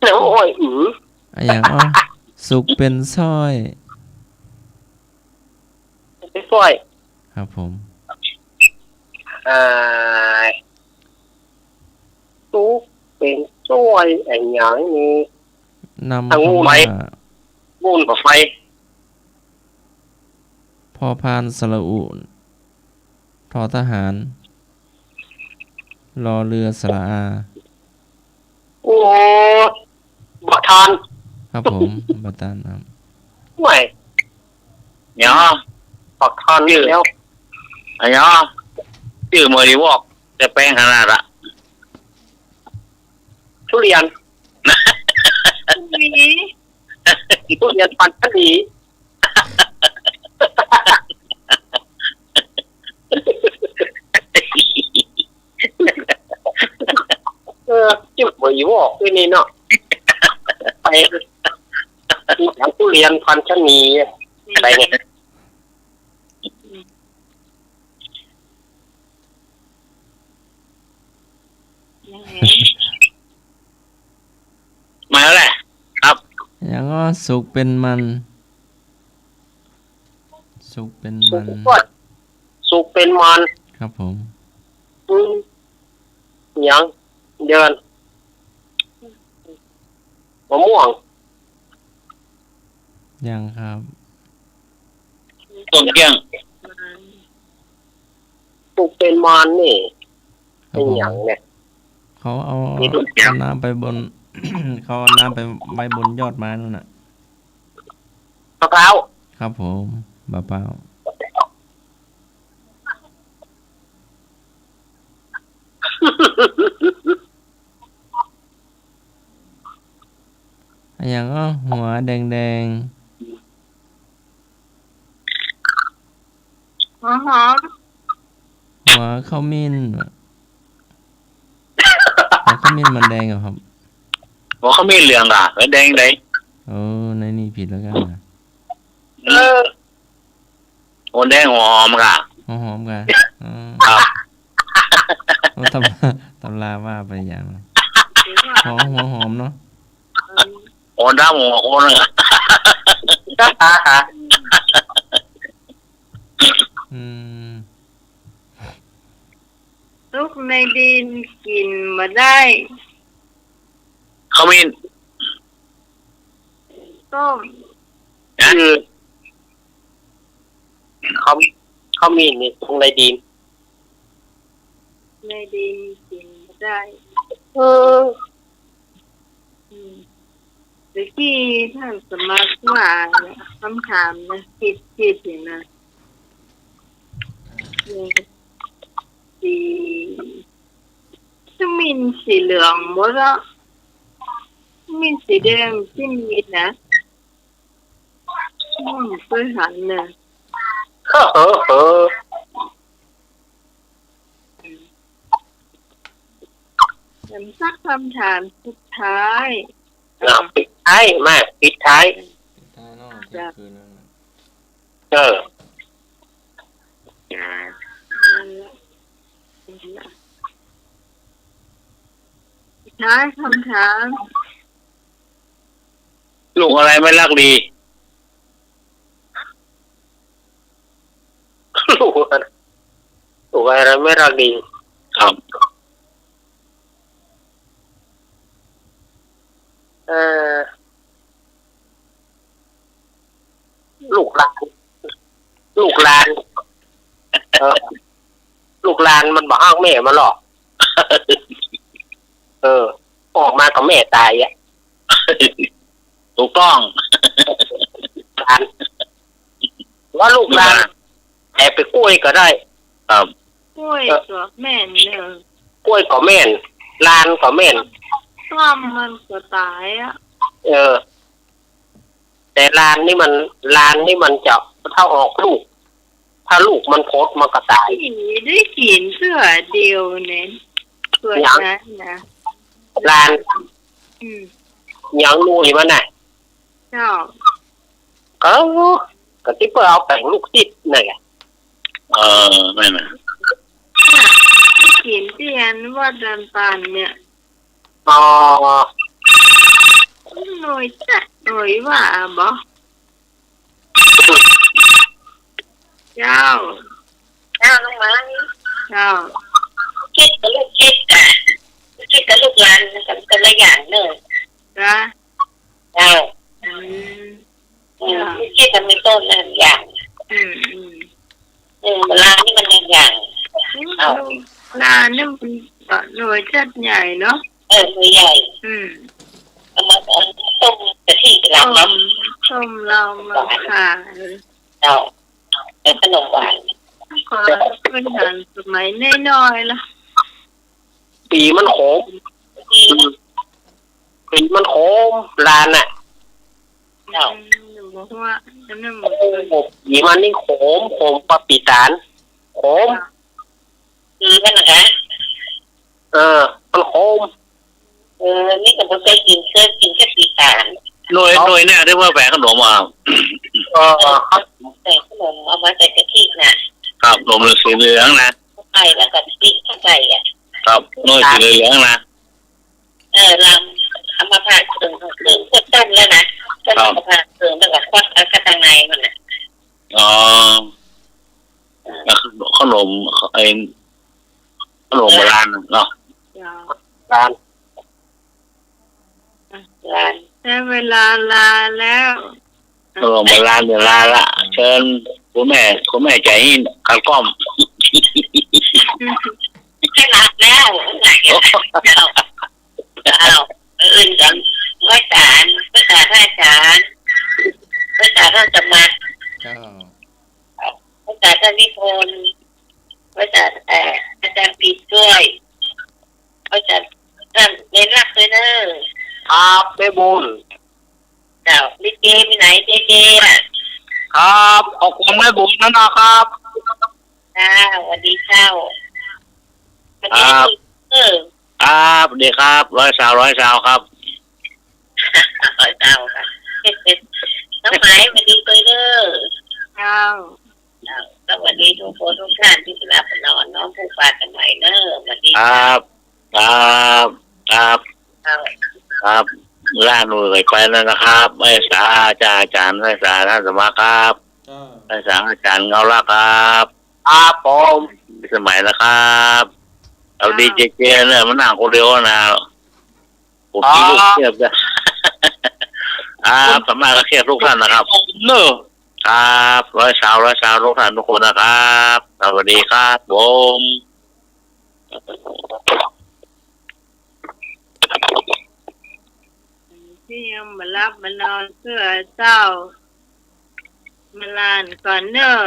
น้ำอ้อยอันอย่างสุกเป็นสร้อย ไม่ช่วย ครับผม สุกเป็นช่วยอันอย่างนี้ นำ ทางงู คำ ไหม ว่า บุญกับไฟ พอพานสระอุทอทหาร รอเรือสระอา โอ้บ่ทาน ครับผมบัตตานครับ ห่วย เนาะ บ่ทานนี่แล้ว อันเนาะชื่อเมอริวอกจะแป้งขนาดละ ทุเรียน มี ทุเรียนพันธุ์ดีจิ้มหมูวอกด้วยนี่เนาะไปอย่างทุเรียนพันธุ์ชะนีอะไรเนี่ย มาแล้วแหละครับ อย่างสุกเป็นมัน สุกเป็น สุ มัน กก็สุกเป็นมัน ครับผม ยังเดินมะม่วง ยังครับ ต้นเกี้ยง สุกเป็นมันนี่ ครับ เป็น ผม อย่างเนี่ย เขาเอา มีทุกอย่าง น้ำไปบน เขาเอาน้ำไปไว้บนยอดไม้นั่นน่ะ มะพร้าว ครับผมบะเป้าอันอย่างหัวแดง หอม ๆหัวข้าวมิ้นหัวข้าวมิ้นมันแดงเหรอครับ บอกเขาไม่เหลืองอ่ะแล้วแดงไหน ในนี่ผิดแล้วกันนะ โอ้แดงหอมอ่ะ หอมๆกัน ครับ ตำราว่าไปอย่างนะหัวหอมเนาะ โอ้ดำหัวโอ้นึงอ่ะ อืม ลูกในดินกินมาได้ เขามี ต้ม นะ คือเขามีนี่ตรงในดิน ในดินกินมาได้หรือที่ท่านสมัครว่าคำถามนะคิดอยู่นะสีจะมีสีเหลืองหมดละมีสีแดงที่มีนะเคยหันนะสักคำถามสุดท้าย ปิดท้ายมาปิดท้าย ตายเนาะเที่ยงคืนแล้วนะ นั่นแหละ ท้ายคำถาม ลูกอะไรไม่รักดี ลูกอะไรไม่รักดี ครับ ลูกหลานลูกหลานลูกหลานมันบอกอ้างแม่มันหรอกออกมากับแม่ตายอ่ะ ถูกต้อง หลานว่าลูกหลานแอบไปกล้วยก็ได้ ครับ กล้วยตัวแม่นเนี่ย กล้วยก็แม่นลานก็แม่น ซ้ำมันก็ตายอ่ะ แต่ลานนี่มันจะถ้าออกลูก ถ้าลูกมันโคตรมันก็ตาย ได้กินเสื้อเดียวเนี่ยเสื้อนั้นนะ ลาน ยังนูนี่มันน่ะ เจ้า ก็ที่เพื่อเอาแต่งลูกศิษย์นี่นไง ไม่นะ กินเตียนว่าดันตันเนี่ย อ๋อ หน่อยจัดหน่อยว่าบ่เจ้า น้องไม้ เจ้า คิดกับลูกคิดกับลูกหลานกันละอย่างเนอะ จ้า คิดกันไม่ต้นนั่นอย่างเวลานี่มันอย่างลานนี่มันหน่วยจัดใหญ่เนาะ มือใหญ่เอามาต้มกะทิหลังน้ำ ส้มเรามาขาย เป็นขนมหวาน ก็เป็นหันสมัยน้อยๆละ ปีมันโขมลานน่ะ บอกว่านั่นมัน ปีมันนี่โขมปะปีสารโขม ดีมันนะคะ มันโขม นี่ก็ไม่เคยกินแค่ปีสาร หน่วยเนี่ยเรียกว่าแฝงขนมอ่ะ ครับ ใส่ขนมเอามาใส่กะทิน่ะ ครับขนมสีเหลืองนะ ไข่แล้วก็พริกข้างใส่อ่ะ ครับหน่วยสีเหลืองนะ ลำเอามาผ่าเครื่องพวกต้นแล้วนะต้นมาผ่าเครื่องแล้วก็ควักเอาข้างในมันน่ะ อ๋อขนมโบราณเนาะ ลาน แต่เวลาลาแล้ว ขนมโบราณเดี๋ยวลาละเชิญคุณแม่ใจขัดกล้อม ขนาดแล้วอื่นกันภาษาท่าจารภาษาท่านสมัครภาษาท่านนิพนธ์ภาษาอาจารย์ปีด้วยภาษาท่านเน้นรักเลยเนอะ ครับแม่บุญ เจ้าลิเกมีไหนเจอ่ะ ครับขอบคุณแม่บุญนะครับ วันดีเจ้าวันนี้ครับเด็กครับ100 สาวครับ 100 สาวค่ะน้องไม้วันดีตัวเด้อ เจ้า สวัสดีทุกคนทุกท่านที่รับนอนน้องผู้ฝากกันใหม่เนอะสวัสดี ครับล่าหน่วยไปแล้วนะครับไม่สาอาจารย์ไม่สาท่านสมาครับไม่สาอาจารย์เงาละครับผมสมัยนะครับเอาดีเจเนี่ยมันนั่งคนเดียวนะผมคิดลูกเทียบนะครับสมัยก็เทียบทุกท่านนะครับเนอะครับ100 สาวทุกท่านทุกคนนะครับสวัสดีครับผมที่ยังมารับมานอนเพื่อเจ้ามาลานก่อนเนอะ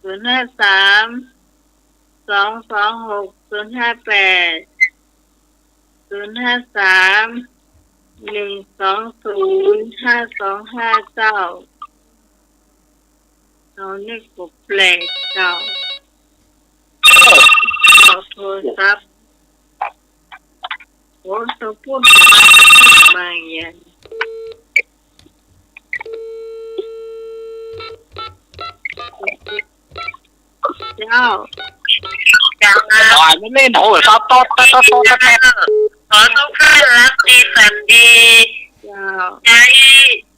053-226-058-053-120-525เจ้าเรานี่ก็แปลกเจ้าโทรศัพท์โอ้ต้องพูดมาอย่างเจ้า ไม่เล่นโอ้ยครับโต๊ะ ขอทุกท่านรักดีฝันดี เจ้า ใจ